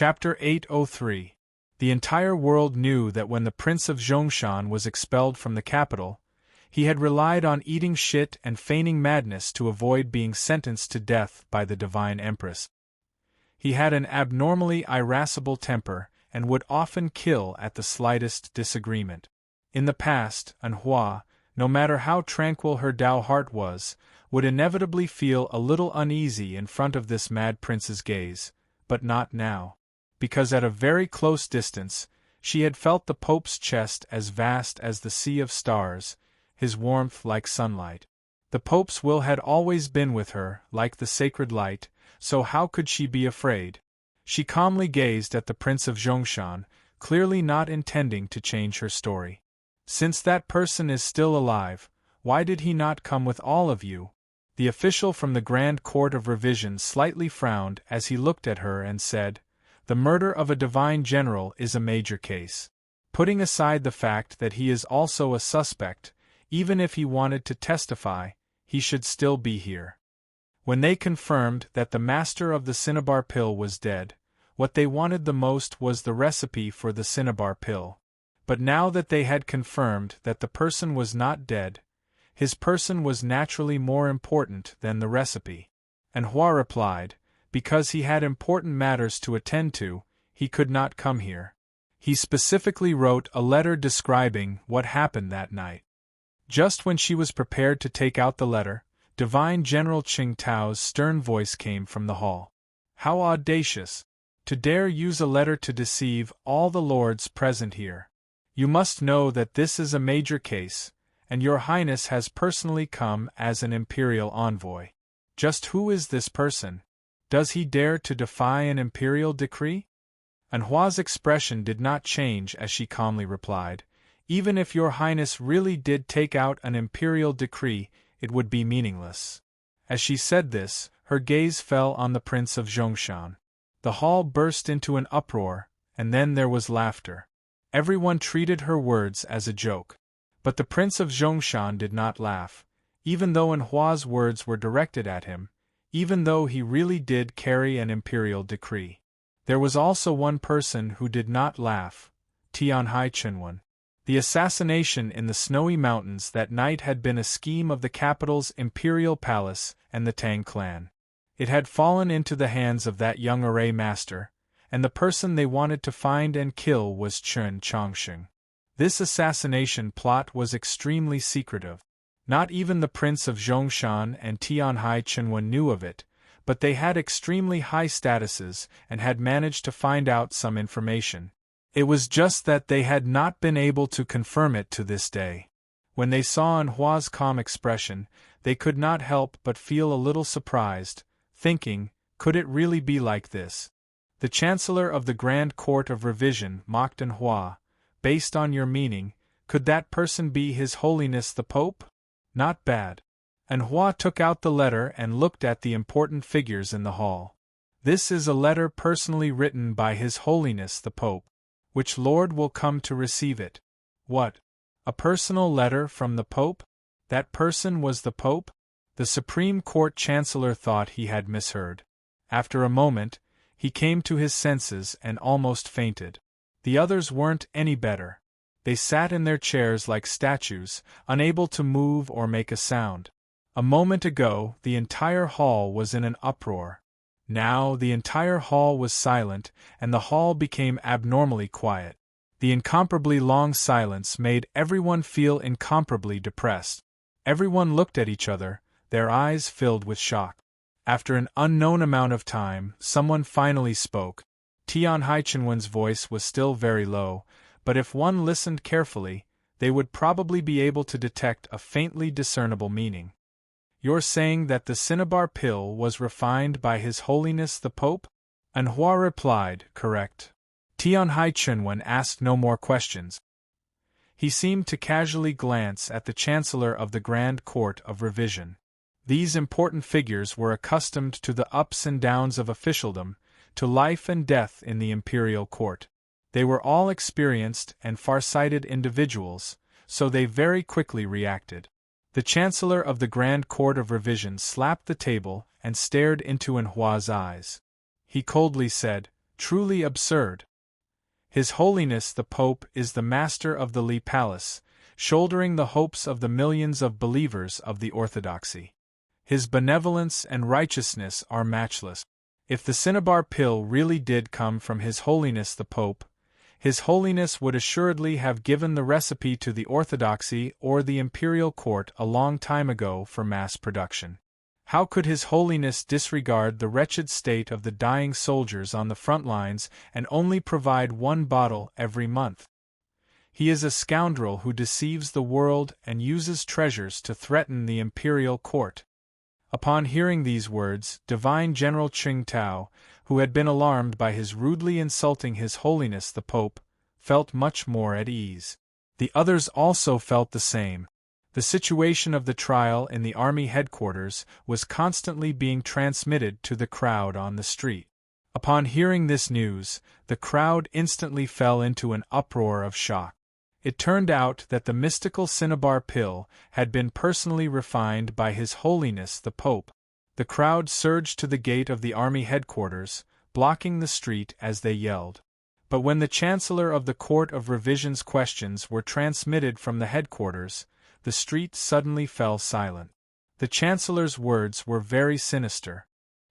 Chapter 803. The entire world knew that when the Prince of Zhongshan was expelled from the capital, he had relied on eating shit and feigning madness to avoid being sentenced to death by the Divine Empress. He had an abnormally irascible temper and would often kill at the slightest disagreement. In the past, Anhua, no matter how tranquil her Tao heart was, would inevitably feel a little uneasy in front of this mad prince's gaze, but not now. Because at a very close distance, she had felt the Pope's chest as vast as the sea of stars, his warmth like sunlight. The Pope's will had always been with her, like the sacred light, so how could she be afraid? She calmly gazed at the Prince of Zhongshan, clearly not intending to change her story. Since that person is still alive, why did he not come with all of you? The official from the Grand Court of Revision slightly frowned as he looked at her and said, "The murder of a divine general is a major case. Putting aside the fact that he is also a suspect, even if he wanted to testify, he should still be here." When they confirmed that the master of the cinnabar pill was dead, what they wanted the most was the recipe for the cinnabar pill. But now that they had confirmed that the person was not dead, his person was naturally more important than the recipe. And Hua replied, because he had important matters to attend to, he could not come here. He specifically wrote a letter describing what happened that night. Just when she was prepared to take out the letter, Divine General Qing Tao's stern voice came from the hall. How audacious! To dare use a letter to deceive all the lords present here. You must know that this is a major case, and your Highness has personally come as an imperial envoy. Just who is this person? Does he dare to defy an imperial decree? Anhua's expression did not change as she calmly replied, even if your Highness really did take out an imperial decree, it would be meaningless. As she said this, her gaze fell on the Prince of Zhongshan. The hall burst into an uproar, and then there was laughter. Everyone treated her words as a joke. But the Prince of Zhongshan did not laugh, even though Anhua's words were directed at him, even though he really did carry an imperial decree. There was also one person who did not laugh, Tianhai Chenwen. The assassination in the snowy mountains that night had been a scheme of the capital's imperial palace and the Tang clan. It had fallen into the hands of that young array master, and the person they wanted to find and kill was Chen Chongsheng. This assassination plot was extremely secretive. Not even the Prince of Zhongshan and Tianhai Chenwen knew of it, but they had extremely high statuses and had managed to find out some information. It was just that they had not been able to confirm it to this day. When they saw Anhua's calm expression, they could not help but feel a little surprised, thinking, could it really be like this? The Chancellor of the Grand Court of Revision mocked Anhua. Based on your meaning, could that person be His Holiness the Pope? Not bad. Anhua took out the letter and looked at the important figures in the hall. This is a letter personally written by His Holiness the Pope. Which lord will come to receive it? What? A personal letter from the Pope? That person was the Pope? The Supreme Court Chancellor thought he had misheard. After a moment, he came to his senses and almost fainted. The others weren't any better. They sat in their chairs like statues, unable to move or make a sound. A moment ago, the entire hall was in an uproar. Now, the entire hall was silent, and the hall became abnormally quiet. The incomparably long silence made everyone feel incomparably depressed. Everyone looked at each other, their eyes filled with shock. After an unknown amount of time, someone finally spoke. Tianhai Chenwen's voice was still very low, but if one listened carefully, they would probably be able to detect a faintly discernible meaning. You're saying that the cinnabar pill was refined by His Holiness the Pope? Anhua replied, correct. Tianhai Chenwen asked no more questions. He seemed to casually glance at the Chancellor of the Grand Court of Revision. These important figures were accustomed to the ups and downs of officialdom, to life and death in the imperial court. They were all experienced and far-sighted individuals, so they very quickly reacted. The Chancellor of the Grand Court of Revision slapped the table and stared into Anhua's eyes. He coldly said, truly absurd. His Holiness the Pope is the master of the Li Palace, shouldering the hopes of the millions of believers of the Orthodoxy. His benevolence and righteousness are matchless. If the cinnabar pill really did come from His Holiness the Pope, His Holiness would assuredly have given the recipe to the Orthodoxy or the Imperial Court a long time ago for mass production. How could His Holiness disregard the wretched state of the dying soldiers on the front lines and only provide one bottle every month? He is a scoundrel who deceives the world and uses treasures to threaten the Imperial Court. Upon hearing these words, Divine General Ching Tao, who had been alarmed by his rudely insulting His Holiness the Pope, felt much more at ease. The others also felt the same. The situation of the trial in the army headquarters was constantly being transmitted to the crowd on the street. Upon hearing this news, the crowd instantly fell into an uproar of shock. It turned out that the mystical cinnabar pill had been personally refined by His Holiness the Pope. The crowd surged to the gate of the army headquarters, blocking the street as they yelled. But when the Chancellor of the Court of Revision's questions were transmitted from the headquarters, the street suddenly fell silent. The Chancellor's words were very sinister.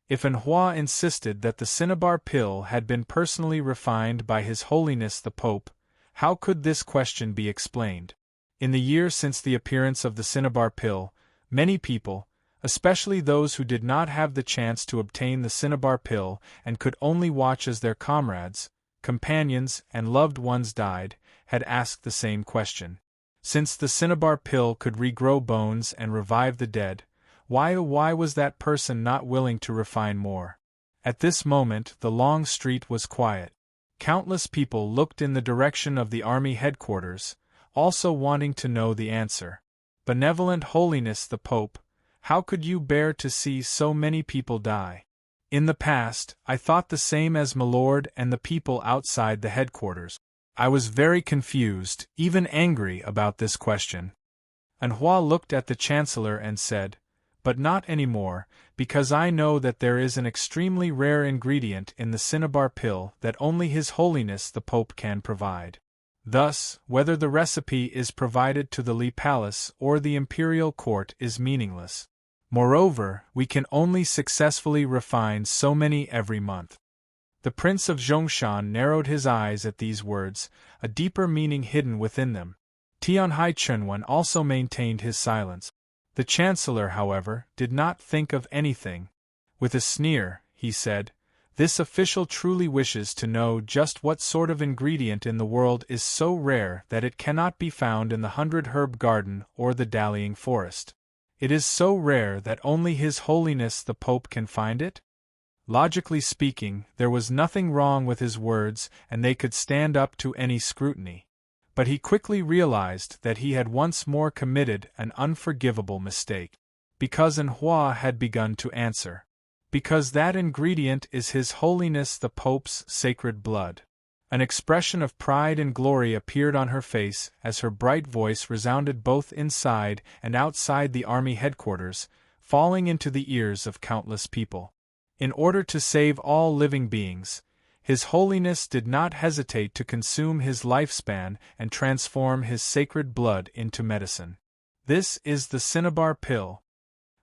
If Anhua insisted that the cinnabar pill had been personally refined by His Holiness the Pope, how could this question be explained? In the year since the appearance of the cinnabar pill, many people, especially those who did not have the chance to obtain the cinnabar pill and could only watch as their comrades, companions, and loved ones died, had asked the same question. Since the cinnabar pill could regrow bones and revive the dead, why was that person not willing to refine more? At this moment the long street was quiet. Countless people looked in the direction of the army headquarters, also wanting to know the answer. Benevolent Holiness the Pope, how could you bear to see so many people die? In the past, I thought the same as Milord and the people outside the headquarters. I was very confused, even angry about this question. Anhua looked at the Chancellor and said, "But not anymore, because I know that there is an extremely rare ingredient in the cinnabar pill that only His Holiness the Pope can provide. Thus, whether the recipe is provided to the Li Palace or the Imperial Court is meaningless. Moreover, we can only successfully refine so many every month." The Prince of Zhongshan narrowed his eyes at these words, a deeper meaning hidden within them. Tianhai Chenwen also maintained his silence. The Chancellor, however, did not think of anything. With a sneer, he said, "This official truly wishes to know just what sort of ingredient in the world is so rare that it cannot be found in the 100-herb garden or the dallying forest. It is so rare that only His Holiness the Pope can find it?" Logically speaking, there was nothing wrong with his words and they could stand up to any scrutiny. But he quickly realized that he had once more committed an unforgivable mistake. Because Anhua had begun to answer. Because that ingredient is His Holiness the Pope's sacred blood. An expression of pride and glory appeared on her face as her bright voice resounded both inside and outside the army headquarters, falling into the ears of countless people. In order to save all living beings, His Holiness did not hesitate to consume his lifespan and transform his sacred blood into medicine. This is the cinnabar pill.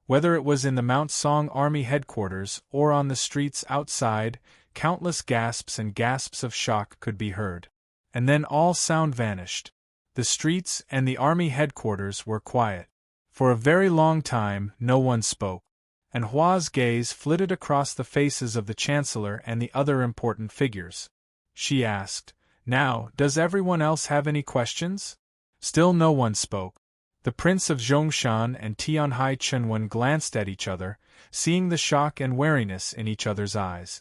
Whether it was in the Mount Song Army headquarters or on the streets outside, countless gasps and gasps of shock could be heard. And then all sound vanished. The streets and the army headquarters were quiet. For a very long time, no one spoke. Anhua's gaze flitted across the faces of the Chancellor and the other important figures. She asked, "Now, does everyone else have any questions?" Still no one spoke. The Prince of Zhongshan and Tianhai Chenwen glanced at each other, seeing the shock and wariness in each other's eyes.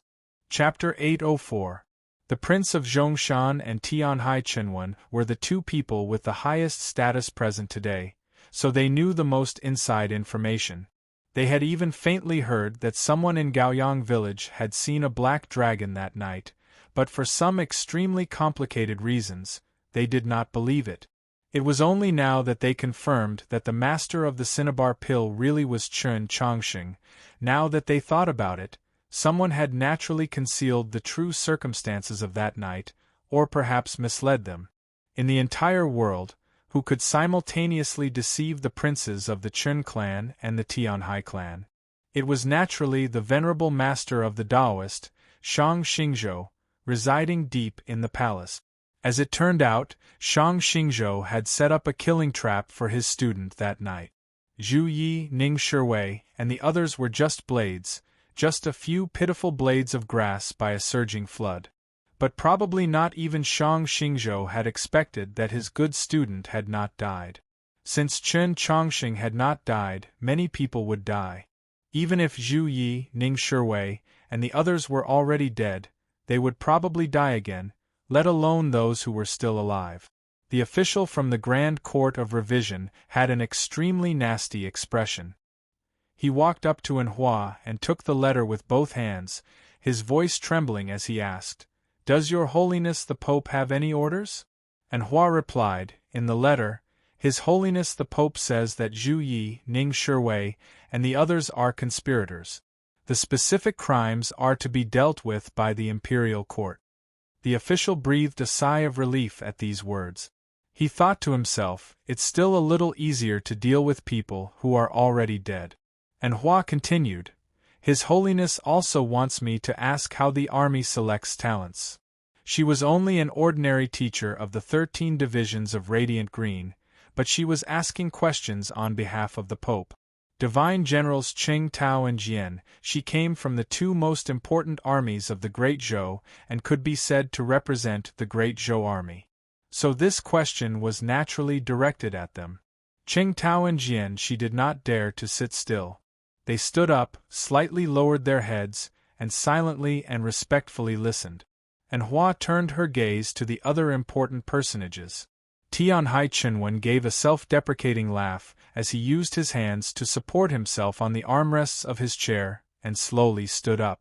Chapter 804. The Prince of Zhongshan and Tianhai Chenwen were the two people with the highest status present today, so they knew the most inside information. They had even faintly heard that someone in Gaoyang village had seen a black dragon that night, but for some extremely complicated reasons, they did not believe it. It was only now that they confirmed that the master of the cinnabar pill really was Chen Chongxing. Now that they thought about it, someone had naturally concealed the true circumstances of that night, or perhaps misled them. In the entire world, who could simultaneously deceive the princes of the Chun clan and the Tianhai clan? It was naturally the venerable master of the Taoist, Shang Xingzhou, residing deep in the palace. As it turned out, Shang Xingzhou had set up a killing trap for his student that night. Zhu Yi, Ning Shiwei, and the others were just blades, just a few pitiful blades of grass by a surging flood. But probably not even Shang Xingzhou had expected that his good student had not died. Since Chen Chongqing had not died, many people would die. Even if Zhu Yi, Ning Shiwei, and the others were already dead, they would probably die again, let alone those who were still alive. The official from the Grand Court of Revision had an extremely nasty expression. He walked up to Anhua and took the letter with both hands, his voice trembling as he asked, "Does Your Holiness the Pope have any orders?" Anhua replied, "In the letter, His Holiness the Pope says that Zhu Yi, Ning Shiwei, and the others are conspirators. The specific crimes are to be dealt with by the imperial court." The official breathed a sigh of relief at these words. He thought to himself, it's still a little easier to deal with people who are already dead. And Hua continued, "His Holiness also wants me to ask how the army selects talents." She was only an ordinary teacher of the 13 divisions of Radiant Green, but she was asking questions on behalf of the Pope. Divine Generals Qing Tao and Jian, she came from the two most important armies of the Great Zhou and could be said to represent the Great Zhou army. So this question was naturally directed at them. Qing Tao and Jian, she did not dare to sit still. They stood up, slightly lowered their heads, and silently and respectfully listened. And Hua turned her gaze to the other important personages. Tianhai Chenwen gave a self-deprecating laugh as he used his hands to support himself on the armrests of his chair, and slowly stood up.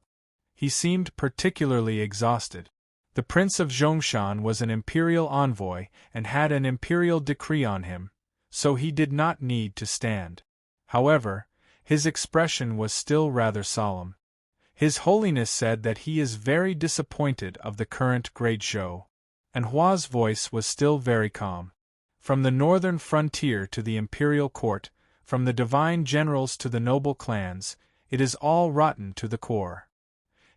He seemed particularly exhausted. The Prince of Zhongshan was an imperial envoy and had an imperial decree on him, so he did not need to stand. However, his expression was still rather solemn. His Holiness said that he is very disappointed of the current Great Zhou. And Hua's voice was still very calm. From the northern frontier to the imperial court, from the divine generals to the noble clans, it is all rotten to the core.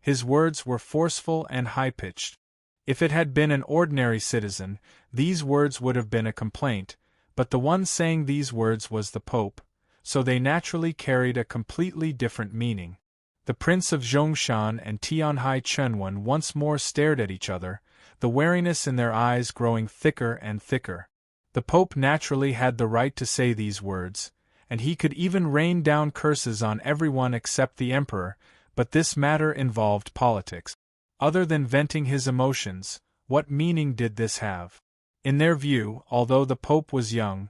His words were forceful and high-pitched. If it had been an ordinary citizen, these words would have been a complaint, but the one saying these words was the Pope, so they naturally carried a completely different meaning. The Prince of Zhongshan and Tianhai Chenwen once more stared at each other, the wariness in their eyes growing thicker and thicker. The Pope naturally had the right to say these words, and he could even rain down curses on everyone except the Emperor, but this matter involved politics. Other than venting his emotions, what meaning did this have? In their view, although the Pope was young,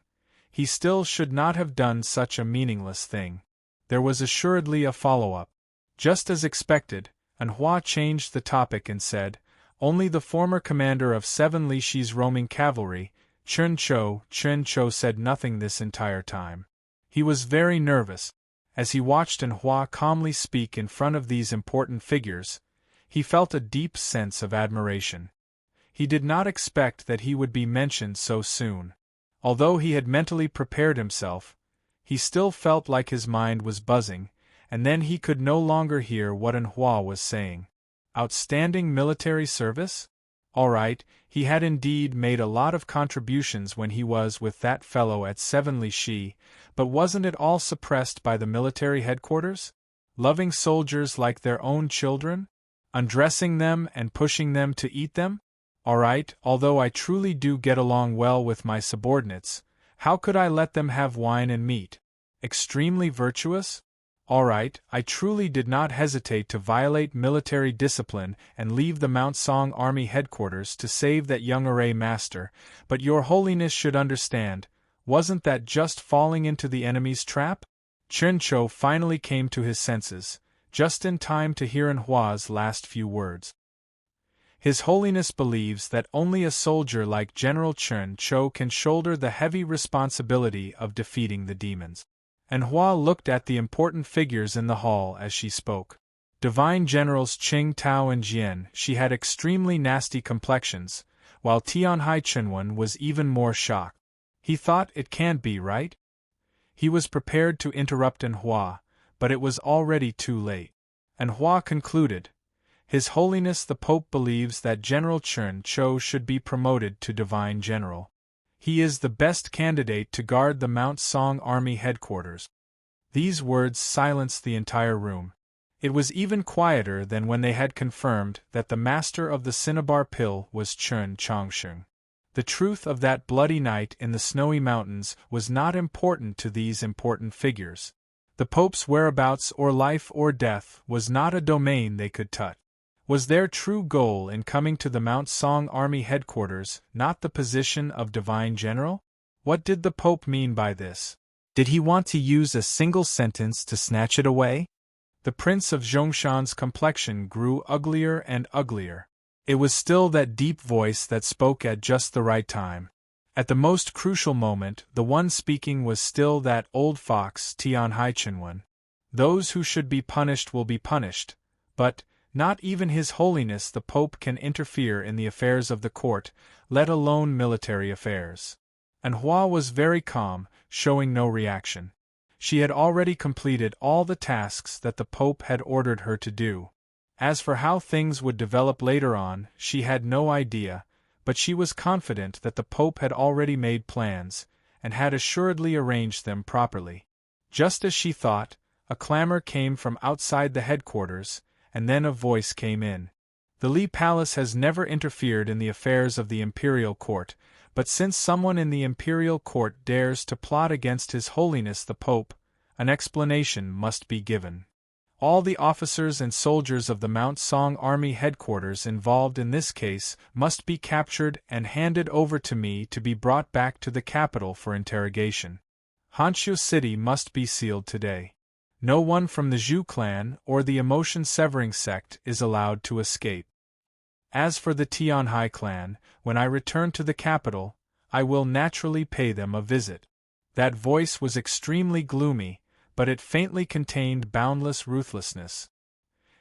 he still should not have done such a meaningless thing. There was assuredly a follow-up. Just as expected, Anhua changed the topic and said, "Only the former commander of 7 Lishi's roaming cavalry, Chen Chou said nothing this entire time. He was very nervous. As he watched Anhua calmly speak in front of these important figures, he felt a deep sense of admiration. He did not expect that he would be mentioned so soon. Although he had mentally prepared himself, he still felt like his mind was buzzing, and then he could no longer hear what Anhua was saying. Outstanding military service? All right, he had indeed made a lot of contributions when he was with that fellow at 7 Lishi, but wasn't it all suppressed by the military headquarters? Loving soldiers like their own children? Undressing them and pushing them to eat them? All right, although I truly do get along well with my subordinates, how could I let them have wine and meat? Extremely virtuous? All right, I truly did not hesitate to violate military discipline and leave the Mount Song Army headquarters to save that young array master, but Your Holiness should understand, wasn't that just falling into the enemy's trap? Chen Chou finally came to his senses, just in time to hear Anhua's last few words. His Holiness believes that only a soldier like General Chen Chou can shoulder the heavy responsibility of defeating the demons. Anhua looked at the important figures in the hall as she spoke. Divine Generals Qing Tao and Jian, she had extremely nasty complexions, while Tianhai Chenwen was even more shocked. He thought, it can't be right? He was prepared to interrupt Anhua, but it was already too late. Anhua concluded, His Holiness the Pope believes that General Chen Chou should be promoted to Divine General. He is the best candidate to guard the Mount Song Army headquarters. These words silenced the entire room. It was even quieter than when they had confirmed that the master of the cinnabar pill was Chen Chongsheng. The truth of that bloody night in the snowy mountains was not important to these important figures. The Pope's whereabouts or life or death was not a domain they could touch. Was their true goal in coming to the Mount Song Army headquarters not the position of Divine General? What did the Pope mean by this? Did he want to use a single sentence to snatch it away? The Prince of Zhongshan's complexion grew uglier and uglier. It was still that deep voice that spoke at just the right time. At the most crucial moment, the one speaking was still that old fox Tianhai Chenwen. Those who should be punished will be punished, but not even His Holiness the Pope can interfere in the affairs of the court, let alone military affairs. Anhua was very calm, showing no reaction. She had already completed all the tasks that the Pope had ordered her to do. As for how things would develop later on, she had no idea, but she was confident that the Pope had already made plans, and had assuredly arranged them properly. Just as she thought, a clamor came from outside the headquarters, and then a voice came in. The Li Palace has never interfered in the affairs of the Imperial Court, but since someone in the Imperial Court dares to plot against His Holiness the Pope, an explanation must be given. All the officers and soldiers of the Mount Song Army headquarters involved in this case must be captured and handed over to me to be brought back to the capital for interrogation. Honshu City must be sealed today. No one from the Zhu clan or the emotion-severing sect is allowed to escape. As for the Tianhai clan, when I return to the capital, I will naturally pay them a visit. That voice was extremely gloomy, but it faintly contained boundless ruthlessness.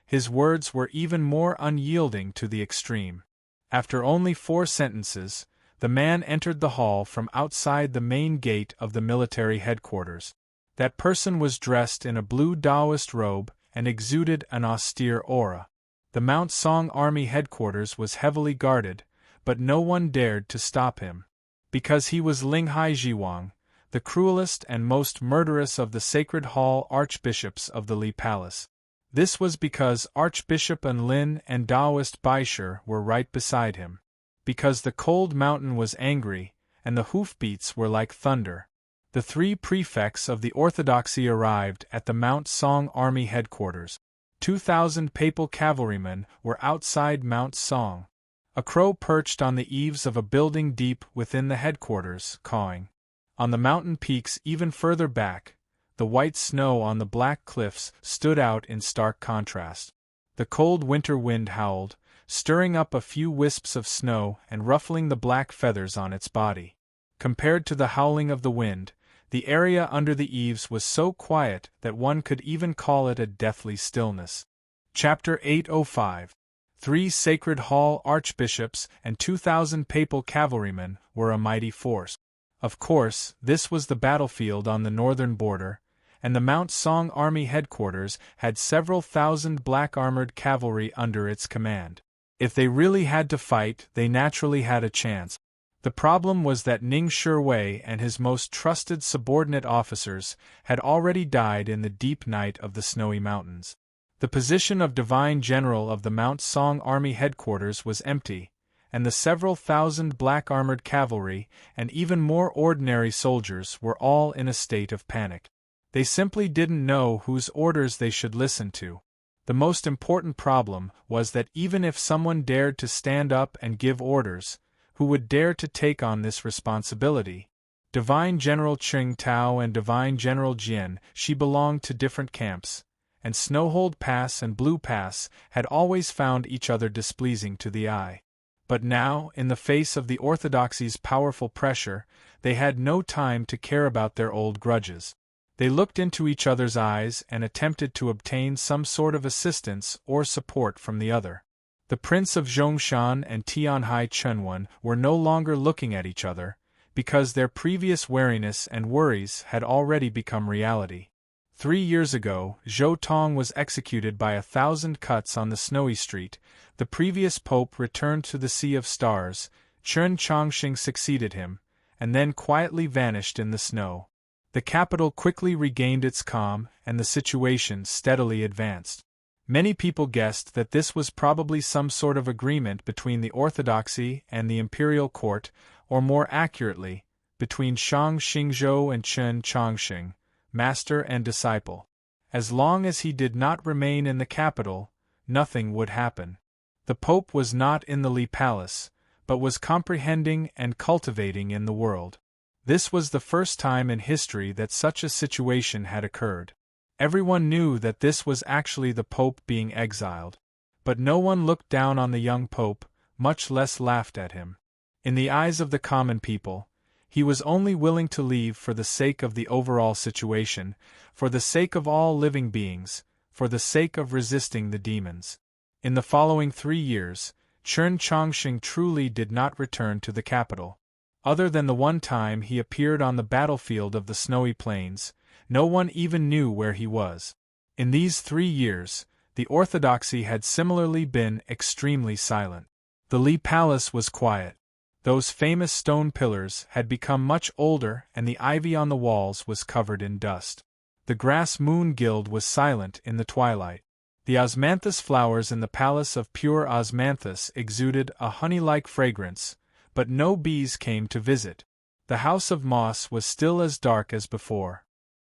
His words were even more unyielding to the extreme. After only 4 sentences, the man entered the hall from outside the main gate of the military headquarters. That person was dressed in a blue Taoist robe and exuded an austere aura. The Mount Song Army headquarters was heavily guarded, but no one dared to stop him. Because he was Linghai Jiwang, the cruelest and most murderous of the Sacred Hall archbishops of the Li Palace. This was because Archbishop Anlin and Taoist Baisher were right beside him. Because the cold mountain was angry, and the hoofbeats were like thunder. The 3 prefects of the Orthodoxy arrived at the Mount Song Army headquarters. 2,000 papal cavalrymen were outside Mount Song. A crow perched on the eaves of a building deep within the headquarters, cawing. On the mountain peaks even further back, the white snow on the black cliffs stood out in stark contrast. The cold winter wind howled, stirring up a few wisps of snow and ruffling the black feathers on its body. Compared to the howling of the wind, the area under the eaves was so quiet that one could even call it a deathly stillness. Chapter 805. 3 Sacred Hall archbishops and 2,000 papal cavalrymen were a mighty force. Of course, this was the battlefield on the northern border, and the Mount Song Army headquarters had several thousand black-armored cavalry under its command. If they really had to fight, they naturally had a chance. The problem was that Ning Shiwei and his most trusted subordinate officers had already died in the deep night of the snowy mountains. The position of Divine General of the Mount Song Army headquarters was empty, and the several thousand black-armored cavalry and even more ordinary soldiers were all in a state of panic. They simply didn't know whose orders they should listen to. The most important problem was that even if someone dared to stand up and give orders, who would dare to take on this responsibility? Divine General Ching Tao and Divine General Jian, she belonged to different camps, and Snowhold Pass and Blue Pass had always found each other displeasing to the eye. But now, in the face of the Orthodoxy's powerful pressure, they had no time to care about their old grudges. They looked into each other's eyes and attempted to obtain some sort of assistance or support from the other. The Prince of Zhongshan and Tianhai Chunwan were no longer looking at each other, because their previous wariness and worries had already become reality. 3 years ago, Zhou Tong was executed by 1,000 cuts on the snowy street. The previous pope returned to the Sea of Stars. Chen Chongqing succeeded him, and then quietly vanished in the snow. The capital quickly regained its calm, and the situation steadily advanced. Many people guessed that this was probably some sort of agreement between the orthodoxy and the imperial court, or more accurately, between Shang Xingzhou and Chen Chongqing, master and disciple. As long as he did not remain in the capital, nothing would happen. The Pope was not in the Li Palace, but was comprehending and cultivating in the world. This was the first time in history that such a situation had occurred. Everyone knew that this was actually the Pope being exiled. But no one looked down on the young Pope, much less laughed at him. In the eyes of the common people, he was only willing to leave for the sake of the overall situation, for the sake of all living beings, for the sake of resisting the demons. In the following 3 years, Chen Chongqing truly did not return to the capital. Other than the one time he appeared on the battlefield of the snowy plains, no one even knew where he was. In these 3 years, the orthodoxy had similarly been extremely silent. The Li Palace was quiet. Those famous stone pillars had become much older and the ivy on the walls was covered in dust. The grass moon guild was silent in the twilight. The osmanthus flowers in the palace of pure osmanthus exuded a honey-like fragrance, but no bees came to visit. The house of moss was still as dark as before.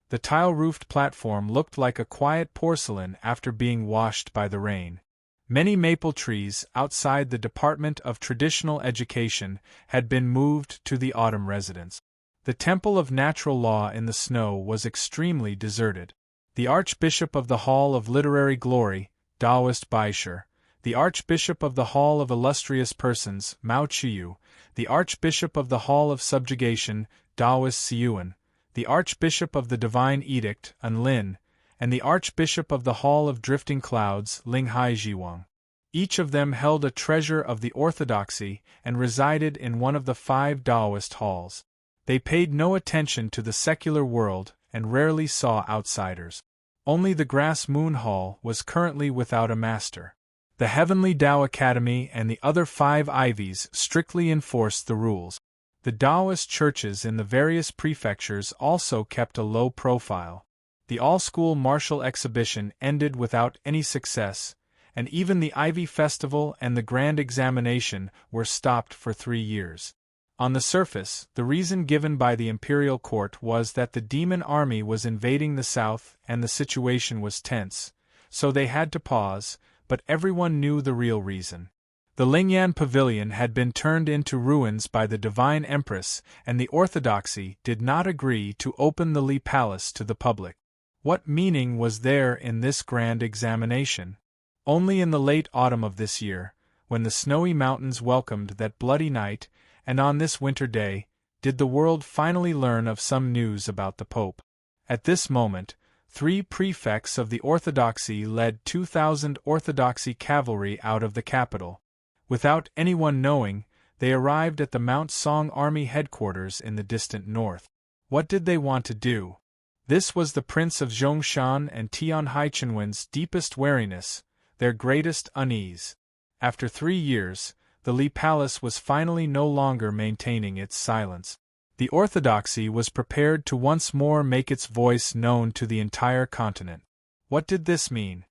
The tile-roofed platform looked like a quiet porcelain after being washed by the rain. Many maple trees outside the Department of Traditional Education had been moved to the autumn residence. The Temple of Natural Law in the snow was extremely deserted. The Archbishop of the Hall of Literary Glory, Daoist Baisher, the Archbishop of the Hall of Illustrious Persons, Mao Chiyu, the Archbishop of the Hall of Subjugation, Daoist Siuan, the Archbishop of the Divine Edict, Anlin, and the Archbishop of the Hall of Drifting Clouds, Linghai Jiwang. Each of them held a treasure of the orthodoxy and resided in one of the 5 Daoist halls. They paid no attention to the secular world and rarely saw outsiders. Only the Grass Moon Hall was currently without a master. The Heavenly Tao Academy and the other 5 ivies strictly enforced the rules. The Taoist churches in the various prefectures also kept a low profile. The all-school martial exhibition ended without any success, and even the Ivy Festival and the Grand Examination were stopped for 3 years. On the surface, the reason given by the imperial court was that the demon army was invading the south and the situation was tense, so they had to pause, but everyone knew the real reason. The Lingyan Pavilion had been turned into ruins by the Divine Empress, and the orthodoxy did not agree to open the Li Palace to the public. What meaning was there in this grand examination? Only in the late autumn of this year, when the snowy mountains welcomed that bloody night, and on this winter day, did the world finally learn of some news about the Pope. At this moment, 3 prefects of the orthodoxy led 2,000 orthodoxy cavalry out of the capital. Without anyone knowing, they arrived at the Mount Song Army headquarters in the distant north. What did they want to do? This was the Prince of Zhongshan and Tianhai Chunwan's deepest wariness, their greatest unease. After 3 years, the Li Palace was finally no longer maintaining its silence. The orthodoxy was prepared to once more make its voice known to the entire continent. What did this mean?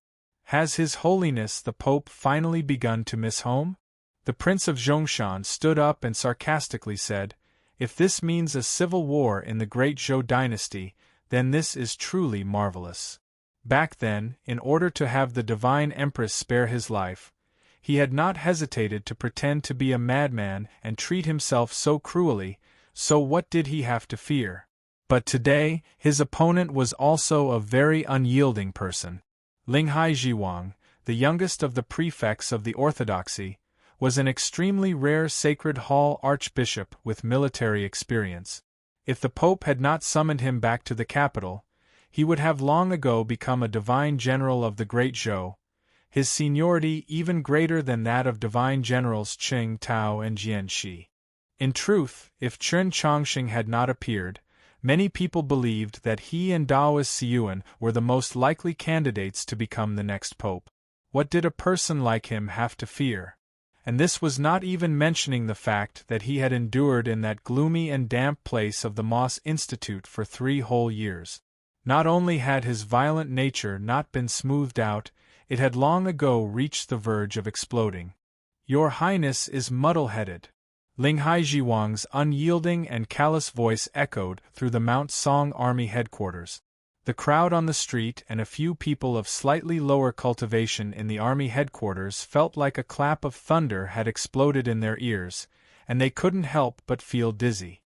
Has His Holiness the Pope finally begun to miss home? The Prince of Zhongshan stood up and sarcastically said, "If this means a civil war in the great Zhou dynasty, then this is truly marvelous." Back then, in order to have the Divine Empress spare his life, he had not hesitated to pretend to be a madman and treat himself so cruelly, so what did he have to fear? But today, his opponent was also a very unyielding person. Linghai Jiwang, the youngest of the prefects of the orthodoxy, was an extremely rare Sacred Hall archbishop with military experience. If the Pope had not summoned him back to the capital, He would have long ago become a divine general of the great Zhou, his seniority even greater than that of divine generals Qing Tao and Jian Shi. In truth, if Chen Chongqing had not appeared, many people believed that he and Daoist Siyuan were the most likely candidates to become the next pope. What did a person like him have to fear? And this was not even mentioning the fact that he had endured in that gloomy and damp place of the Moss Institute for 3 whole years. Not only had his violent nature not been smoothed out, it had long ago reached the verge of exploding. "Your Highness is muddle-headed." Linghai Jiwang's unyielding and callous voice echoed through the Mount Song Army headquarters. The crowd on the street and a few people of slightly lower cultivation in the army headquarters felt like a clap of thunder had exploded in their ears, and they couldn't help but feel dizzy.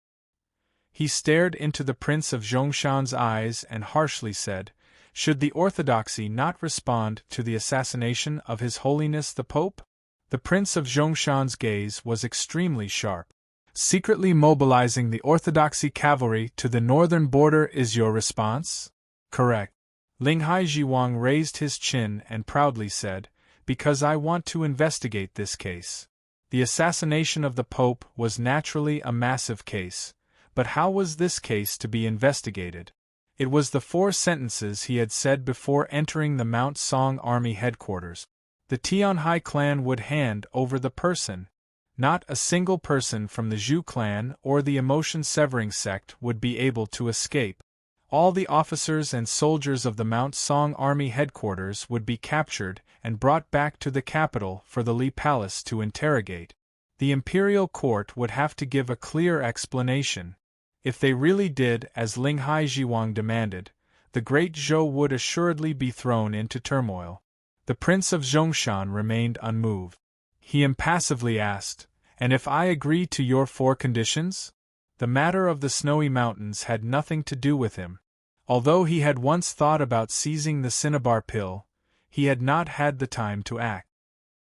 He stared into the Prince of Zhongshan's eyes and harshly said, "Should the orthodoxy not respond to the assassination of His Holiness the Pope?" The Prince of Zhongshan's gaze was extremely sharp. "Secretly mobilizing the orthodoxy cavalry to the northern border is your response?" "Correct." Linghai Jiwang raised his chin and proudly said, "Because I want to investigate this case." The assassination of the Pope was naturally a massive case, but how was this case to be investigated? It was the 4 sentences he had said before entering the Mount Song Army headquarters. The Tianhai clan would hand over the person. Not a single person from the Zhu clan or the emotion-severing sect would be able to escape. All the officers and soldiers of the Mount Song Army headquarters would be captured and brought back to the capital for the Li Palace to interrogate. The imperial court would have to give a clear explanation. If they really did as Linghai Jiwang demanded, the great Zhou would assuredly be thrown into turmoil. The Prince of Zhongshan remained unmoved. He impassively asked, "And if I agree to your 4 conditions?" The matter of the snowy mountains had nothing to do with him. Although he had once thought about seizing the cinnabar pill, he had not had the time to act.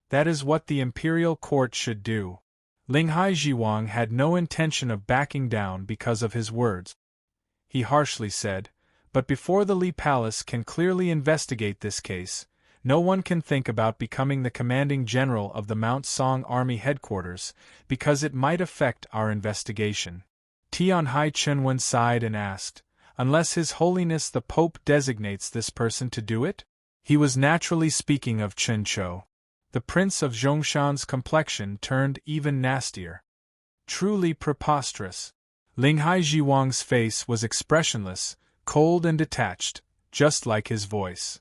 That is what the imperial court should do. Linghai Jiwang had no intention of backing down because of his words. He harshly said, "But before the Li Palace can clearly investigate this case, no one can think about becoming the commanding general of the Mount Song Army headquarters, because it might affect our investigation." Tianhai Chenwen sighed and asked, "Unless His Holiness the Pope designates this person to do it?" He was naturally speaking of Chen Chou. The Prince of Zhongshan's complexion turned even nastier. Truly preposterous. Linghai Jiwang's face was expressionless, cold and detached, just like his voice.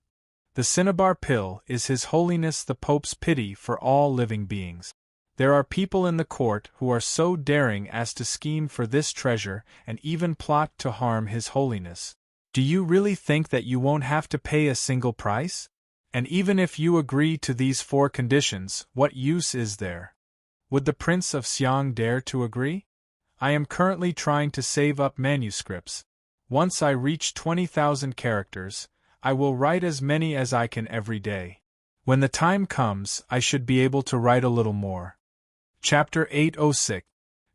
The cinnabar pill is His Holiness the Pope's pity for all living beings. There are people in the court who are so daring as to scheme for this treasure and even plot to harm His Holiness. Do you really think that you won't have to pay a single price? And even if you agree to these 4 conditions, what use is there? Would the Prince of Xiang dare to agree? I am currently trying to save up manuscripts. Once I reach 20,000 characters, I will write as many as I can every day. When the time comes, I should be able to write a little more. Chapter 806.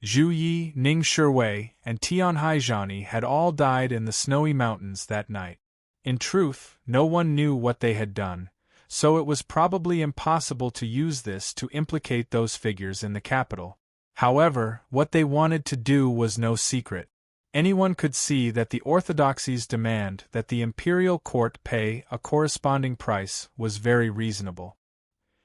Zhu Yi, Ning Shiwei, and Tianhai Zhani had all died in the snowy mountains that night. In truth, no one knew what they had done, so it was probably impossible to use this to implicate those figures in the capital. However, what they wanted to do was no secret. Anyone could see that the orthodoxy's demand that the imperial court pay a corresponding price was very reasonable.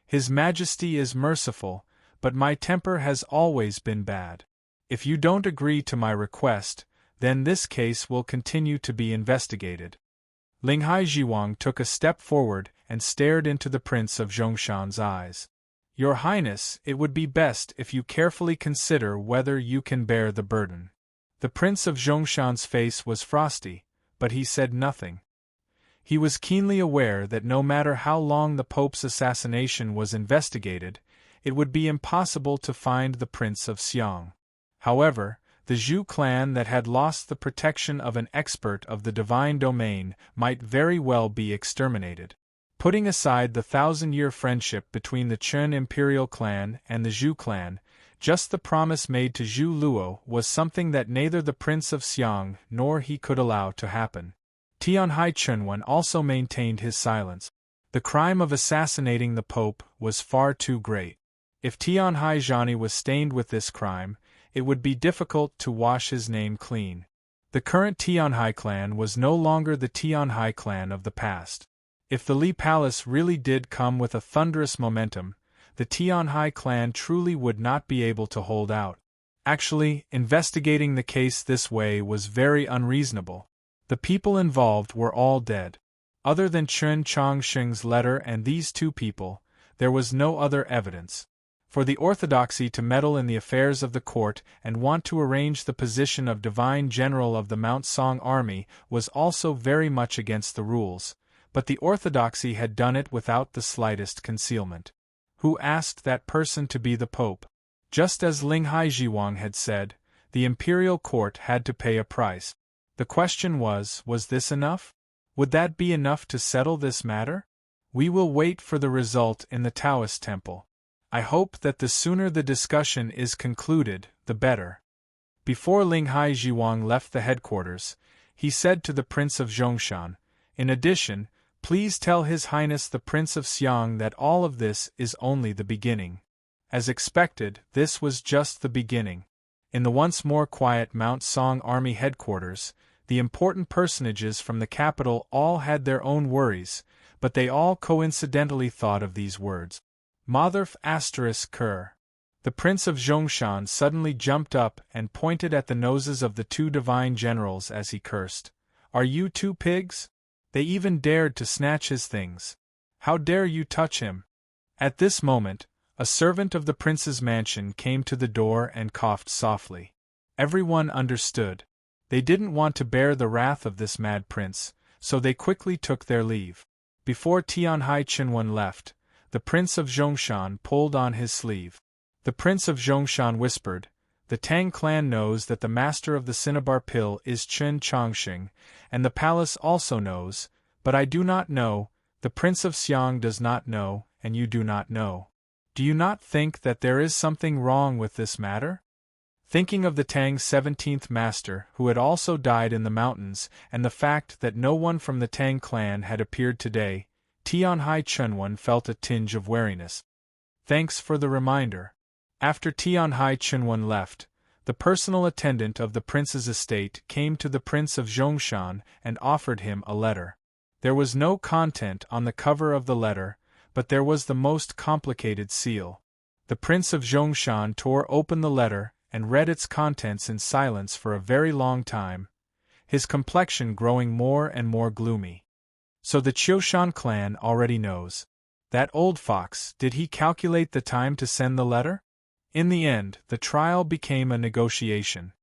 His Majesty is merciful, but my temper has always been bad. If you don't agree to my request, then this case will continue to be investigated. Linghai Jiwang took a step forward and stared into the Prince of Zhongshan's eyes. Your Highness, it would be best if you carefully consider whether you can bear the burden. The Prince of Zhongshan's face was frosty, but he said nothing. He was keenly aware that no matter how long the Pope's assassination was investigated, it would be impossible to find the Prince of Xiang. However, the Zhu clan that had lost the protection of an expert of the divine domain might very well be exterminated. Putting aside the 1,000-year friendship between the Chen imperial clan and the Zhu clan, just the promise made to Zhu Luo was something that neither the Prince of Xiang nor he could allow to happen. Tianhai Chunwan also maintained his silence. The crime of assassinating the Pope was far too great. If Tianhai Zhani was stained with this crime, it would be difficult to wash his name clean. The current Tianhai clan was no longer the Tianhai clan of the past. If the Li Palace really did come with a thunderous momentum, the Tianhai clan truly would not be able to hold out. Actually, investigating the case this way was very unreasonable. The people involved were all dead. Other than Chen Chongsheng's letter and these two people, there was no other evidence. For the orthodoxy to meddle in the affairs of the court and want to arrange the position of divine general of the Mount Song army was also very much against the rules, but the orthodoxy had done it without the slightest concealment. Who asked that person to be the pope? Just as Linghai Jiwang had said, the imperial court had to pay a price. The question was this enough? Would that be enough to settle this matter? We will wait for the result in the Taoist temple. I hope that the sooner the discussion is concluded, the better. Before Linghai Jiwang left the headquarters, he said to the Prince of Zhongshan, in addition, please tell His Highness the Prince of Xiang that all of this is only the beginning. As expected, this was just the beginning. In the once more quiet Mount Song Army headquarters, the important personages from the capital all had their own worries, but they all coincidentally thought of these words. Motherf *Ker. The Prince of Zhongshan suddenly jumped up and pointed at the noses of the two divine generals as he cursed. Are you two pigs? They even dared to snatch his things. How dare you touch him? At this moment, a servant of the prince's mansion came to the door and coughed softly. Everyone understood. They didn't want to bear the wrath of this mad prince, so they quickly took their leave. Before Tianhai Chunwan left, the Prince of Zhongshan pulled on his sleeve. The Prince of Zhongshan whispered, the Tang clan knows that the master of the cinnabar pill is Chen Chongsheng, and the palace also knows, but I do not know, the Prince of Xiang does not know, and you do not know. Do you not think that there is something wrong with this matter? Thinking of the Tang's 17th master who had also died in the mountains and the fact that no one from the Tang clan had appeared today, Tianhai Chunwan felt a tinge of wariness. Thanks for the reminder. After Tianhai Chunwan left, the personal attendant of the prince's estate came to the Prince of Zhongshan and offered him a letter. There was no content on the cover of the letter, but there was the most complicated seal. The Prince of Zhongshan tore open the letter and read its contents in silence for a very long time, his complexion growing more and more gloomy. So the Qiushan clan already knows. That old fox, did he calculate the time to send the letter? In the end, the trial became a negotiation.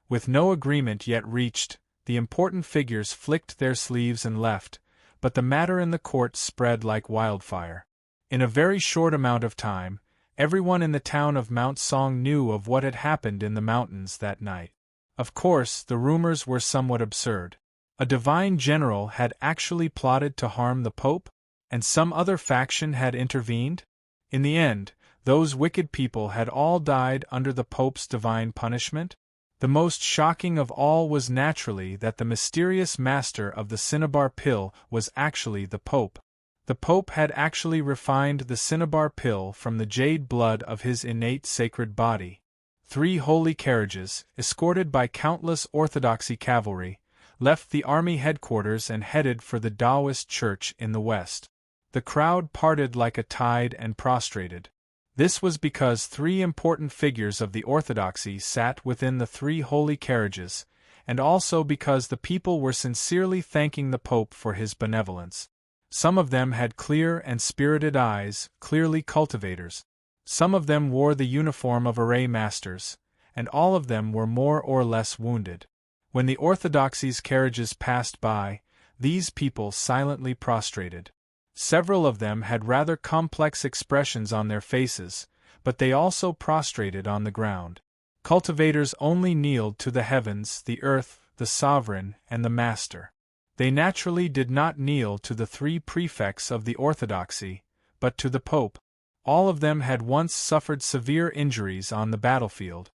With no agreement yet reached, the important figures flicked their sleeves and left, but the matter in the court spread like wildfire. In a very short amount of time, everyone in the town of Mount Song knew of what had happened in the mountains that night. Of course, the rumors were somewhat absurd. A divine general had actually plotted to harm the Pope, and some other faction had intervened? In the end, those wicked people had all died under the Pope's divine punishment? The most shocking of all was naturally that the mysterious master of the cinnabar pill was actually the Pope. The Pope had actually refined the cinnabar pill from the jade blood of his innate sacred body. 3 holy carriages, escorted by countless orthodoxy cavalry, left the army headquarters and headed for the Taoist church in the west. The crowd parted like a tide and prostrated. This was because 3 important figures of the orthodoxy sat within the 3 holy carriages, and also because the people were sincerely thanking the Pope for his benevolence. Some of them had clear and spirited eyes, clearly cultivators. Some of them wore the uniform of array masters, and all of them were more or less wounded. When the orthodoxy's carriages passed by, these people silently prostrated. Several of them had rather complex expressions on their faces, but they also prostrated on the ground. Cultivators only kneeled to the heavens, the earth, the sovereign, and the master. They naturally did not kneel to the 3 prefects of the orthodoxy, but to the Pope. All of them had once suffered severe injuries on the battlefield.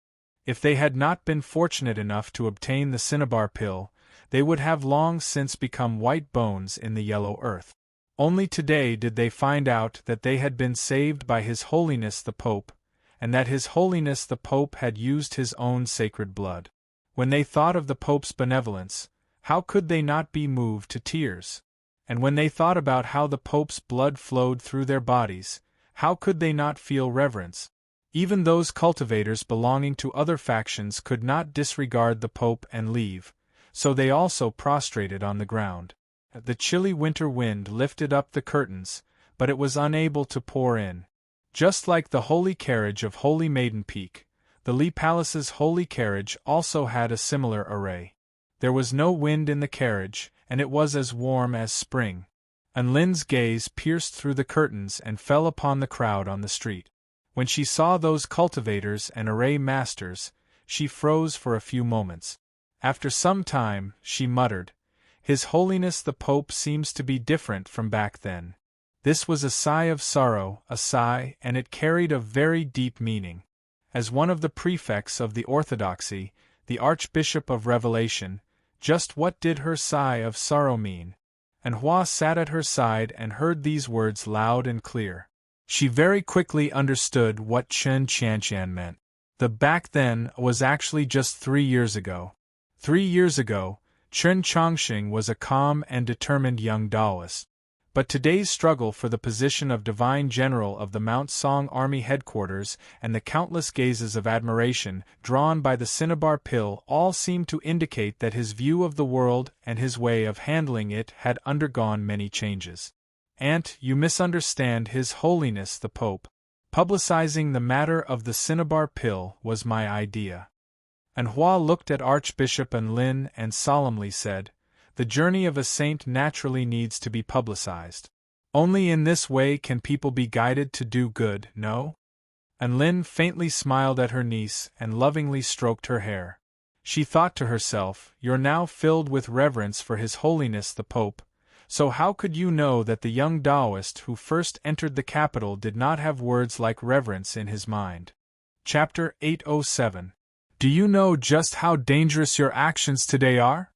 If they had not been fortunate enough to obtain the cinnabar pill, they would have long since become white bones in the yellow earth. Only today did they find out that they had been saved by His Holiness the Pope, and that His Holiness the Pope had used his own sacred blood. When they thought of the Pope's benevolence, how could they not be moved to tears? And when they thought about how the Pope's blood flowed through their bodies, how could they not feel reverence? Even those cultivators belonging to other factions could not disregard the Pope and leave, so they also prostrated on the ground. The chilly winter wind lifted up the curtains, but it was unable to pour in. Just like the holy carriage of Holy Maiden Peak, the Lee Palace's holy carriage also had a similar array. There was no wind in the carriage, and it was as warm as spring. Lin's gaze pierced through the curtains and fell upon the crowd on the street. When she saw those cultivators and array masters, she froze for a few moments. After some time, she muttered, "His Holiness the Pope seems to be different from back then." This was a sigh of sorrow, a sigh, and it carried a very deep meaning. As one of the prefects of the Orthodoxy, the Archbishop of Revelation, just what did her sigh of sorrow mean? And Hua sat at her side and heard these words loud and clear. She very quickly understood what Chen Qianqian meant. The back then was actually just 3 years ago. 3 years ago, Chen Chongqing was a calm and determined young Taoist. But today's struggle for the position of Divine General of the Mount Song Army Headquarters and the countless gazes of admiration drawn by the cinnabar pill all seemed to indicate that his view of the world and his way of handling it had undergone many changes. "Aunt, you misunderstand His Holiness the Pope. Publicizing the matter of the cinnabar pill was my idea." And Hua looked at Archbishop Lin and solemnly said, "The journey of a saint naturally needs to be publicized. Only in this way can people be guided to do good, no?" And Lin faintly smiled at her niece and lovingly stroked her hair. She thought to herself, "You're now filled with reverence for His Holiness the Pope, so how could you know that the young Taoist who first entered the capital did not have words like reverence in his mind?" Chapter 807. Do you know just how dangerous your actions today are?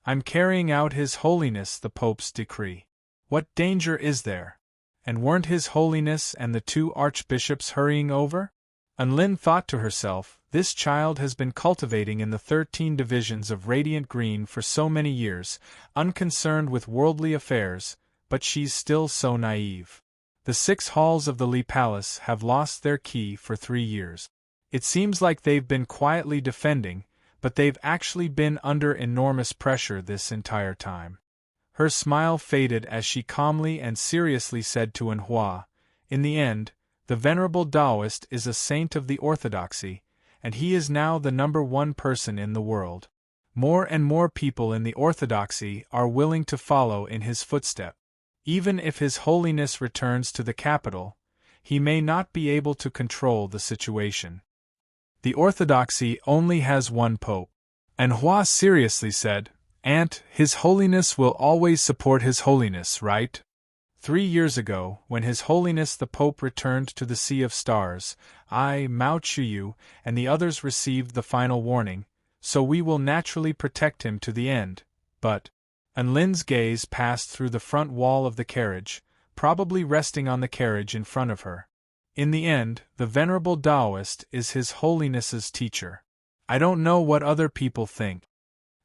I'm carrying out His Holiness the Pope's decree. What danger is there? And weren't His Holiness and the 2 archbishops hurrying over? Lin thought to herself, this child has been cultivating in the 13 divisions of Radiant Green for so many years, unconcerned with worldly affairs, but she's still so naive. The 6 halls of the Lee Palace have lost their key for 3 years. It seems like they've been quietly defending, but they've actually been under enormous pressure this entire time. Her smile faded as she calmly and seriously said to Hua, "In the end, the Venerable Taoist is a saint of the Orthodoxy, and he is now the #1 person in the world. More and more people in the Orthodoxy are willing to follow in his footsteps. Even if His Holiness returns to the capital, he may not be able to control the situation. The Orthodoxy only has one pope." And Hua seriously said, "Aunt, His Holiness will always support His Holiness, right?" 3 years ago, when His Holiness the Pope returned to the Sea of Stars, I, Mao Chuyu, and the others received the final warning, so we will naturally protect him to the end, but... And Lin's gaze passed through the front wall of the carriage, probably resting on the carriage in front of her. In the end, the Venerable Taoist is His Holiness's teacher. I don't know what other people think.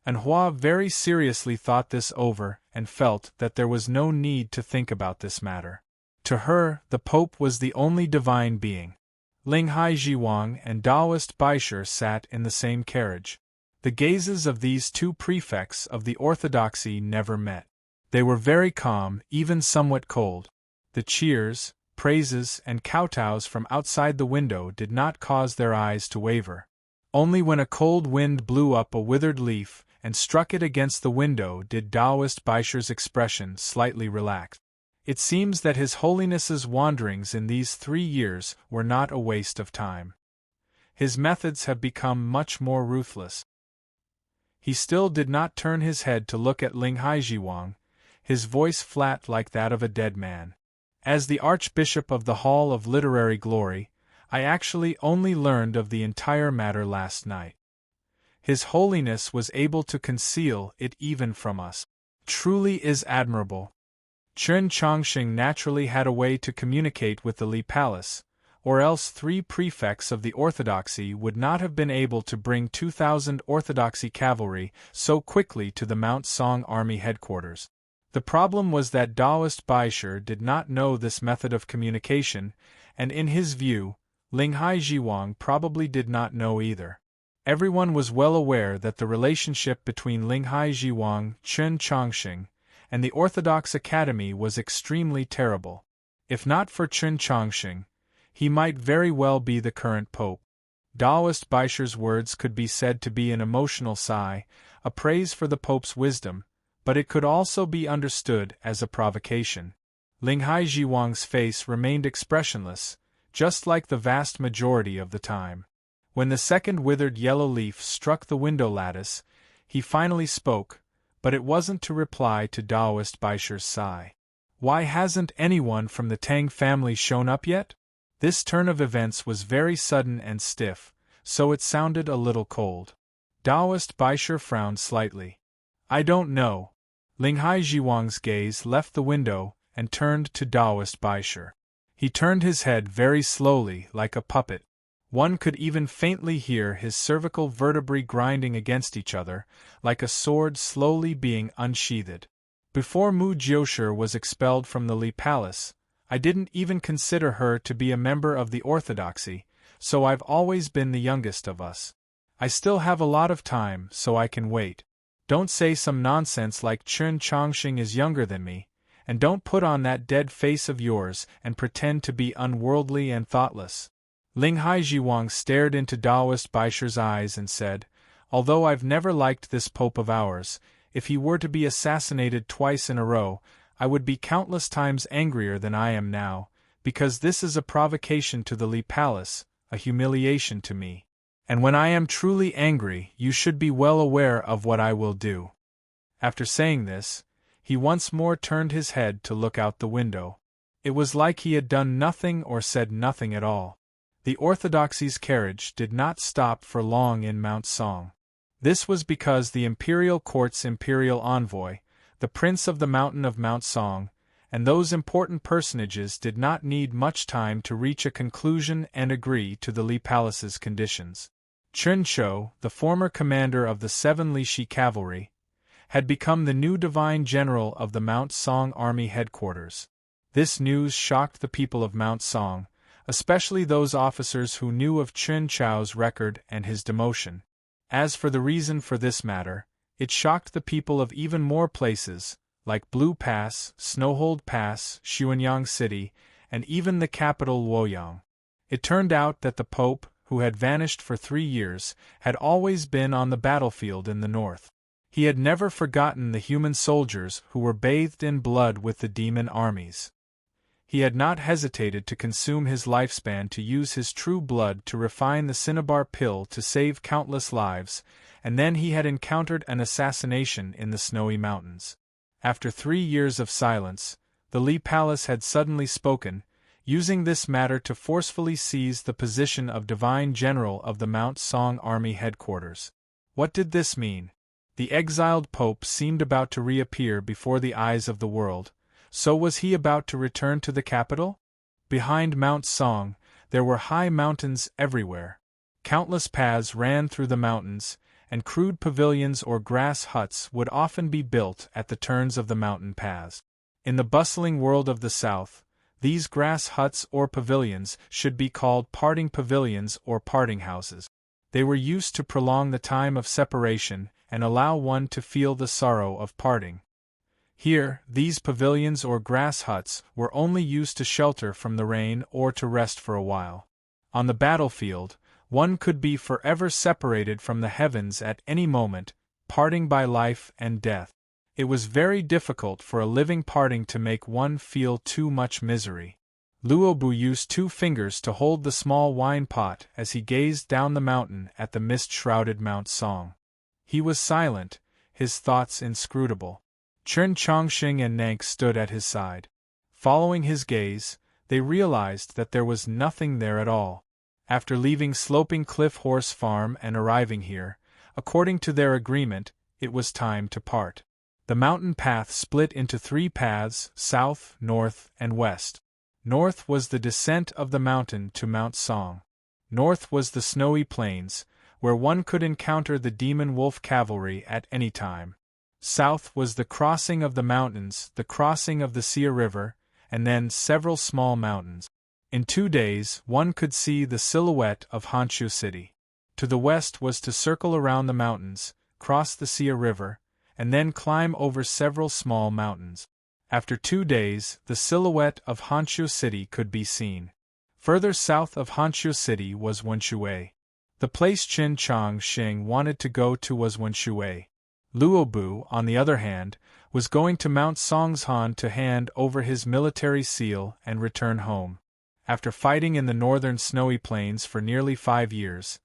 And Hua very seriously thought this over and felt that there was no need to think about this matter. To her, the Pope was the only divine being. Ling Hai Jiwang and Taoist Baisher sat in the same carriage. The gazes of these 2 prefects of the Orthodoxy never met. They were very calm, even somewhat cold. The cheers, praises, and kowtows from outside the window did not cause their eyes to waver. Only when a cold wind blew up a withered leaf and struck it against the window did Taoist Baisher's expression slightly relax. It seems that His Holiness's wanderings in these 3 years were not a waste of time. His methods have become much more ruthless. He still did not turn his head to look at Ling Haijiwang, his voice flat like that of a dead man. As the Archbishop of the Hall of Literary Glory, I actually only learned of the entire matter last night. His Holiness was able to conceal it even from us. Truly is admirable. Chen Chongqing naturally had a way to communicate with the Li Palace, or else 3 prefects of the Orthodoxy would not have been able to bring 2,000 Orthodoxy cavalry so quickly to the Mount Song Army headquarters. The problem was that Daoist Baisher did not know this method of communication, and in his view, Linghai Jiwang probably did not know either. Everyone was well aware that the relationship between Linghai Jiwang, Chen Chongqing, and the Orthodox Academy was extremely terrible. If not for Chen Chongqing, he might very well be the current pope. Daoist Baisher's words could be said to be an emotional sigh, a praise for the pope's wisdom, but it could also be understood as a provocation. Linghai Jiwang's face remained expressionless, just like the vast majority of the time. When the second withered yellow leaf struck the window lattice, he finally spoke, but it wasn't to reply to Daoist Baisher's sigh. Why hasn't anyone from the Tang family shown up yet? This turn of events was very sudden and stiff, so it sounded a little cold. Daoist Baisher frowned slightly. I don't know. Linghai Jiwang's gaze left the window and turned to Daoist Baisher. He turned his head very slowly, like a puppet. One could even faintly hear his cervical vertebrae grinding against each other, like a sword slowly being unsheathed. Before Mu Jiushi was expelled from the Li Palace, I didn't even consider her to be a member of the Orthodoxy, so I've always been the youngest of us. I still have a lot of time, so I can wait. Don't say some nonsense like Chen Chongqing is younger than me, and don't put on that dead face of yours and pretend to be unworldly and thoughtless. Linghai Jiwang stared into Daoist Baisher's eyes and said, although I've never liked this pope of ours, if he were to be assassinated twice in a row, I would be countless times angrier than I am now, because this is a provocation to the Li Palace, a humiliation to me. And when I am truly angry, you should be well aware of what I will do. After saying this, he once more turned his head to look out the window. It was like he had done nothing or said nothing at all. The Orthodoxy's carriage did not stop for long in Mount Song. This was because the imperial court's imperial envoy, the prince of the mountain of Mount Song, and those important personages did not need much time to reach a conclusion and agree to the Li Palace's conditions. Chen Chou, the former commander of the 7 Lishi cavalry, had become the new divine general of the Mount Song army headquarters. This news shocked the people of Mount Song, especially those officers who knew of Chen Chou's record and his demotion. As for the reason for this matter, it shocked the people of even more places, like Blue Pass, Snowhold Pass, Xuanyang City, and even the capital Luoyang. It turned out that the Pope, who had vanished for 3 years, had always been on the battlefield in the north. He had never forgotten the human soldiers who were bathed in blood with the demon armies. He had not hesitated to consume his lifespan to use his true blood to refine the cinnabar pill to save countless lives, and then he had encountered an assassination in the snowy mountains. After 3 years of silence, the Li Palace had suddenly spoken, using this matter to forcefully seize the position of Divine General of the Mount Song Army headquarters. What did this mean? The exiled Pope seemed about to reappear before the eyes of the world. So was he about to return to the capital? Behind Mount Song, there were high mountains everywhere. Countless paths ran through the mountains, and crude pavilions or grass huts would often be built at the turns of the mountain paths. In the bustling world of the south, these grass huts or pavilions should be called parting pavilions or parting houses. They were used to prolong the time of separation and allow one to feel the sorrow of parting. Here, these pavilions or grass huts were only used to shelter from the rain or to rest for a while. On the battlefield, one could be forever separated from the heavens at any moment, parting by life and death. It was very difficult for a living parting to make one feel too much misery. Luobu used 2 fingers to hold the small wine pot as he gazed down the mountain at the mist-shrouded Mount Song. He was silent, his thoughts inscrutable. Chen Chongqing and Nank stood at his side. Following his gaze, they realized that there was nothing there at all. After leaving Sloping Cliff Horse Farm and arriving here, According to their agreement, it was time to part. The mountain path split into 3 paths: south, north, and west. North was the descent of the mountain to Mount Song. North was the snowy plains, where one could encounter the demon wolf cavalry at any time. South was the crossing of the mountains, the crossing of the Sia River, and then several small mountains. In 2 days, one could see the silhouette of Honshu City. To the west was to circle around the mountains, cross the Sia River, and then climb over several small mountains. After 2 days, the silhouette of Honshu City could be seen. Further south of Honshu City was Wenshui. The place Qin Changxing wanted to go to was Wenshui. Luobu, on the other hand, was going to Mount Songshan to hand over his military seal and return home. After fighting in the northern snowy plains for nearly 5 years,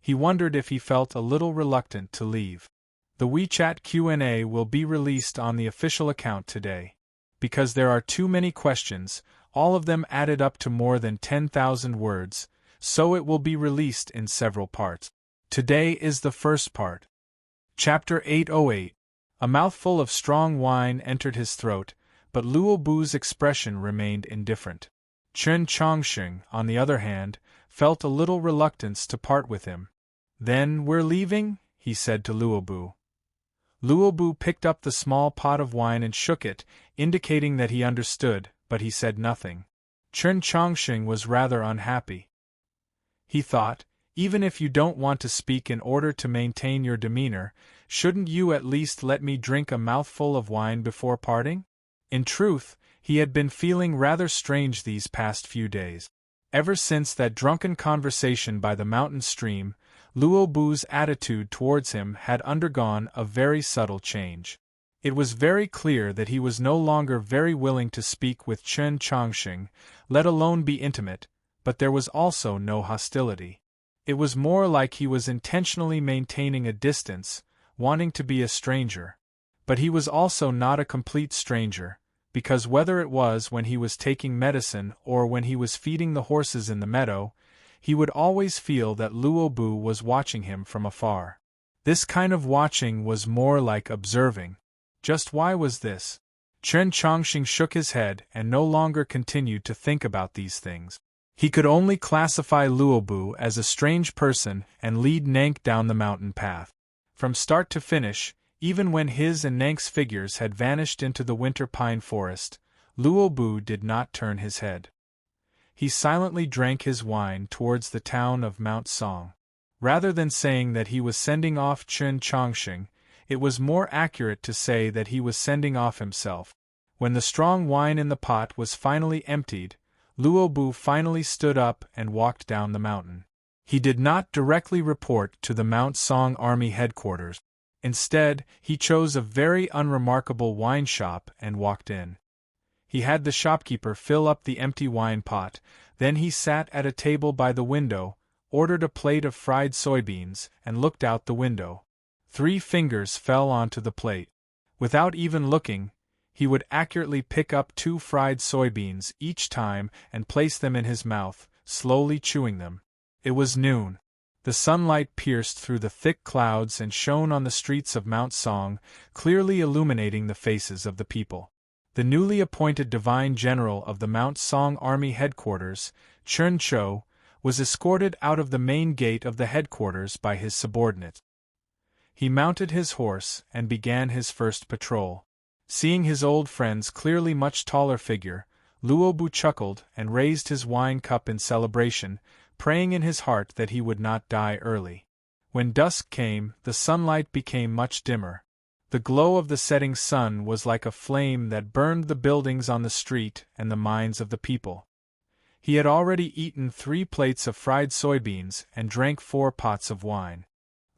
he wondered if he felt a little reluctant to leave. The WeChat Q&A will be released on the official account today. Because there are too many questions, all of them added up to more than 10,000 words, so it will be released in several parts. Today is the first part. Chapter 808. A mouthful of strong wine entered his throat, but Luobu's expression remained indifferent. Qin Changxing, on the other hand, felt a little reluctance to part with him. "Then we're leaving?" he said to Luobu. Luobu picked up the small pot of wine and shook it, indicating that he understood, but he said nothing. Qin Changxing was rather unhappy. He thought, even if you don't want to speak in order to maintain your demeanor, shouldn't you at least let me drink a mouthful of wine before parting? In truth, he had been feeling rather strange these past few days. Ever since that drunken conversation by the mountain stream, Luobu's attitude towards him had undergone a very subtle change. It was very clear that he was no longer very willing to speak with Qin Changxing, let alone be intimate, but there was also no hostility. It was more like he was intentionally maintaining a distance, wanting to be a stranger. But he was also not a complete stranger, because whether it was when he was taking medicine or when he was feeding the horses in the meadow, he would always feel that Luobu was watching him from afar. This kind of watching was more like observing. Just why was this? Qin Changxing shook his head and no longer continued to think about these things. He could only classify Luobu as a strange person and lead Nank down the mountain path. From start to finish, even when his and Nank's figures had vanished into the winter pine forest, Luobu did not turn his head. He silently drank his wine towards the town of Mount Song. Rather than saying that he was sending off Qin Changxing, it was more accurate to say that he was sending off himself. When the strong wine in the pot was finally emptied, Luobu finally stood up and walked down the mountain. He did not directly report to the Mount Song Army headquarters. Instead, he chose a very unremarkable wine shop and walked in. He had the shopkeeper fill up the empty wine pot, then he sat at a table by the window, ordered a plate of fried soybeans, and looked out the window. 3 fingers fell onto the plate. Without even looking, he would accurately pick up 2 fried soybeans each time and place them in his mouth, slowly chewing them. It was noon. The sunlight pierced through the thick clouds and shone on the streets of Mount Song, clearly illuminating the faces of the people. The newly appointed Divine General of the Mount Song Army Headquarters, Chun Cho, was escorted out of the main gate of the headquarters by his subordinates. He mounted his horse and began his first patrol. Seeing his old friend's clearly much taller figure, Luobu chuckled and raised his wine cup in celebration, praying in his heart that he would not die early. When dusk came, the sunlight became much dimmer. The glow of the setting sun was like a flame that burned the buildings on the street and the minds of the people. He had already eaten 3 plates of fried soybeans and drank 4 pots of wine.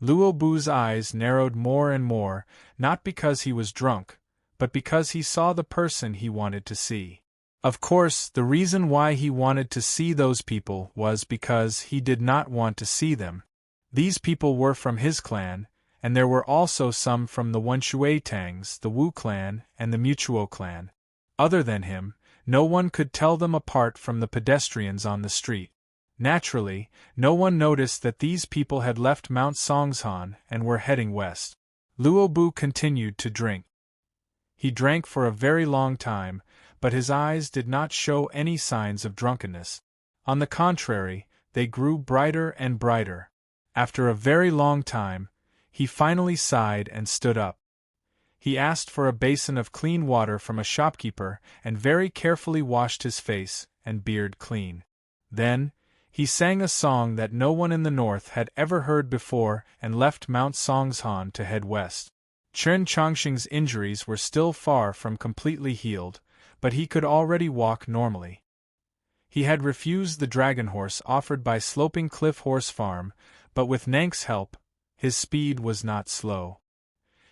Luobu's eyes narrowed more and more, not because he was drunk, but because he saw the person he wanted to see. Of course, the reason why he wanted to see those people was because he did not want to see them. These people were from his clan, and there were also some from the Wenshui Tangs, the Wu clan, and the Mutuo clan. Other than him, no one could tell them apart from the pedestrians on the street. Naturally, no one noticed that these people had left Mount Songshan and were heading west. Luobu continued to drink. He drank for a very long time, but his eyes did not show any signs of drunkenness. On the contrary, they grew brighter and brighter. After a very long time, he finally sighed and stood up. He asked for a basin of clean water from a shopkeeper and very carefully washed his face and beard clean. Then, he sang a song that no one in the north had ever heard before and left Mount Songshan to head west. Chen Chongqing's injuries were still far from completely healed, but he could already walk normally. He had refused the dragon horse offered by Sloping Cliff Horse Farm, but with Nank's help, his speed was not slow.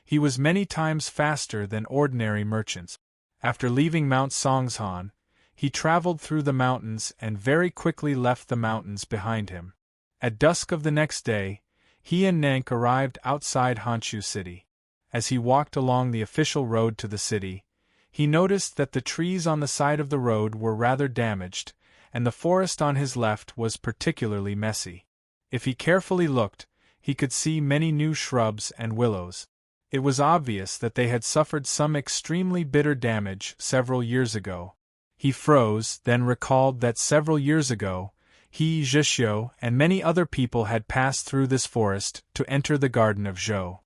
He was many times faster than ordinary merchants. After leaving Mount Songshan, he traveled through the mountains and very quickly left the mountains behind him. At dusk of the next day, he and Nank arrived outside Honshu City. As he walked along the official road to the city, he noticed that the trees on the side of the road were rather damaged, and the forest on his left was particularly messy. If he carefully looked, he could see many new shrubs and willows. It was obvious that they had suffered some extremely bitter damage several years ago. He froze, then recalled that several years ago, he, Zhishio, and many other people had passed through this forest to enter the Garden of Zhou.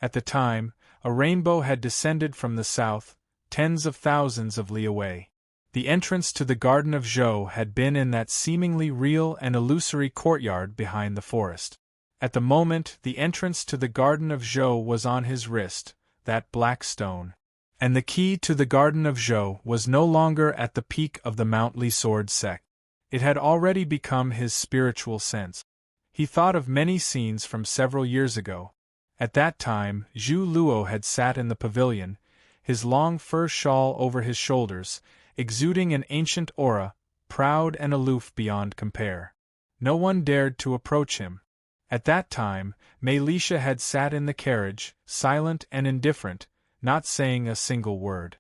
At the time, a rainbow had descended from the south, tens of thousands of li away. The entrance to the Garden of Zhou had been in that seemingly real and illusory courtyard behind the forest. At the moment, the entrance to the Garden of Zhou was on his wrist, that black stone. And the key to the Garden of Zhou was no longer at the peak of the Mount Li Sword sect. It had already become his spiritual sense. He thought of many scenes from several years ago. At that time, Zhu Luo had sat in the pavilion, his long fur shawl over his shoulders, exuding an ancient aura, proud and aloof beyond compare. No one dared to approach him. At that time, Mei Lisha had sat in the carriage, silent and indifferent, not saying a single word.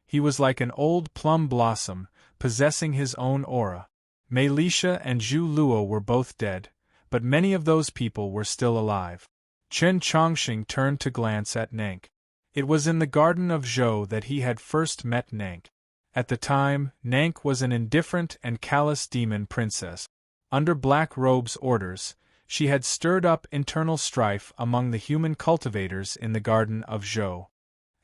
He was like an old plum blossom, possessing his own aura. Mei Lisha and Zhu Luo were both dead, but many of those people were still alive. Chen Chongqing turned to glance at Nank. It was in the Garden of Zhou that he had first met Nank. At the time, Nank was an indifferent and callous demon princess. Under Black Robe's orders, she had stirred up internal strife among the human cultivators in the Garden of Zhou.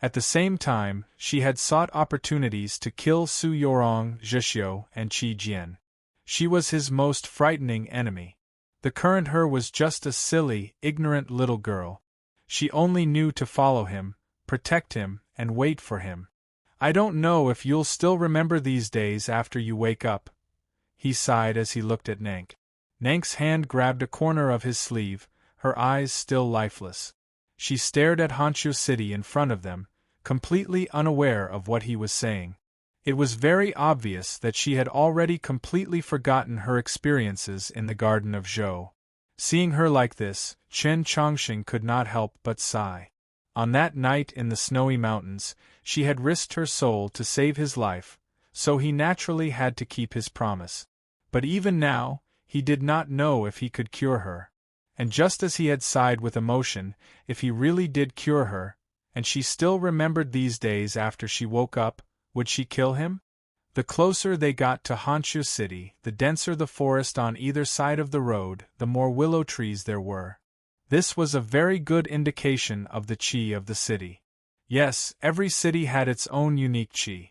At the same time, she had sought opportunities to kill Su Yorong, Zhishio, and Qi Jian. She was his most frightening enemy. The current her was just a silly, ignorant little girl. She only knew to follow him, protect him, and wait for him. I don't know if you'll still remember these days after you wake up, he sighed as he looked at Nank. Nank's hand grabbed a corner of his sleeve, her eyes still lifeless. She stared at Honshu City in front of them, completely unaware of what he was saying. It was very obvious that she had already completely forgotten her experiences in the Garden of Zhou. Seeing her like this, Chen Chongqing could not help but sigh. On that night in the snowy mountains, she had risked her soul to save his life, so he naturally had to keep his promise. But even now, he did not know if he could cure her. And just as he had sighed with emotion, if he really did cure her, and she still remembered these days after she woke up, would she kill him? The closer they got to Honshu City, the denser the forest on either side of the road, the more willow trees there were. This was a very good indication of the qi of the city. Yes, every city had its own unique qi.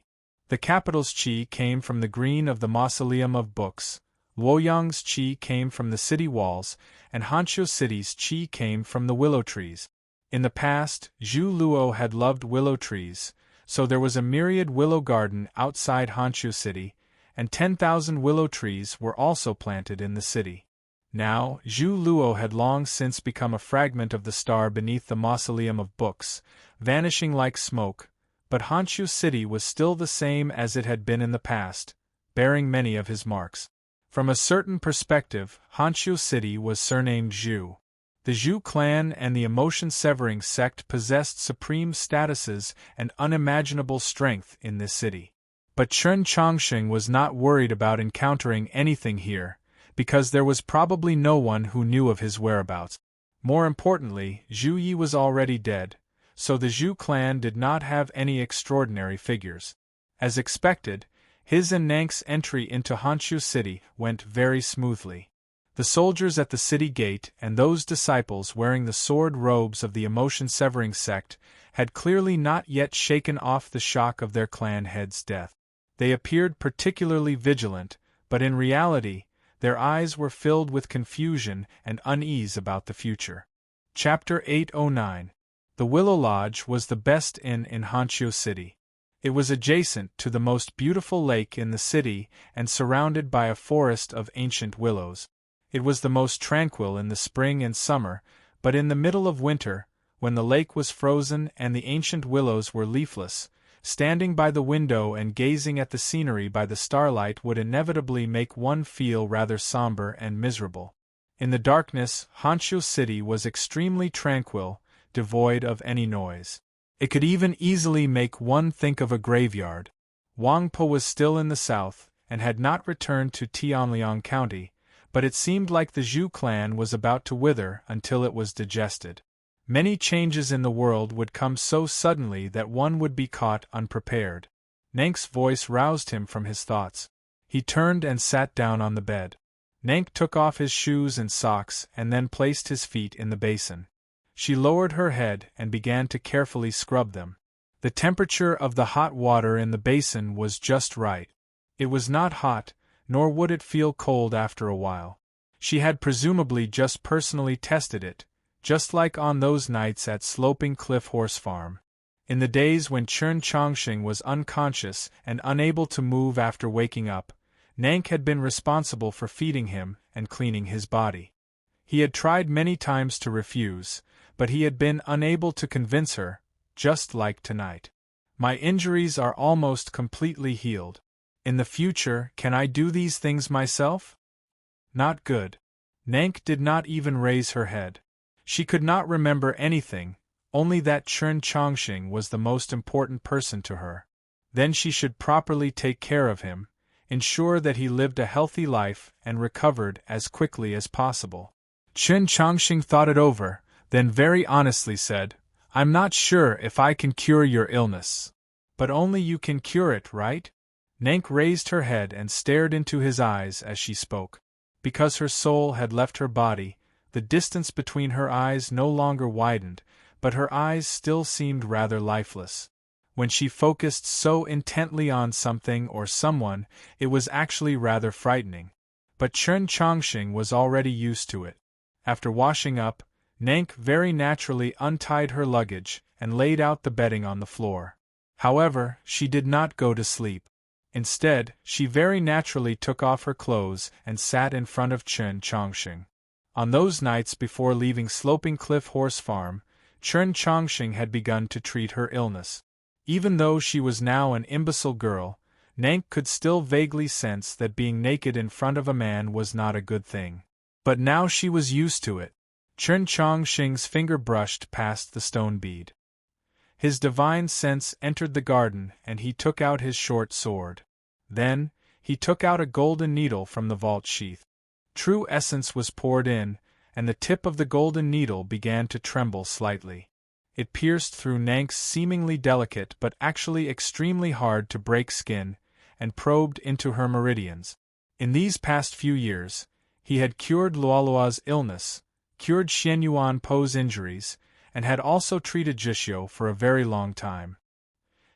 The capital's qi came from the green of the mausoleum of books, Luoyang's qi came from the city walls, and Honshu City's qi came from the willow trees. In the past, Zhu Luo had loved willow trees, so there was a myriad willow garden outside Honshu City, and 10,000 willow trees were also planted in the city. Now, Zhu Luo had long since become a fragment of the star beneath the mausoleum of books, vanishing like smoke, but Honshu City was still the same as it had been in the past, bearing many of his marks. From a certain perspective, Honshu City was surnamed Zhu. The Zhu clan and the emotion-severing sect possessed supreme statuses and unimaginable strength in this city. But Chen Chongqing was not worried about encountering anything here, because there was probably no one who knew of his whereabouts. More importantly, Zhu Yi was already dead, so the Zhu clan did not have any extraordinary figures. As expected, his and Nank's entry into Honshu City went very smoothly. The soldiers at the city gate and those disciples wearing the sword robes of the emotion-severing sect had clearly not yet shaken off the shock of their clan head's death. They appeared particularly vigilant, but in reality, their eyes were filled with confusion and unease about the future. Chapter 809. The Willow Lodge was the best inn in Honshu City. It was adjacent to the most beautiful lake in the city and surrounded by a forest of ancient willows. It was the most tranquil in the spring and summer, but in the middle of winter, when the lake was frozen and the ancient willows were leafless, standing by the window and gazing at the scenery by the starlight would inevitably make one feel rather somber and miserable. In the darkness, Honshu City was extremely tranquil, devoid of any noise. It could even easily make one think of a graveyard. Wangpo was still in the south, and had not returned to Tianliang County, but it seemed like the Zhu clan was about to wither until it was digested. Many changes in the world would come so suddenly that one would be caught unprepared. Nank's voice roused him from his thoughts. He turned and sat down on the bed. Nank took off his shoes and socks and then placed his feet in the basin. She lowered her head and began to carefully scrub them. The temperature of the hot water in the basin was just right. It was not hot, nor would it feel cold after a while. She had presumably just personally tested it, just like on those nights at Sloping Cliff Horse Farm. In the days when Chern Chongqing was unconscious and unable to move after waking up, Nank had been responsible for feeding him and cleaning his body. He had tried many times to refuse, but he had been unable to convince her, just like tonight. My injuries are almost completely healed. In the future, can I do these things myself? Not good. Nank did not even raise her head. She could not remember anything, only that Chern Chongqing was the most important person to her. Then she should properly take care of him, ensure that he lived a healthy life and recovered as quickly as possible. Chern Chongqing thought it over, then very honestly said, "I'm not sure if I can cure your illness." "But only you can cure it, right?" Nank raised her head and stared into his eyes as she spoke. Because her soul had left her body, the distance between her eyes no longer widened, but her eyes still seemed rather lifeless. When she focused so intently on something or someone, it was actually rather frightening. But Chern Chongqing was already used to it. After washing up, Nank very naturally untied her luggage and laid out the bedding on the floor. However, she did not go to sleep. Instead, she very naturally took off her clothes and sat in front of Chern Chongqing. On those nights before leaving Sloping Cliff Horse Farm, Chern Chongqing had begun to treat her illness. Even though she was now an imbecile girl, Nank could still vaguely sense that being naked in front of a man was not a good thing. But now she was used to it. Chern Chongqing's finger brushed past the stone bead. His divine sense entered the garden and he took out his short sword. Then, he took out a golden needle from the vault sheath. True essence was poured in, and the tip of the golden needle began to tremble slightly. It pierced through Nank's seemingly delicate but actually extremely hard to break skin, and probed into her meridians. In these past few years, he had cured Luolua's illness, cured Xianyuan Po's injuries, and had also treated Jishio for a very long time.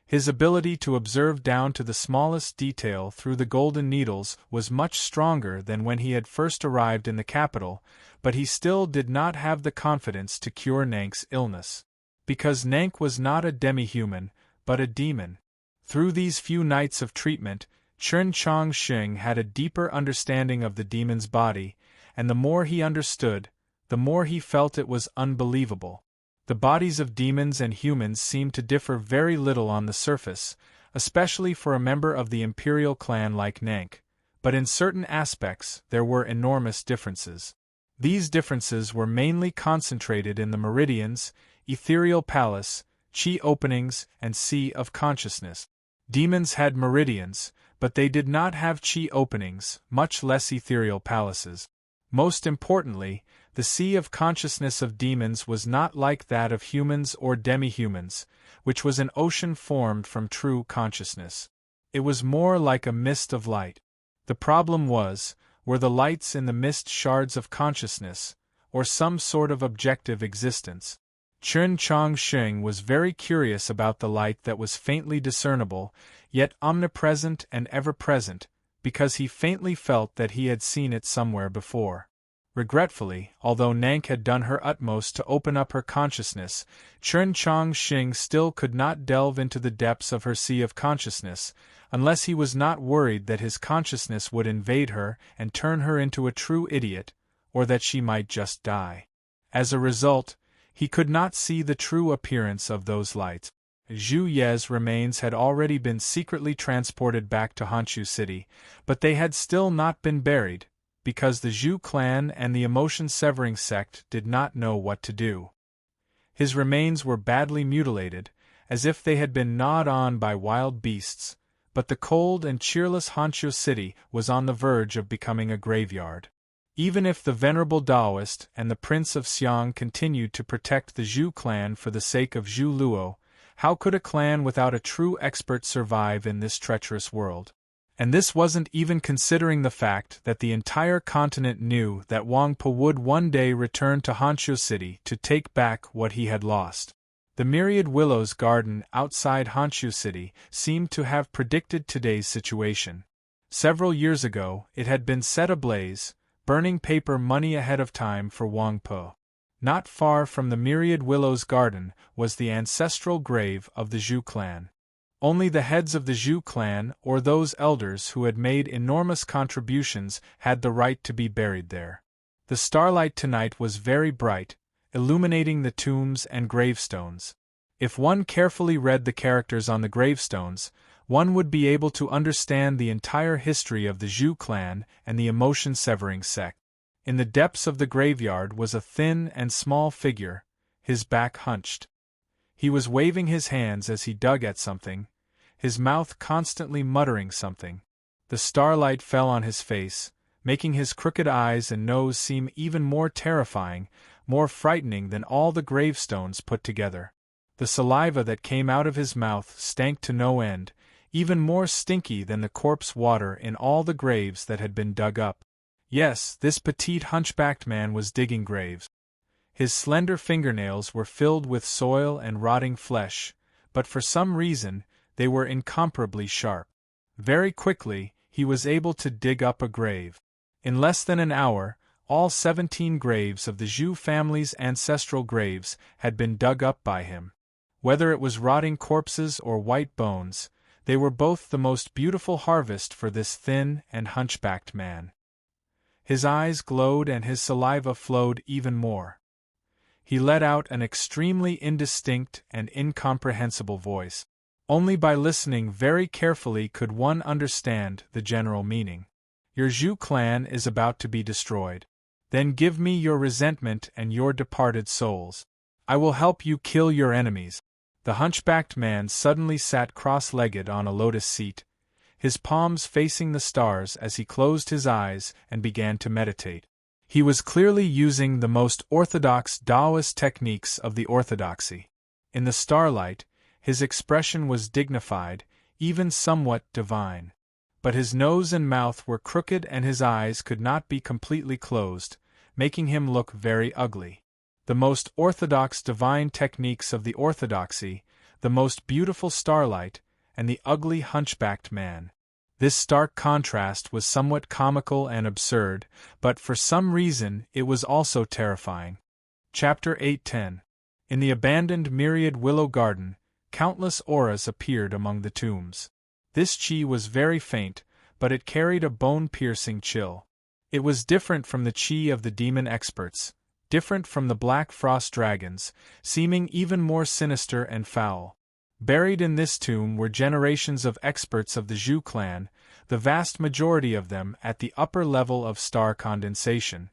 His ability to observe down to the smallest detail through the golden needles was much stronger than when he had first arrived in the capital, but he still did not have the confidence to cure Nank's illness. Because Nank was not a demi-human, but a demon. Through these few nights of treatment, Chern Chongqing had a deeper understanding of the demon's body, and the more he understood, the more he felt it was unbelievable. The bodies of demons and humans seemed to differ very little on the surface, especially for a member of the imperial clan like Nank, but in certain aspects there were enormous differences. These differences were mainly concentrated in the meridians, ethereal palace, chi openings, and sea of consciousness. Demons had meridians, but they did not have chi openings, much less ethereal palaces. Most importantly, the sea of consciousness of demons was not like that of humans or demi-humans, which was an ocean formed from true consciousness. It was more like a mist of light. The problem were the lights in the mist shards of consciousness, or some sort of objective existence? Chen Chongsheng was very curious about the light that was faintly discernible, yet omnipresent and ever-present, because he faintly felt that he had seen it somewhere before. Regretfully, although Nank had done her utmost to open up her consciousness, Chen Chongsheng still could not delve into the depths of her sea of consciousness, unless he was not worried that his consciousness would invade her and turn her into a true idiot, or that she might just die. As a result, he could not see the true appearance of those lights. Zhu Ye's remains had already been secretly transported back to Honshu City, but they had still not been buried, because the Zhu clan and the emotion-severing sect did not know what to do. His remains were badly mutilated, as if they had been gnawed on by wild beasts, but the cold and cheerless Honshu City was on the verge of becoming a graveyard. Even if the venerable Taoist and the Prince of Xiang continued to protect the Zhu clan for the sake of Zhu Luo, how could a clan without a true expert survive in this treacherous world? And this wasn't even considering the fact that the entire continent knew that Wang Po would one day return to Honshu City to take back what he had lost. The myriad willows garden outside Honshu City seemed to have predicted today's situation. Several years ago, it had been set ablaze, burning paper money ahead of time for Wang Po. Not far from the myriad willows garden was the ancestral grave of the Zhu clan. Only the heads of the Zhu clan or those elders who had made enormous contributions had the right to be buried there. The starlight tonight was very bright, illuminating the tombs and gravestones. If one carefully read the characters on the gravestones, one would be able to understand the entire history of the Zhu clan and the emotion-severing sect. In the depths of the graveyard was a thin and small figure, his back hunched. He was waving his hands as he dug at something, his mouth constantly muttering something. The starlight fell on his face, making his crooked eyes and nose seem even more terrifying, more frightening than all the gravestones put together. The saliva that came out of his mouth stank to no end, even more stinky than the corpse water in all the graves that had been dug up. Yes, this petite hunchbacked man was digging graves. His slender fingernails were filled with soil and rotting flesh, but for some reason, they were incomparably sharp. Very quickly, he was able to dig up a grave. In less than an hour, all 17 graves of the Zhu family's ancestral graves had been dug up by him. Whether it was rotting corpses or white bones, they were both the most beautiful harvest for this thin and hunchbacked man. His eyes glowed and his saliva flowed even more. He let out an extremely indistinct and incomprehensible voice. Only by listening very carefully could one understand the general meaning. Your Zhu clan is about to be destroyed. Then give me your resentment and your departed souls. I will help you kill your enemies. The hunchbacked man suddenly sat cross-legged on a lotus seat, his palms facing the stars as he closed his eyes and began to meditate. He was clearly using the most orthodox Taoist techniques of the orthodoxy. In the starlight, his expression was dignified, even somewhat divine. But his nose and mouth were crooked and his eyes could not be completely closed, making him look very ugly. The most orthodox divine techniques of the orthodoxy, the most beautiful starlight, and the ugly hunchbacked man. This stark contrast was somewhat comical and absurd, but for some reason it was also terrifying. Chapter 8:10. In the abandoned myriad willow garden, countless auras appeared among the tombs. This chi was very faint, but it carried a bone-piercing chill. It was different from the chi of the demon experts, different from the black frost dragons, seeming even more sinister and foul. Buried in this tomb were generations of experts of the Zhu clan, the vast majority of them at the upper level of star condensation.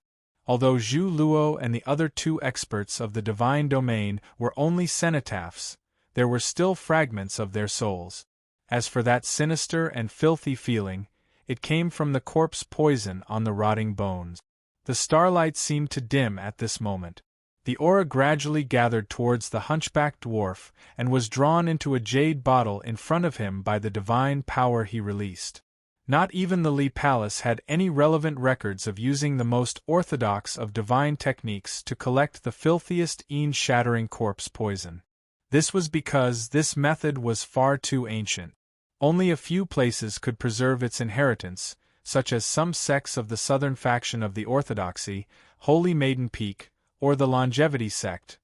Although Zhu Luo and the other 2 experts of the divine domain were only cenotaphs, there were still fragments of their souls. As for that sinister and filthy feeling, it came from the corpse poison on the rotting bones. The starlight seemed to dim at this moment. The aura gradually gathered towards the hunchbacked dwarf and was drawn into a jade bottle in front of him by the divine power he released. Not even the Lee Palace had any relevant records of using the most orthodox of divine techniques to collect the filthiest shattering corpse poison. This was because this method was far too ancient. Only a few places could preserve its inheritance, such as some sects of the southern faction of the Orthodoxy, Holy Maiden Peak, or the Longevity sect,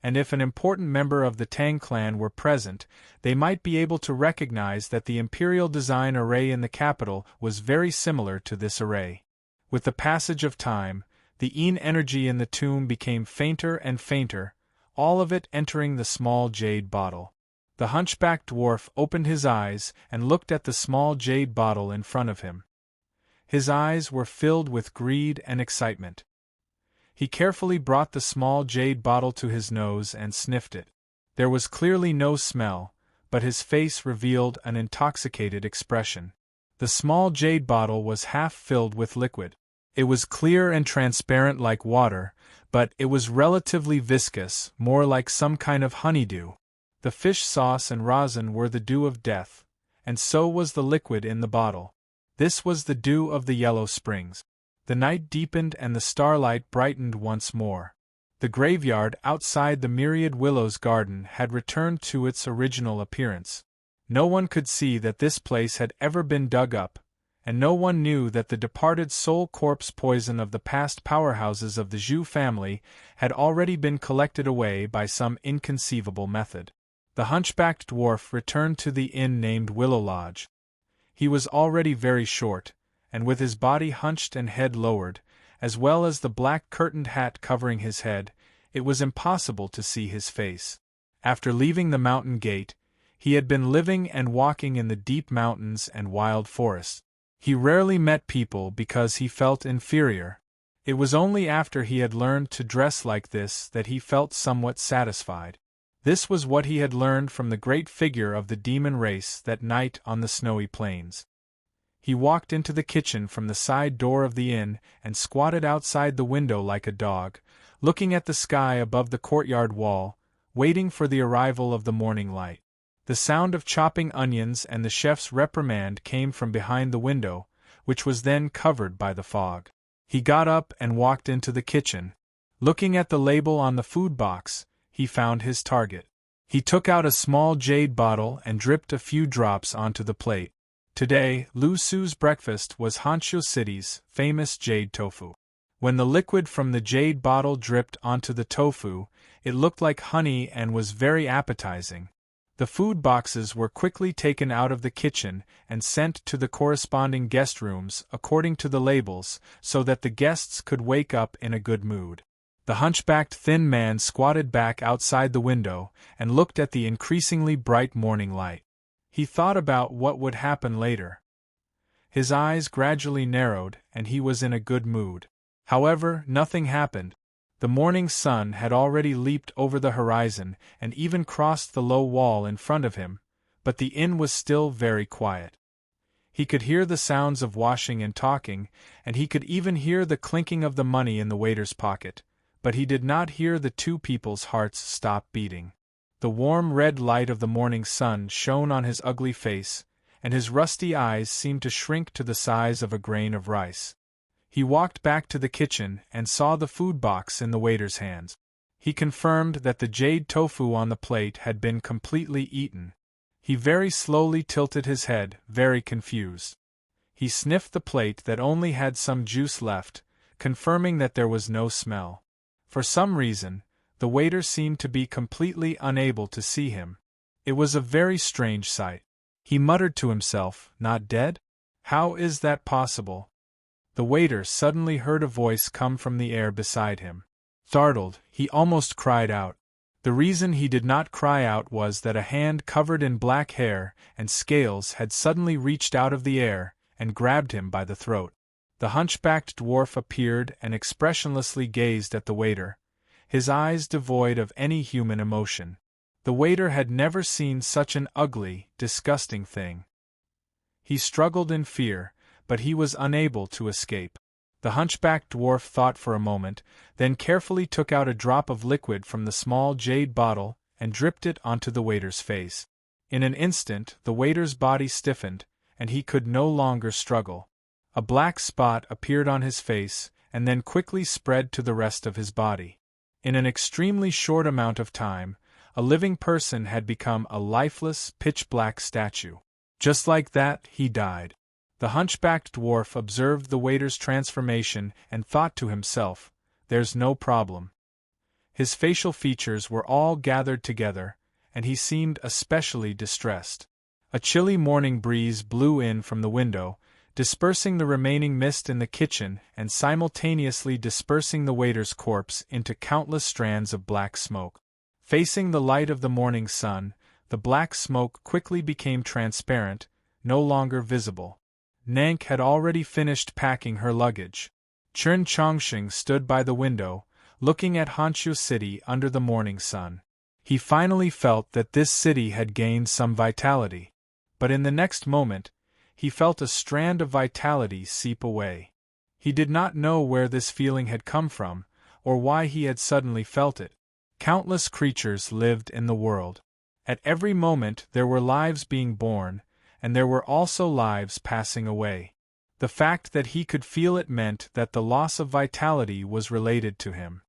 and if an important member of the Tang clan were present, they might be able to recognize that the imperial design array in the capital was very similar to this array. With the passage of time, the energy in the tomb became fainter and fainter, all of it entering the small jade bottle. The hunchbacked dwarf opened his eyes and looked at the small jade bottle in front of him. His eyes were filled with greed and excitement. He carefully brought the small jade bottle to his nose and sniffed it. There was clearly no smell, but his face revealed an intoxicated expression. The small jade bottle was half filled with liquid. It was clear and transparent like water, but it was relatively viscous, more like some kind of honeydew. The fish sauce and rosin were the dew of death, and so was the liquid in the bottle. This was the dew of the Yellow Springs. The night deepened and the starlight brightened once more. The graveyard outside the Myriad Willows garden had returned to its original appearance. No one could see that this place had ever been dug up, and no one knew that the departed soul corpse poison of the past powerhouses of the Zhu family had already been collected away by some inconceivable method. The hunchbacked dwarf returned to the inn named Willow Lodge. He was already very short, and with his body hunched and head lowered, as well as the black curtained hat covering his head, it was impossible to see his face. After leaving the mountain gate, he had been living and walking in the deep mountains and wild forests. He rarely met people because he felt inferior. It was only after he had learned to dress like this that he felt somewhat satisfied. This was what he had learned from the great figure of the demon race that night on the snowy plains. He walked into the kitchen from the side door of the inn and squatted outside the window like a dog, looking at the sky above the courtyard wall, waiting for the arrival of the morning light. The sound of chopping onions and the chef's reprimand came from behind the window, which was then covered by the fog. He got up and walked into the kitchen. Looking at the label on the food box, he found his target. He took out a small jade bottle and dripped a few drops onto the plate. Today, Lu Su's breakfast was Hangzhou City's famous jade tofu. When the liquid from the jade bottle dripped onto the tofu, it looked like honey and was very appetizing. The food boxes were quickly taken out of the kitchen and sent to the corresponding guest rooms according to the labels so that the guests could wake up in a good mood. The hunchbacked thin man squatted back outside the window and looked at the increasingly bright morning light. He thought about what would happen later. His eyes gradually narrowed and he was in a good mood. However, nothing happened. The morning sun had already leaped over the horizon and even crossed the low wall in front of him, but the inn was still very quiet. He could hear the sounds of washing and talking, and he could even hear the clinking of the money in the waiter's pocket, but he did not hear the two people's hearts stop beating. The warm red light of the morning sun shone on his ugly face, and his rusty eyes seemed to shrink to the size of a grain of rice. He walked back to the kitchen and saw the food box in the waiter's hands. He confirmed that the jade tofu on the plate had been completely eaten. He very slowly tilted his head, very confused. He sniffed the plate that only had some juice left, confirming that there was no smell. For some reason, the waiter seemed to be completely unable to see him. It was a very strange sight. He muttered to himself, "Not dead? How is that possible?" The waiter suddenly heard a voice come from the air beside him. Startled, he almost cried out. The reason he did not cry out was that a hand covered in black hair and scales had suddenly reached out of the air and grabbed him by the throat. The hunchbacked dwarf appeared and expressionlessly gazed at the waiter, his eyes devoid of any human emotion. The waiter had never seen such an ugly, disgusting thing. He struggled in fear, but he was unable to escape. The hunchbacked dwarf thought for a moment, then carefully took out a drop of liquid from the small jade bottle and dripped it onto the waiter's face. In an instant, the waiter's body stiffened, and he could no longer struggle. A black spot appeared on his face, and then quickly spread to the rest of his body. In an extremely short amount of time, a living person had become a lifeless, pitch-black statue. Just like that, he died. The hunchbacked dwarf observed the waiter's transformation and thought to himself, "There's no problem." His facial features were all gathered together, and he seemed especially distressed. A chilly morning breeze blew in from the window, dispersing the remaining mist in the kitchen and simultaneously dispersing the waiter's corpse into countless strands of black smoke. Facing the light of the morning sun, the black smoke quickly became transparent, no longer visible. Nank had already finished packing her luggage. Chun Chongsheng stood by the window, looking at Honshu City under the morning sun. He finally felt that this city had gained some vitality. But in the next moment, he felt a strand of vitality seep away. He did not know where this feeling had come from, or why he had suddenly felt it. Countless creatures lived in the world. At every moment there were lives being born, and there were also lives passing away. The fact that he could feel it meant that the loss of vitality was related to him.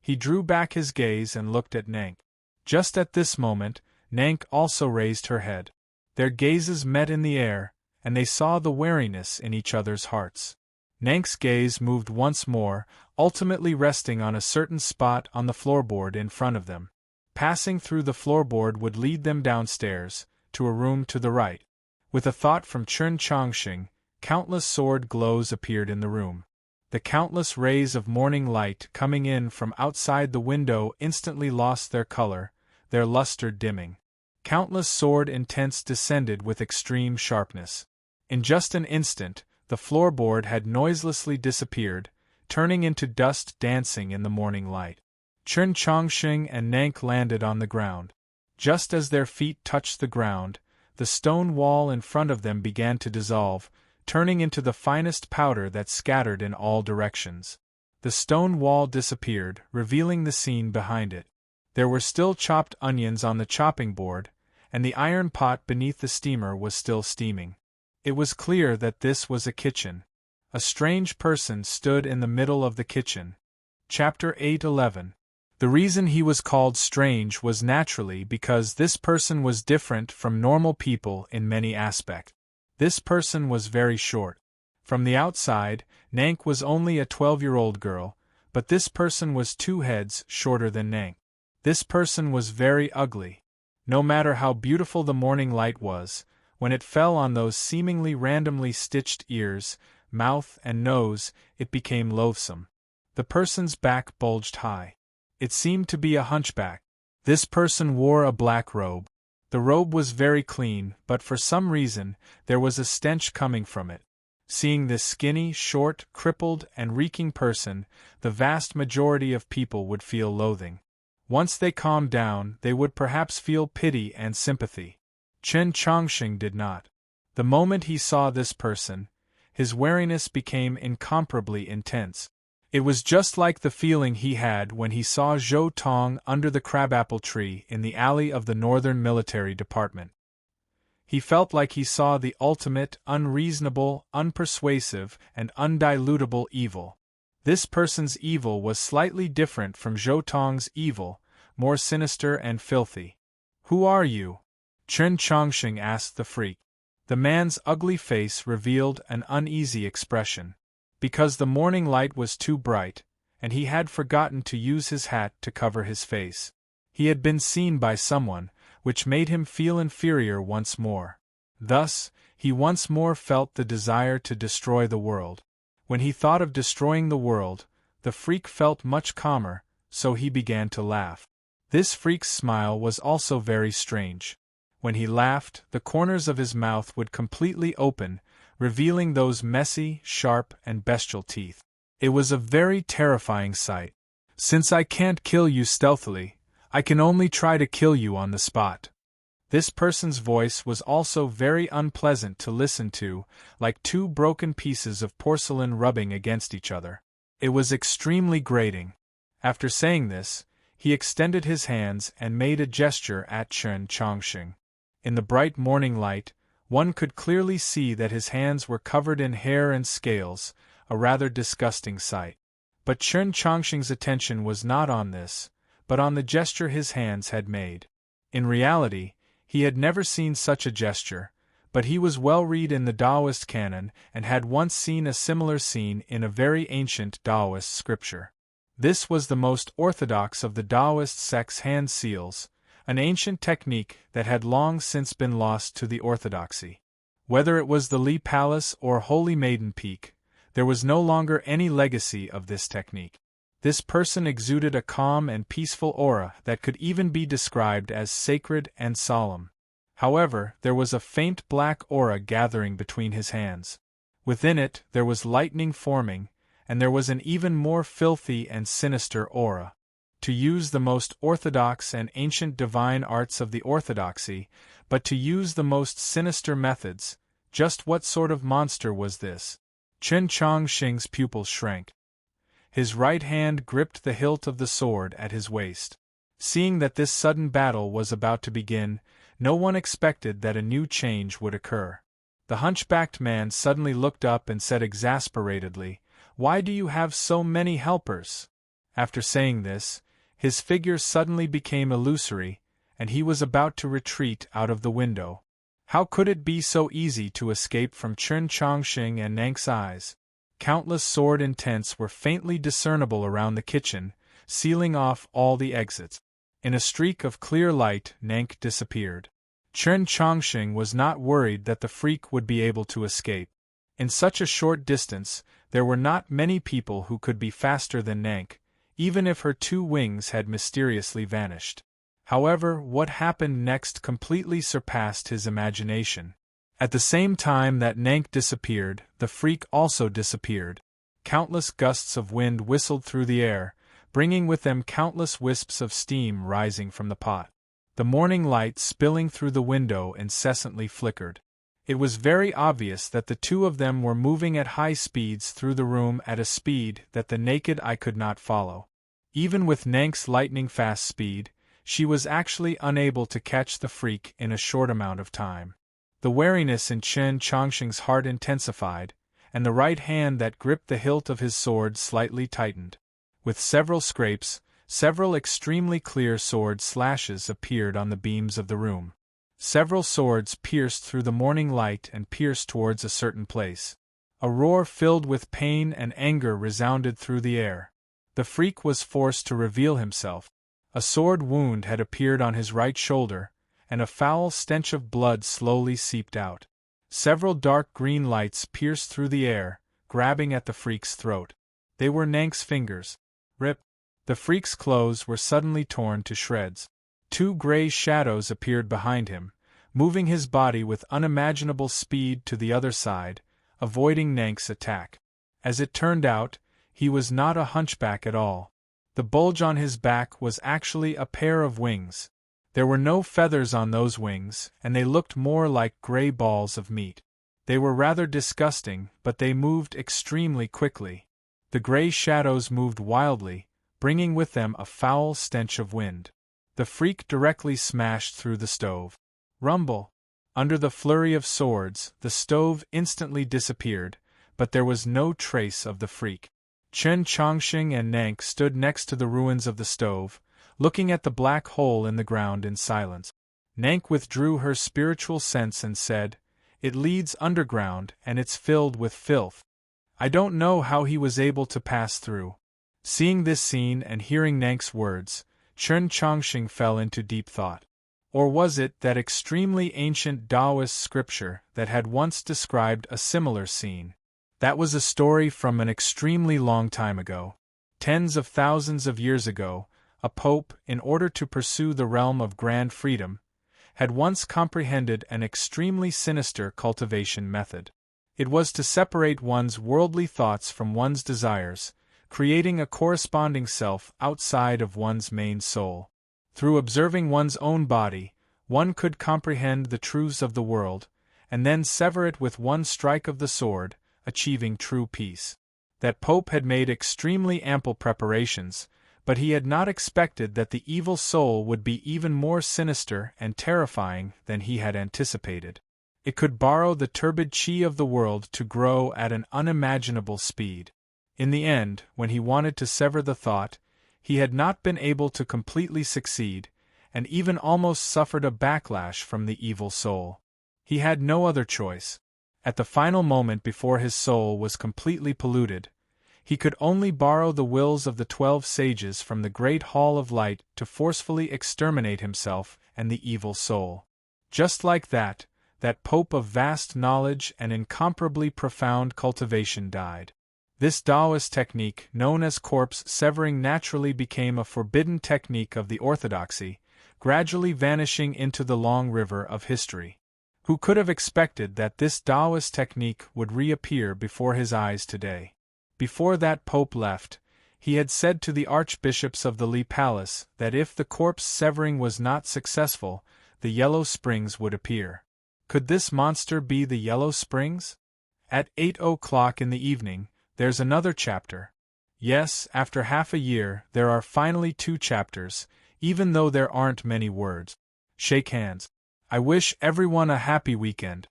He drew back his gaze and looked at Nank. Just at this moment, Nank also raised her head. Their gazes met in the air, and they saw the wariness in each other's hearts. Nank's gaze moved once more, ultimately resting on a certain spot on the floorboard in front of them. Passing through the floorboard would lead them downstairs, to a room to the right. With a thought from Chun Chongsheng, countless sword glows appeared in the room. The countless rays of morning light coming in from outside the window instantly lost their color, their luster dimming. Countless sword intents descended with extreme sharpness. In just an instant, the floorboard had noiselessly disappeared, turning into dust dancing in the morning light. Chun Chongsheng and Nank landed on the ground. Just as their feet touched the ground, the stone wall in front of them began to dissolve, turning into the finest powder that scattered in all directions. The stone wall disappeared, revealing the scene behind it. There were still chopped onions on the chopping board, and the iron pot beneath the steamer was still steaming. It was clear that this was a kitchen. A strange person stood in the middle of the kitchen. Chapter 8:11. The reason he was called strange was naturally because this person was different from normal people in many aspects. This person was very short. From the outside, Nank was only a 12-year-old girl, but this person was 2 heads shorter than Nank. This person was very ugly. No matter how beautiful the morning light was, when it fell on those seemingly randomly stitched ears, mouth, and nose, it became loathsome. The person's back bulged high. It seemed to be a hunchback. This person wore a black robe. The robe was very clean, but for some reason, there was a stench coming from it. Seeing this skinny, short, crippled, and reeking person, the vast majority of people would feel loathing. Once they calmed down, they would perhaps feel pity and sympathy. Chun Chongsheng did not. The moment he saw this person, his wariness became incomparably intense. It was just like the feeling he had when he saw Zhou Tong under the crabapple tree in the alley of the Northern Military Department. He felt like he saw the ultimate, unreasonable, unpersuasive, and undilutable evil. This person's evil was slightly different from Zhou Tong's evil, more sinister and filthy. "Who are you?" Chun Chongsheng asked the freak. The man's ugly face revealed an uneasy expression. Because the morning light was too bright, and he had forgotten to use his hat to cover his face. He had been seen by someone, which made him feel inferior once more. Thus, he once more felt the desire to destroy the world. When he thought of destroying the world, the freak felt much calmer, so he began to laugh. This freak's smile was also very strange. When he laughed, the corners of his mouth would completely open, revealing those messy, sharp, and bestial teeth. It was a very terrifying sight. "Since I can't kill you stealthily, I can only try to kill you on the spot. This person's voice was also very unpleasant to listen to, like two broken pieces of porcelain rubbing against each other. It was extremely grating. After saying this, he extended his hands and made a gesture at Chen Chongqing. In the bright morning light, one could clearly see that his hands were covered in hair and scales, a rather disgusting sight. But Chen Chongqing's attention was not on this, but on the gesture his hands had made. In reality, he had never seen such a gesture, but he was well read in the Taoist canon and had once seen a similar scene in a very ancient Taoist scripture. This was the most orthodox of the Taoist sect's hand seals, an ancient technique that had long since been lost to the orthodoxy. Whether it was the Li Palace or Holy Maiden Peak, there was no longer any legacy of this technique. This person exuded a calm and peaceful aura that could even be described as sacred and solemn. However, there was a faint black aura gathering between his hands. Within it, there was lightning forming, and there was an even more filthy and sinister aura. To use the most orthodox and ancient divine arts of the orthodoxy, but to use the most sinister methods, just what sort of monster was this? Chen Chongqing's pupils shrank. His right hand gripped the hilt of the sword at his waist. Seeing that this sudden battle was about to begin, no one expected that a new change would occur. The hunchbacked man suddenly looked up and said exasperatedly, "Why do you have so many helpers?" After saying this, his figure suddenly became illusory, and he was about to retreat out of the window. How could it be so easy to escape from Chen Chongqing and Nank's eyes? Countless sword intents were faintly discernible around the kitchen, sealing off all the exits. In a streak of clear light, Nank disappeared. Chen Chongqing was not worried that the freak would be able to escape. In such a short distance, there were not many people who could be faster than Nank, even if her two wings had mysteriously vanished. However, what happened next completely surpassed his imagination. At the same time that Nank disappeared, the freak also disappeared. Countless gusts of wind whistled through the air, bringing with them countless wisps of steam rising from the pot. The morning light spilling through the window incessantly flickered. It was very obvious that the two of them were moving at high speeds through the room at a speed that the naked eye could not follow. Even with Nank's lightning-fast speed, she was actually unable to catch the freak in a short amount of time. The wariness in Chen Chongqing's heart intensified, and the right hand that gripped the hilt of his sword slightly tightened. With several scrapes, several extremely clear sword slashes appeared on the beams of the room. Several swords pierced through the morning light and pierced towards a certain place. A roar filled with pain and anger resounded through the air. The freak was forced to reveal himself. A sword wound had appeared on his right shoulder, and a foul stench of blood slowly seeped out. Several dark green lights pierced through the air, grabbing at the freak's throat. They were Nank's fingers. Rip! The freak's clothes were suddenly torn to shreds. Two gray shadows appeared behind him, moving his body with unimaginable speed to the other side, avoiding Nank's attack. As it turned out, he was not a hunchback at all. The bulge on his back was actually a pair of wings. There were no feathers on those wings, and they looked more like gray balls of meat. They were rather disgusting, but they moved extremely quickly. The gray shadows moved wildly, bringing with them a foul stench of wind. The freak directly smashed through the stove. Rumble! Under the flurry of swords, the stove instantly disappeared, but there was no trace of the freak. Chen Chongqing and Nank stood next to the ruins of the stove, looking at the black hole in the ground in silence. Nank withdrew her spiritual sense and said, "It leads underground and it's filled with filth. I don't know how he was able to pass through." Seeing this scene and hearing Nank's words, Chen Chongqing fell into deep thought. Or was it that extremely ancient Taoist scripture that had once described a similar scene? That was a story from an extremely long time ago. Tens of thousands of years ago, a pope, in order to pursue the realm of grand freedom, had once comprehended an extremely sinister cultivation method. It was to separate one's worldly thoughts from one's desires, creating a corresponding self outside of one's main soul. Through observing one's own body, one could comprehend the truths of the world, and then sever it with one strike of the sword, achieving true peace. That Pope had made extremely ample preparations, but he had not expected that the evil soul would be even more sinister and terrifying than he had anticipated. It could borrow the turbid chi of the world to grow at an unimaginable speed. In the end, when he wanted to sever the thought, he had not been able to completely succeed, and even almost suffered a backlash from the evil soul. He had no other choice. At the final moment before his soul was completely polluted, he could only borrow the wills of the 12 sages from the Great Hall of Light to forcefully exterminate himself and the evil soul. Just like that Pope of vast knowledge and incomparably profound cultivation died. This Taoist technique, known as corpse severing, naturally became a forbidden technique of the orthodoxy, gradually vanishing into the long river of history. Who could have expected that this Taoist technique would reappear before his eyes today? Before that Pope left, he had said to the archbishops of the Li Palace that if the corpse severing was not successful, the Yellow Springs would appear. Could this monster be the Yellow Springs? At 8 o'clock in the evening, there's another chapter. Yes, after half a year, there are finally 2 chapters, even though there aren't many words. Shake hands. I wish everyone a happy weekend.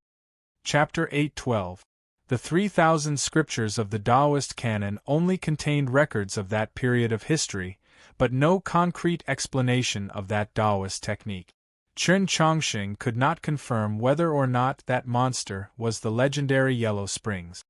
Chapter 8:12. The 3,000 scriptures of the Taoist canon only contained records of that period of history, but no concrete explanation of that Taoist technique. Chen Chongqing could not confirm whether or not that monster was the legendary Yellow Springs.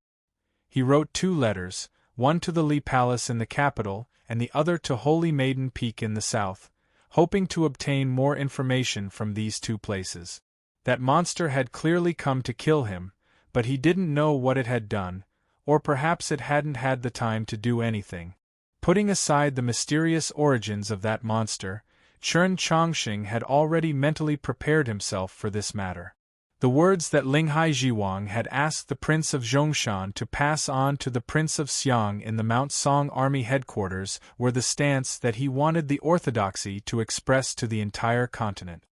He wrote 2 letters, one to the Li Palace in the capital and the other to Holy Maiden Peak in the south, hoping to obtain more information from these 2 places. That monster had clearly come to kill him, but he didn't know what it had done, or perhaps it hadn't had the time to do anything. Putting aside the mysterious origins of that monster, Chen Chongqing had already mentally prepared himself for this matter. The words that Linghai Jiwang had asked the Prince of Zhongshan to pass on to the Prince of Xiang in the Mount Song Army headquarters were the stance that he wanted the orthodoxy to express to the entire continent.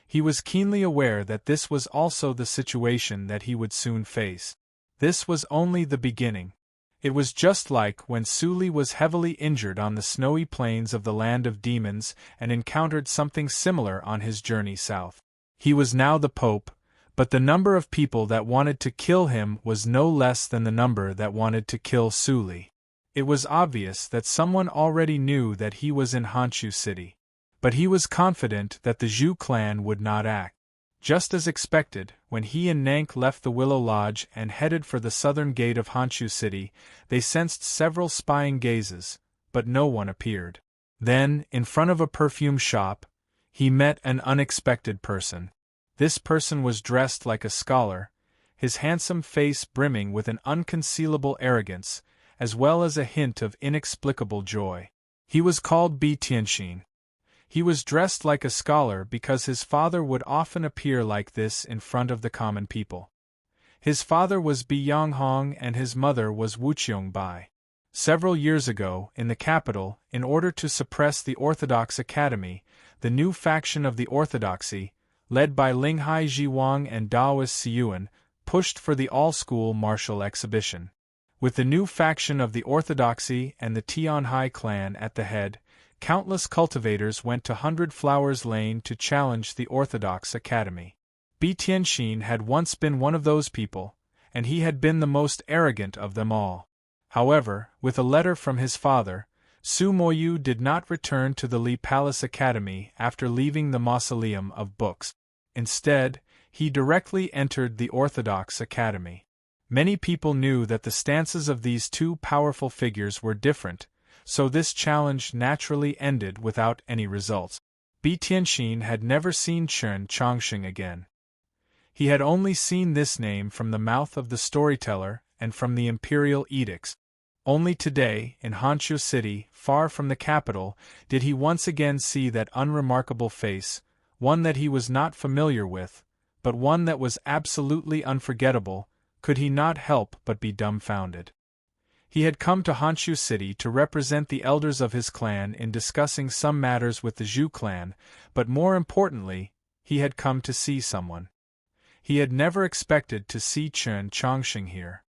He was keenly aware that this was also the situation that he would soon face. This was only the beginning. It was just like when Suli was heavily injured on the snowy plains of the Land of Demons and encountered something similar on his journey south. He was now the Pope, but the number of people that wanted to kill him was no less than the number that wanted to kill Suli. It was obvious that someone already knew that he was in Honshu City. But he was confident that the Zhu clan would not act. Just as expected, when he and Nank left the Willow Lodge and headed for the southern gate of Honshu City, they sensed several spying gazes, but no one appeared. Then, in front of a perfume shop, he met an unexpected person. This person was dressed like a scholar, his handsome face brimming with an unconcealable arrogance, as well as a hint of inexplicable joy. He was called Bi Tianxin. He was dressed like a scholar because his father would often appear like this in front of the common people. His father was Bi Yanghong and his mother was Wuqiong Bai. Several years ago, in the capital, in order to suppress the Orthodox Academy, the new faction of the Orthodoxy, led by Linghai Jiwang and Daoist Siyuan, pushed for the all-school martial exhibition. With the new faction of the Orthodoxy and the Tianhai clan at the head, countless cultivators went to 100 Flowers Lane to challenge the Orthodox Academy. Bi Tianxin had once been one of those people, and he had been the most arrogant of them all. However, with a letter from his father, Su Moyu did not return to the Li Palace Academy after leaving the Mausoleum of Books. Instead, he directly entered the Orthodox Academy. Many people knew that the stances of these 2 powerful figures were different, so this challenge naturally ended without any results. Bi Tianxin had never seen Chen Chongqing again. He had only seen this name from the mouth of the storyteller and from the imperial edicts. Only today, in Honshu City, far from the capital, did he once again see that unremarkable face, one that he was not familiar with, but one that was absolutely unforgettable. Could he not help but be dumbfounded? He had come to Honshu City to represent the elders of his clan in discussing some matters with the Zhu clan, but more importantly, he had come to see someone. He had never expected to see Chen Chongqing here.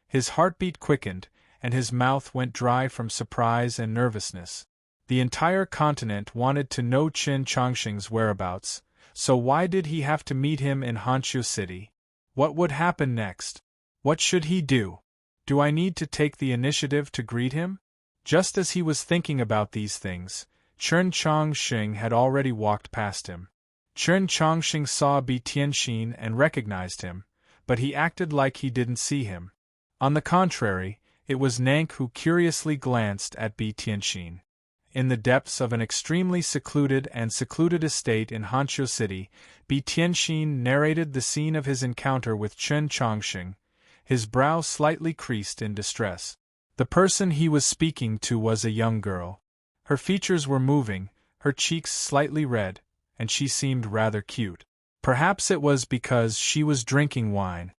His heartbeat quickened, and his mouth went dry from surprise and nervousness. The entire continent wanted to know Chen Chongqing's whereabouts, so why did he have to meet him in Honshu City? What would happen next? What should he do? Do I need to take the initiative to greet him? Just as he was thinking about these things, Chen Chongqing had already walked past him. Chen Chongqing saw Bi Tianxin and recognized him, but he acted like he didn't see him. On the contrary, it was Nank who curiously glanced at Bi Tianxin. In the depths of an extremely secluded estate in Honshu City, Bi Tianxin narrated the scene of his encounter with Chen Chongqing, his brow slightly creased in distress. The person he was speaking to was a young girl. Her features were moving, her cheeks slightly red, and she seemed rather cute. Perhaps it was because she was drinking wine.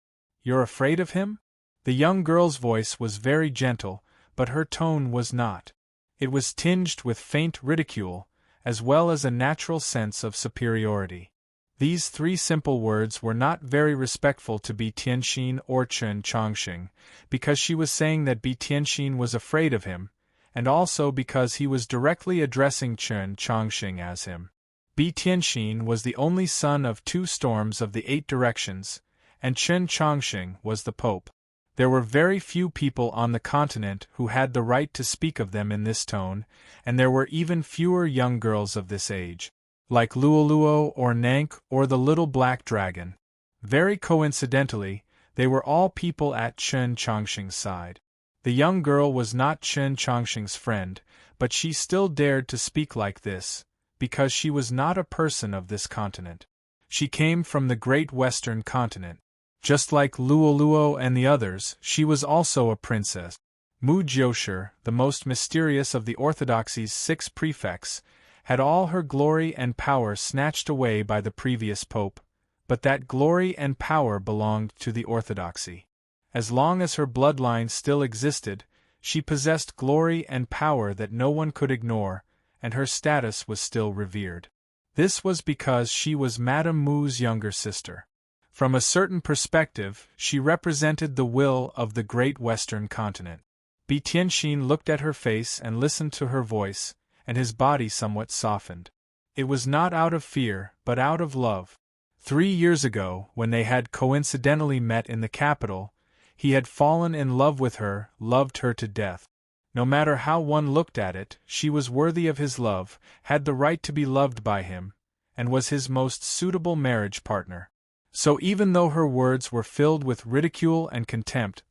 "You're afraid of him?" The young girl's voice was very gentle, but her tone was not. It was tinged with faint ridicule, as well as a natural sense of superiority. These three simple words were not very respectful to Bi Tianxin or Chen Chongqing, because she was saying that Bi Tianxin was afraid of him, and also because he was directly addressing Chen Chongqing as him. Bi Tianxin was the only son of two storms of the 8 directions, and Chen Chongqing was the Pope. There were very few people on the continent who had the right to speak of them in this tone, and there were even fewer young girls of this age, like Luoluo or Nank or the little black dragon. Very coincidentally, they were all people at Chen Chongqing's side. The young girl was not Chen Chongqing's friend, but she still dared to speak like this, because she was not a person of this continent. She came from the great western continent. Just like Luoluo and the others, she was also a princess. Mu Jiushi, the most mysterious of the Orthodoxy's 6 prefects, had all her glory and power snatched away by the previous pope, but that glory and power belonged to the Orthodoxy. As long as her bloodline still existed, she possessed glory and power that no one could ignore, and her status was still revered. This was because she was Madame Mu's younger sister. From a certain perspective, she represented the will of the great western continent. Bi Tianxin looked at her face and listened to her voice, and his body somewhat softened. It was not out of fear, but out of love. 3 years ago, when they had coincidentally met in the capital, he had fallen in love with her, loved her to death. No matter how one looked at it, she was worthy of his love, had the right to be loved by him, and was his most suitable marriage partner. So even though her words were filled with ridicule and contempt,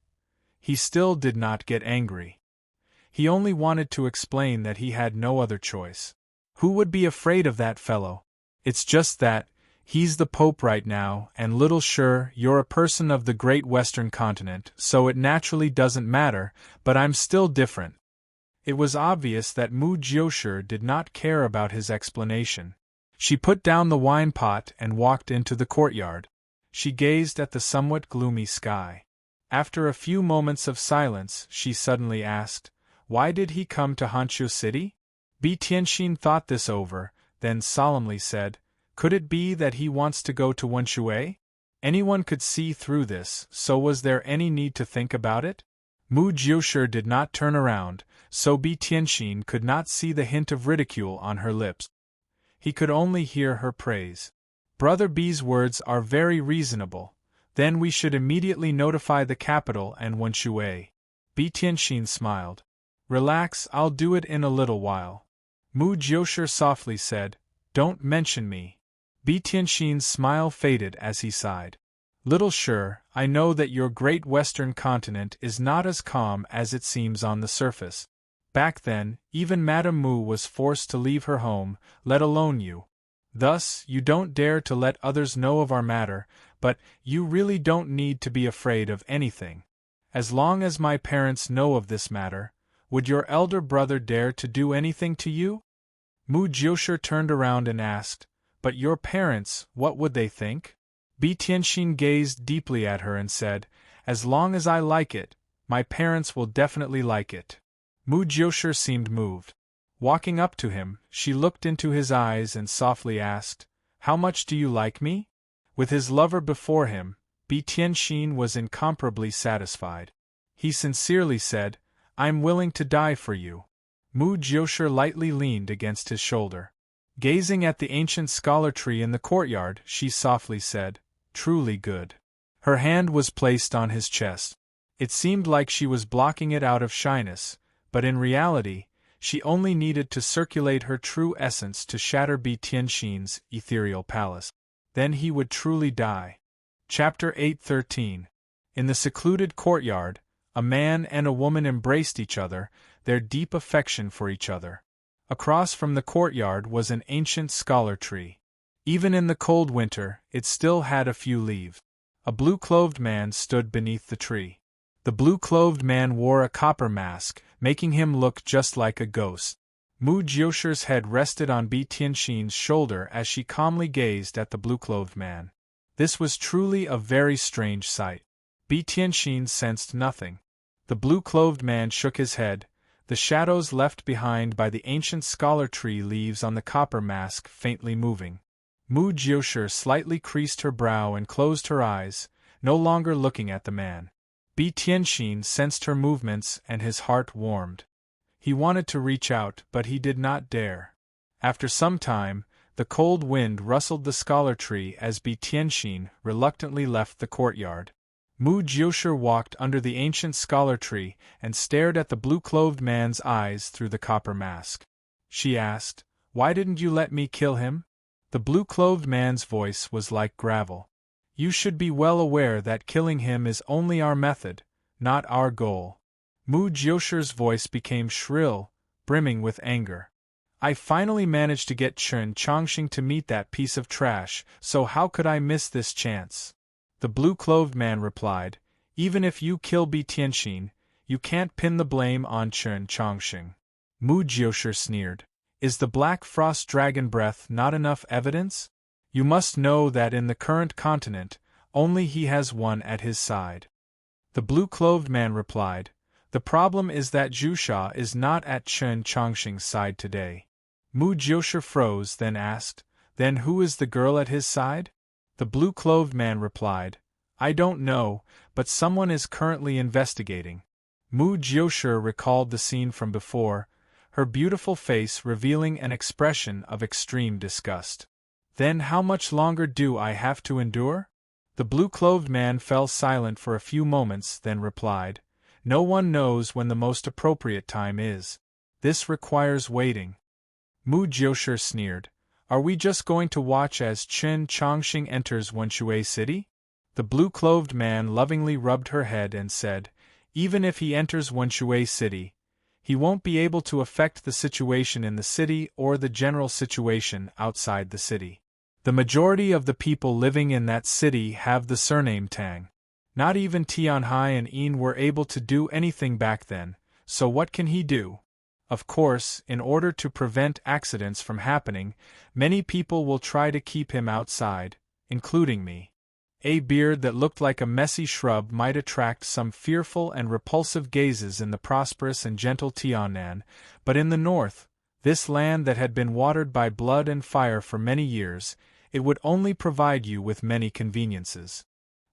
he still did not get angry. He only wanted to explain that he had no other choice. Who would be afraid of that fellow? It's just that, he's the Pope right now, and little sure, you're a person of the great western continent, so it naturally doesn't matter, but I'm still different. It was obvious that Mu Jiushi did not care about his explanation. She put down the wine pot and walked into the courtyard. She gazed at the somewhat gloomy sky. After a few moments of silence, she suddenly asked, "Why did he come to Honshu City?" Bi Tianxin thought this over, then solemnly said, "Could it be that he wants to go to Wenshui?" Anyone could see through this, so was there any need to think about it? Mu Jiushi did not turn around, so Bi Tianxin could not see the hint of ridicule on her lips. He could only hear her praise. "Brother B's words are very reasonable. Then we should immediately notify the capital and Wenshui." Bi Tianxin smiled. "Relax, I'll do it in a little while." Mu Jiushi softly said, "Don't mention me." Bi Tianxin's smile faded as he sighed. "Little sure, I know that your great western continent is not as calm as it seems on the surface. Back then, even Madame Mu was forced to leave her home, let alone you. Thus, you don't dare to let others know of our matter, but you really don't need to be afraid of anything. As long as my parents know of this matter, would your elder brother dare to do anything to you?" Mu Jiushi turned around and asked, "But your parents, what would they think?" Bi Tianxin gazed deeply at her and said, "As long as I like it, My parents will definitely like it. Mu Jiushi seemed moved. Walking up to him, she looked into his eyes and softly asked, "How much do you like me?" With his lover before him, Bi Tianxin was incomparably satisfied. He sincerely said, "I'm willing to die for you." Mu Jiushi lightly leaned against his shoulder. Gazing at the ancient scholar tree in the courtyard, she softly said, "Truly good." Her hand was placed on his chest. It seemed like she was blocking it out of shyness, but in reality, she only needed to circulate her true essence to shatter Bi Tianxin's ethereal palace. Then he would truly die. Chapter 8:13. In the secluded courtyard, a man and a woman embraced each other, their deep affection for each other. Across from the courtyard was an ancient scholar tree. Even in the cold winter, it still had a few leaves. A blue-clothed man stood beneath the tree. The blue-clothed man wore a copper mask, making him look just like a ghost. Mu Jiushi's head rested on Bi Tianxin's shoulder as she calmly gazed at the blue-clothed man. This was truly a very strange sight. Bi Tianxin sensed nothing. The blue-clothed man shook his head, the shadows left behind by the ancient scholar tree leaves on the copper mask faintly moving. Mu Jiushi slightly creased her brow and closed her eyes, no longer looking at the man. Bi Tianxin sensed her movements and his heart warmed. He wanted to reach out, but he did not dare. After some time, the cold wind rustled the scholar tree as Bi Tianxin reluctantly left the courtyard. Mu Jiushi walked under the ancient scholar tree and stared at the blue-clothed man's eyes through the copper mask. She asked, "Why didn't you let me kill him?" The blue-clothed man's voice was like gravel. "You should be well aware that killing him is only our method, not our goal." Mu Jiushi's voice became shrill, brimming with anger. "I finally managed to get Chen Chongqing to meet that piece of trash, so how could I miss this chance?" The blue-clothed man replied, "Even if you kill Bi Tianxin, you can't pin the blame on Chen Chongqing." Mu Jiushi sneered. "Is the Black Frost Dragon breath not enough evidence? You must know that in the current continent, only he has one at his side." The blue-clothed man replied, "The problem is that Zhu is not at Chen Chongqing's side today." Mu Jiushi froze, then asked, "Then who is the girl at his side?" The blue-clothed man replied, "I don't know, but someone is currently investigating." Mu Jiushi recalled the scene from before, her beautiful face revealing an expression of extreme disgust. "Then how much longer do I have to endure?" The blue-clothed man fell silent for a few moments, then replied, "No one knows when the most appropriate time is. This requires waiting." Mu Jiushi sneered, "Are we just going to watch as Chen Chongqing enters Wenshui City?" The blue-clothed man lovingly rubbed her head and said, "Even if he enters Wenshui City, he won't be able to affect the situation in the city or the general situation outside the city. The majority of the people living in that city have the surname Tang. Not even Tianhai and Yin were able to do anything back then, so what can he do? Of course, in order to prevent accidents from happening, many people will try to keep him outside, including me. A beard that looked like a messy shrub might attract some fearful and repulsive gazes in the prosperous and gentle Tiannan, but in the north, this land that had been watered by blood and fire for many years, it would only provide you with many conveniences.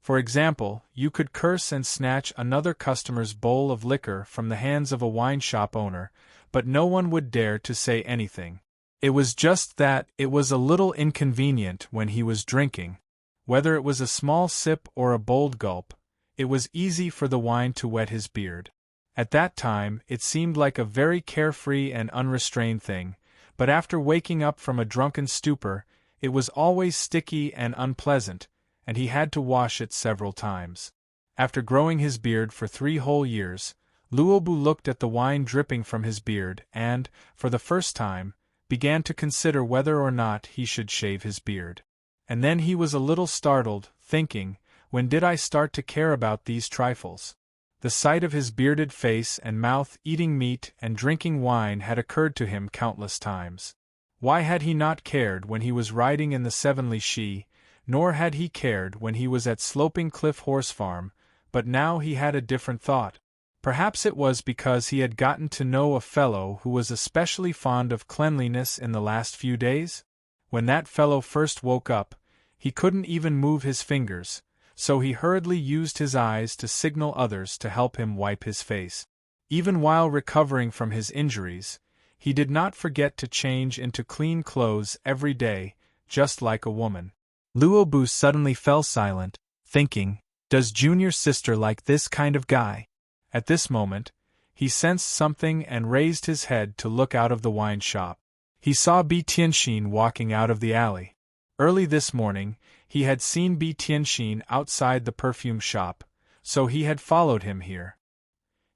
For example, you could curse and snatch another customer's bowl of liquor from the hands of a wine shop owner, but no one would dare to say anything. It was just that it was a little inconvenient when he was drinking. Whether it was a small sip or a bold gulp, it was easy for the wine to wet his beard. At that time, it seemed like a very carefree and unrestrained thing, but after waking up from a drunken stupor, it was always sticky and unpleasant, and he had to wash it several times. After growing his beard for 3 whole years, Luobu looked at the wine dripping from his beard and, for the first time, began to consider whether or not he should shave his beard. And then he was a little startled, thinking, when did I start to care about these trifles? The sight of his bearded face and mouth eating meat and drinking wine had occurred to him countless times. Why had he not cared when he was riding in the 7 Li Shi, nor had he cared when he was at Sloping Cliff Horse Farm, but now he had a different thought. Perhaps it was because he had gotten to know a fellow who was especially fond of cleanliness in the last few days? When that fellow first woke up, he couldn't even move his fingers, so he hurriedly used his eyes to signal others to help him wipe his face. Even while recovering from his injuries, he did not forget to change into clean clothes every day, just like a woman. Luobu suddenly fell silent, thinking, "Does Junior's sister like this kind of guy?" At this moment, he sensed something and raised his head to look out of the wine shop. He saw Bi Tianxin walking out of the alley. Early this morning, he had seen Bi Tianxin outside the perfume shop, so he had followed him here.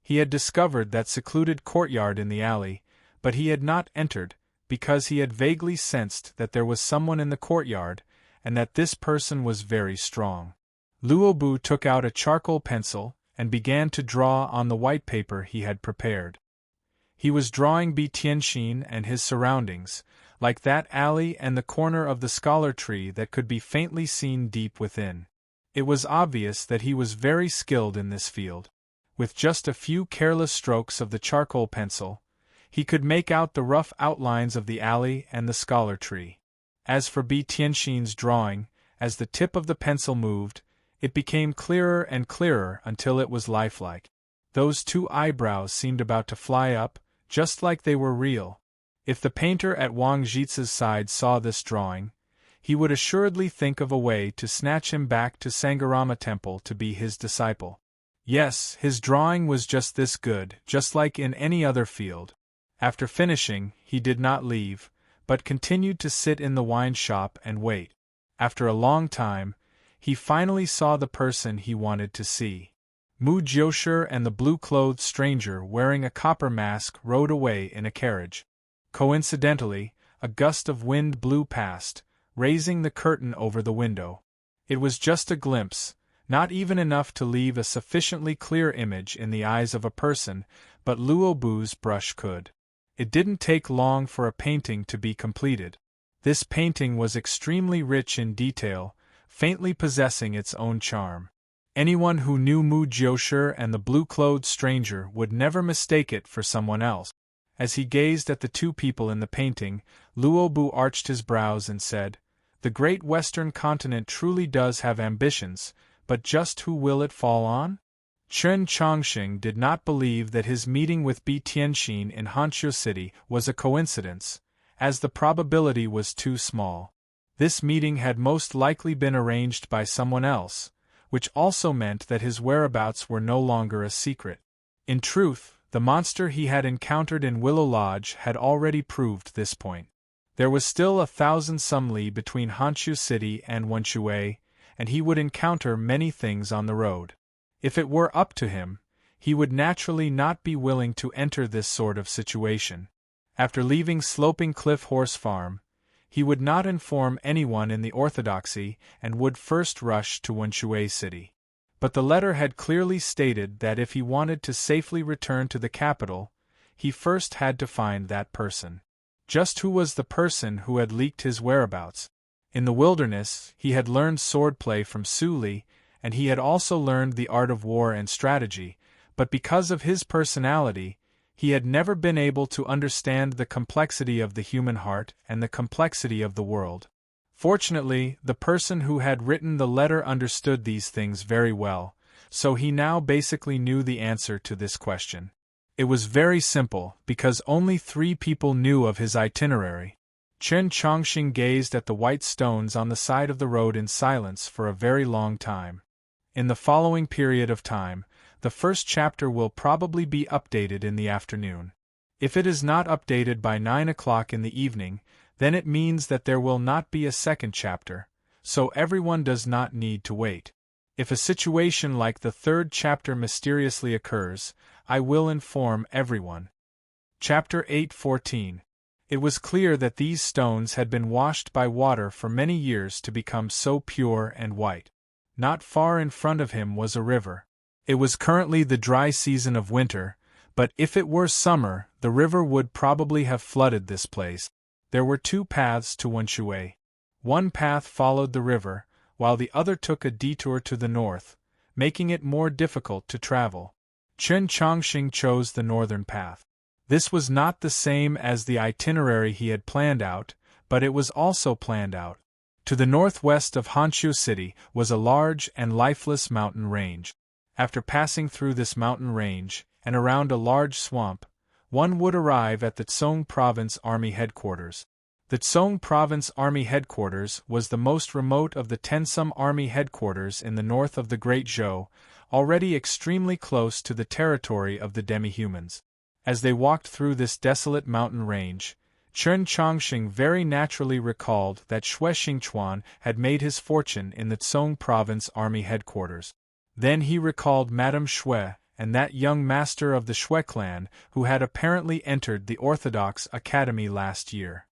He had discovered that secluded courtyard in the alley, but he had not entered, because he had vaguely sensed that there was someone in the courtyard, and that this person was very strong. Luobu took out a charcoal pencil and began to draw on the white paper he had prepared. He was drawing Bi Tianxin and his surroundings, like that alley and the corner of the scholar tree that could be faintly seen deep within. It was obvious that he was very skilled in this field. With just a few careless strokes of the charcoal pencil, he could make out the rough outlines of the alley and the scholar tree. As for Bi Tianxin's drawing, as the tip of the pencil moved, it became clearer and clearer until it was lifelike. Those two eyebrows seemed about to fly up, just like they were real. If the painter at Wang Zhiz's side saw this drawing, he would assuredly think of a way to snatch him back to Sangarama Temple to be his disciple. Yes, his drawing was just this good, just like in any other field. After finishing, he did not leave, but continued to sit in the wine shop and wait. After a long time, he finally saw the person he wanted to see. Mu Jiushi and the blue-clothed stranger wearing a copper mask rode away in a carriage. Coincidentally, a gust of wind blew past, raising the curtain over the window. It was just a glimpse, not even enough to leave a sufficiently clear image in the eyes of a person, but Luobu's brush could. It didn't take long for a painting to be completed. This painting was extremely rich in detail, faintly possessing its own charm. Anyone who knew Mu Jiushi and the blue-clothed stranger would never mistake it for someone else. As he gazed at the two people in the painting, Luobu arched his brows and said, "The great Western continent truly does have ambitions, but just who will it fall on?" Chen Chongqing did not believe that his meeting with Bi Tianxin in Hanqiu City was a coincidence, as the probability was too small. This meeting had most likely been arranged by someone else, which also meant that his whereabouts were no longer a secret. In truth, the monster he had encountered in Willow Lodge had already proved this point. There was still 1,000 li between Hanqiu City and Wenshui, and he would encounter many things on the road. If it were up to him, he would naturally not be willing to enter this sort of situation. After leaving Sloping Cliff Horse Farm, he would not inform anyone in the orthodoxy and would first rush to Wenshui City. But the letter had clearly stated that if he wanted to safely return to the capital, he first had to find that person. Just who was the person who had leaked his whereabouts? In the wilderness, he had learned swordplay from Su Li, and he had also learned the art of war and strategy, but because of his personality, he had never been able to understand the complexity of the human heart and the complexity of the world. Fortunately, the person who had written the letter understood these things very well, so he now basically knew the answer to this question. It was very simple, because only 3 people knew of his itinerary. Chen Chongqing gazed at the white stones on the side of the road in silence for a very long time. In the following period of time, the first chapter will probably be updated in the afternoon. If it is not updated by 9 o'clock in the evening, then it means that there will not be a second chapter, so everyone does not need to wait. If a situation like the 3rd chapter mysteriously occurs, I will inform everyone. Chapter 8:14. It was clear that these stones had been washed by water for many years to become so pure and white. Not far in front of him was a river. It was currently the dry season of winter, but if it were summer, the river would probably have flooded this place. There were 2 paths to Wenshui. One path followed the river, while the other took a detour to the north, making it more difficult to travel. Chen Chongqing chose the northern path. This was not the same as the itinerary he had planned out, but it was also planned out. To the northwest of Honshu City was a large and lifeless mountain range. After passing through this mountain range, and around a large swamp, one would arrive at the Tsong Province Army Headquarters. The Tsong Province Army Headquarters was the most remote of the Tensum Army Headquarters in the north of the Great Zhou, already extremely close to the territory of the demi-humans. As they walked through this desolate mountain range, Chen Chongqing very naturally recalled that Xue Xingchuan had made his fortune in the Tsong Province Army Headquarters. Then he recalled Madame Xue, and that young master of the Xue clan who had apparently entered the Orthodox Academy last year.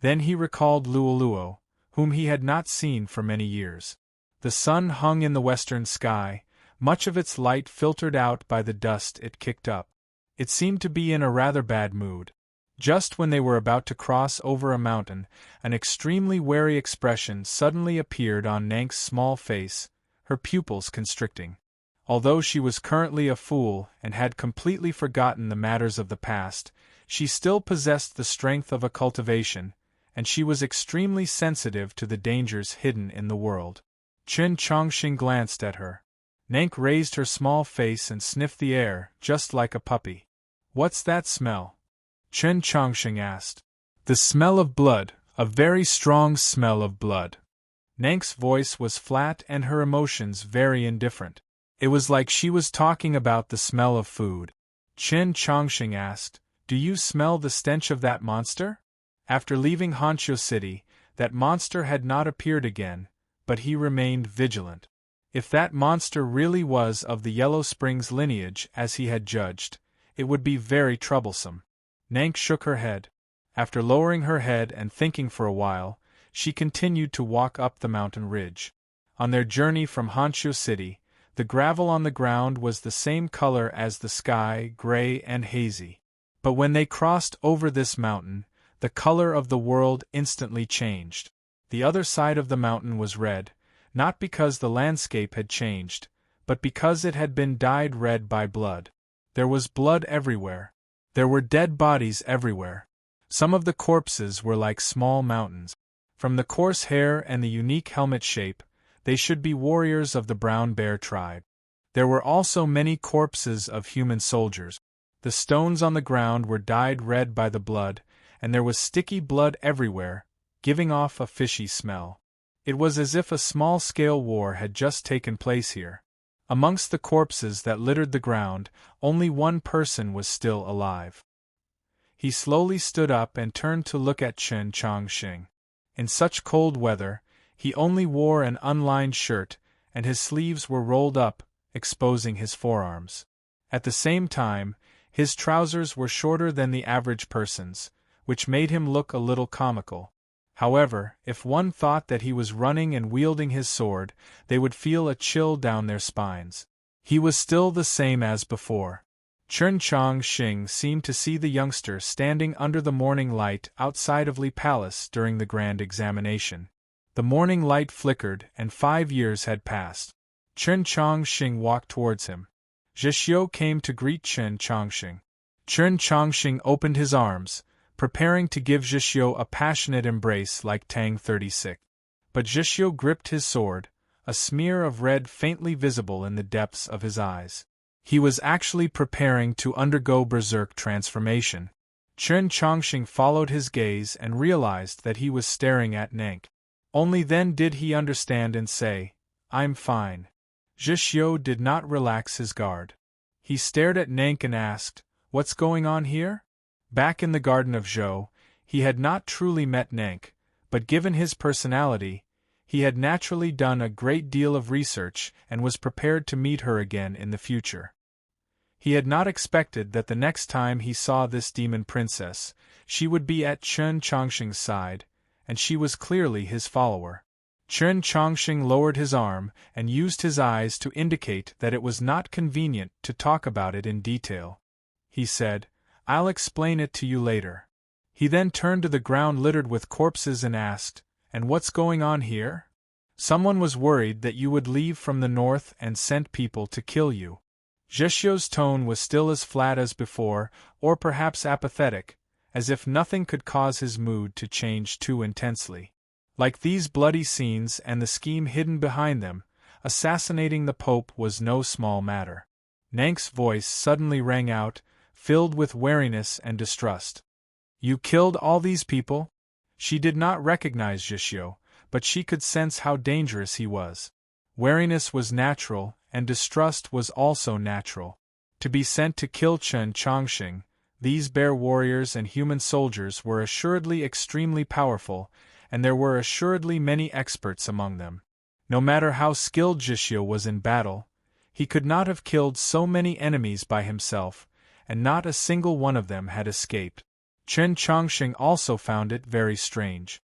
Then he recalled Luoluo, whom he had not seen for many years. The sun hung in the western sky, much of its light filtered out by the dust it kicked up. It seemed to be in a rather bad mood. Just when they were about to cross over a mountain, an extremely wary expression suddenly appeared on Nank's small face, her pupils constricting. Although she was currently a fool and had completely forgotten the matters of the past, she still possessed the strength of a cultivation, and she was extremely sensitive to the dangers hidden in the world. Chen Chongqing glanced at her. Nank raised her small face and sniffed the air, just like a puppy. "What's that smell?" Chen Chongqing asked. "The smell of blood, a very strong smell of blood." Nank's voice was flat and her emotions very indifferent. It was like she was talking about the smell of food. Chen Chongqing asked, "Do you smell the stench of that monster?" After leaving Honshu City, that monster had not appeared again, but he remained vigilant. If that monster really was of the Yellow Springs lineage as he had judged, it would be very troublesome. Nank shook her head. After lowering her head and thinking for a while, she continued to walk up the mountain ridge. On their journey from Honshu City, the gravel on the ground was the same color as the sky, gray and hazy. But when they crossed over this mountain, the color of the world instantly changed. The other side of the mountain was red, not because the landscape had changed, but because it had been dyed red by blood. There was blood everywhere. There were dead bodies everywhere. Some of the corpses were like small mountains. From the coarse hair and the unique helmet shape, they should be warriors of the brown bear tribe. There were also many corpses of human soldiers. The stones on the ground were dyed red by the blood, and there was sticky blood everywhere, giving off a fishy smell. It was as if a small-scale war had just taken place here. Amongst the corpses that littered the ground, only one person was still alive. He slowly stood up and turned to look at Chen Chongqing. In such cold weather, he only wore an unlined shirt, and his sleeves were rolled up, exposing his forearms. At the same time, his trousers were shorter than the average person's, which made him look a little comical. However, if one thought that he was running and wielding his sword, they would feel a chill down their spines. He was still the same as before. Chen Chongqing seemed to see the youngster standing under the morning light outside of Li Palace during the grand examination. The morning light flickered, and 5 years had passed. Chen Chongqing walked towards him. Zhixiu came to greet Chen Chongqing. Chen Chongqing opened his arms, preparing to give Zhixiu a passionate embrace like Tang 36. But Zhixiu gripped his sword, a smear of red faintly visible in the depths of his eyes. He was actually preparing to undergo berserk transformation. Chen Chongqing followed his gaze and realized that he was staring at Nank. Only then did he understand and say, "I'm fine." Zhixiu did not relax his guard. He stared at Nank and asked, "What's going on here?" Back in the Garden of Zhou, he had not truly met Nank, but given his personality, he had naturally done a great deal of research and was prepared to meet her again in the future. He had not expected that the next time he saw this demon princess, she would be at Chen Chongqing's side, and she was clearly his follower. Chen Chongqing lowered his arm and used his eyes to indicate that it was not convenient to talk about it in detail. He said, "I'll explain it to you later." He then turned to the ground littered with corpses and asked, "And what's going on here?" "Someone was worried that you would leave from the north and sent people to kill you." Zheshio's tone was still as flat as before, or perhaps apathetic, as if nothing could cause his mood to change too intensely. Like these bloody scenes and the scheme hidden behind them, assassinating the Pope was no small matter. Nank's voice suddenly rang out, filled with wariness and distrust. You killed all these people? She did not recognize Zheshio, but she could sense how dangerous he was. Wariness was natural, and distrust was also natural. To be sent to kill Chen Chongqing, these bear warriors and human soldiers were assuredly extremely powerful, and there were assuredly many experts among them. No matter how skilled Zheshio was in battle, he could not have killed so many enemies by himself, and not a single one of them had escaped. Chen Chongqing also found it very strange.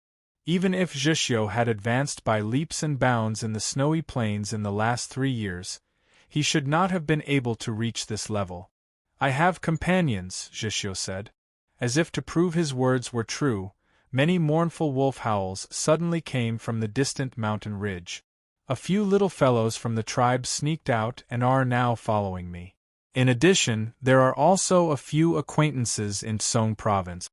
Even if Zheshio had advanced by leaps and bounds in the snowy plains in the last 3 years, he should not have been able to reach this level. I have companions, Zheshio said. As if to prove his words were true, many mournful wolf howls suddenly came from the distant mountain ridge. A few little fellows from the tribe sneaked out and are now following me. In addition, there are also a few acquaintances in Song province.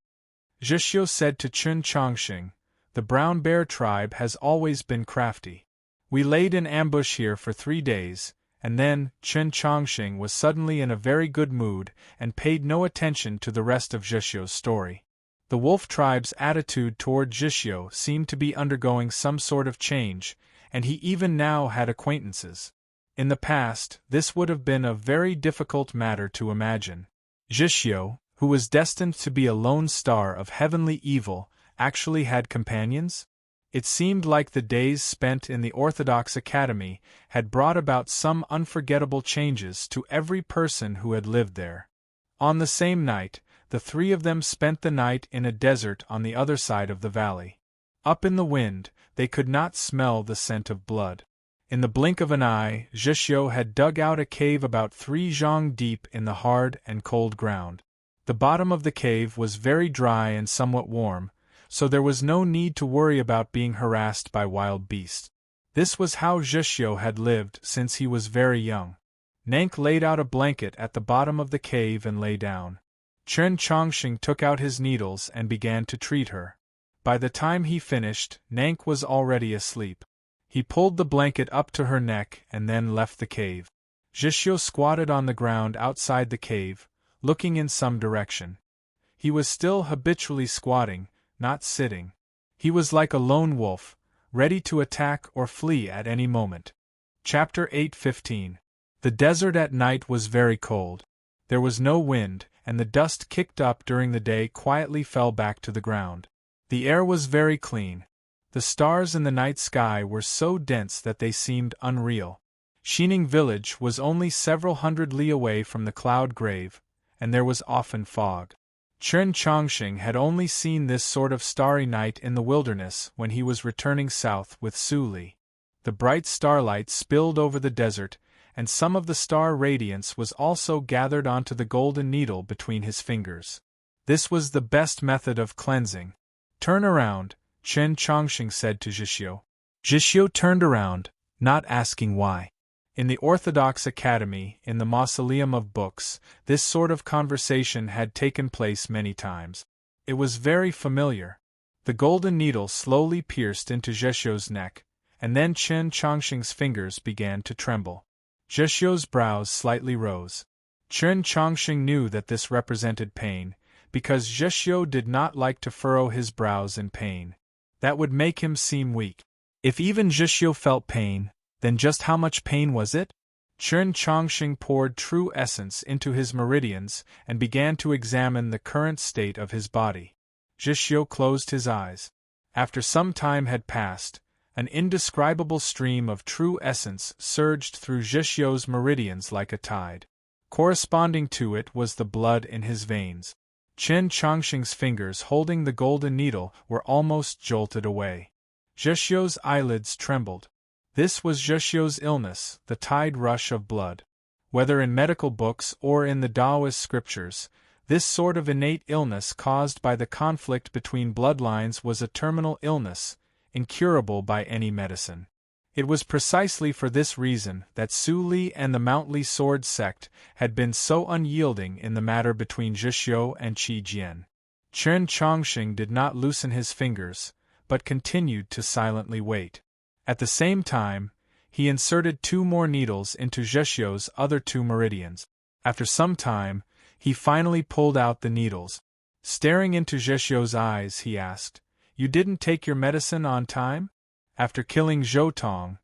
Zheshio said to Chen Chongqing, the brown bear tribe has always been crafty. We laid in ambush here for 3 days, and then Chen Chongqing was suddenly in a very good mood and paid no attention to the rest of Zheshio's story. The wolf tribe's attitude toward Zheshio seemed to be undergoing some sort of change, and he even now had acquaintances. In the past, this would have been a very difficult matter to imagine. Zheshio, who was destined to be a lone star of heavenly evil, actually had companions? It seemed like the days spent in the Orthodox Academy had brought about some unforgettable changes to every person who had lived there. On the same night, the 3 of them spent the night in a desert on the other side of the valley. Up in the wind, they could not smell the scent of blood. In the blink of an eye, Zheshio had dug out a cave about 3 zhang deep in the hard and cold ground. The bottom of the cave was very dry and somewhat warm, so there was no need to worry about being harassed by wild beasts. This was how Zheshio had lived since he was very young. Nank laid out a blanket at the bottom of the cave and lay down. Chen Chongqing took out his needles and began to treat her. By the time he finished, Nank was already asleep. He pulled the blanket up to her neck and then left the cave. Zheshio squatted on the ground outside the cave, looking in some direction. He was still habitually squatting, not sitting. He was like a lone wolf, ready to attack or flee at any moment. Chapter 8:15. The desert at night was very cold. There was no wind, and the dust kicked up during the day quietly fell back to the ground. The air was very clean. The stars in the night sky were so dense that they seemed unreal. Xining village was only several hundred li away from the cloud grave, and there was often fog. Chen Chongqing had only seen this sort of starry night in the wilderness when he was returning south with Su Li. The bright starlight spilled over the desert, and some of the star radiance was also gathered onto the golden needle between his fingers. This was the best method of cleansing. Turn around, Chen Chongqing said to Zheshio. Zheshio turned around, not asking why. In the Orthodox Academy, in the Mausoleum of Books, this sort of conversation had taken place many times. It was very familiar. The golden needle slowly pierced into Zheshio's neck, and then Chen Chongqing's fingers began to tremble. Zheshio's brows slightly rose. Chen Chongqing knew that this represented pain, because Zheshio did not like to furrow his brows in pain. That would make him seem weak. If even Zheshio felt pain, then just how much pain was it? Chen Chongqing poured true essence into his meridians and began to examine the current state of his body. Zheshio closed his eyes. After some time had passed, an indescribable stream of true essence surged through Zheshio's meridians like a tide. Corresponding to it was the blood in his veins. Chen Chongqing's fingers holding the golden needle were almost jolted away. Zheshio's eyelids trembled. This was Zheshio's illness, the tide rush of blood. Whether in medical books or in the Taoist scriptures, this sort of innate illness caused by the conflict between bloodlines was a terminal illness, incurable by any medicine. It was precisely for this reason that Su Li and the Mountly Sword sect had been so unyielding in the matter between Zhishyo and Qi Jian. Chen Chongqing did not loosen his fingers, but continued to silently wait. At the same time, he inserted 2 more needles into Zhishyo's other 2 meridians. After some time, he finally pulled out the needles. Staring into Zhishyo's eyes, he asked, "You didn't take your medicine on time?" After killing Zhou Tong,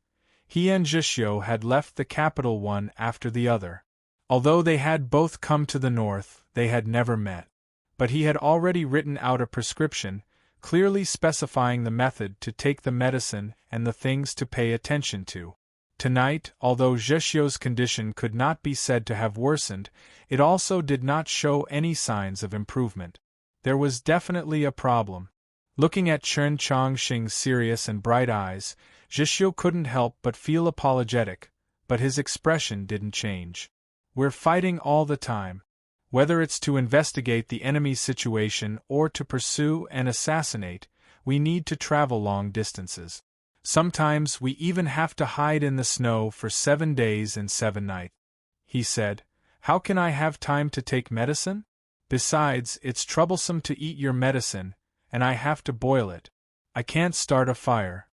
he and Zhishyo had left the capital one after the other. Although they had both come to the north, they had never met. But he had already written out a prescription, clearly specifying the method to take the medicine and the things to pay attention to. Tonight, although Zhishyo's condition could not be said to have worsened, it also did not show any signs of improvement. There was definitely a problem. Looking at Chen Chongqing's serious and bright eyes, Zhishyo couldn't help but feel apologetic, but his expression didn't change. "We're fighting all the time. Whether it's to investigate the enemy's situation or to pursue and assassinate, we need to travel long distances. Sometimes we even have to hide in the snow for 7 days and 7 nights. He said, "How can I have time to take medicine? Besides, it's troublesome to eat your medicine, and I have to boil it. I can't start a fire."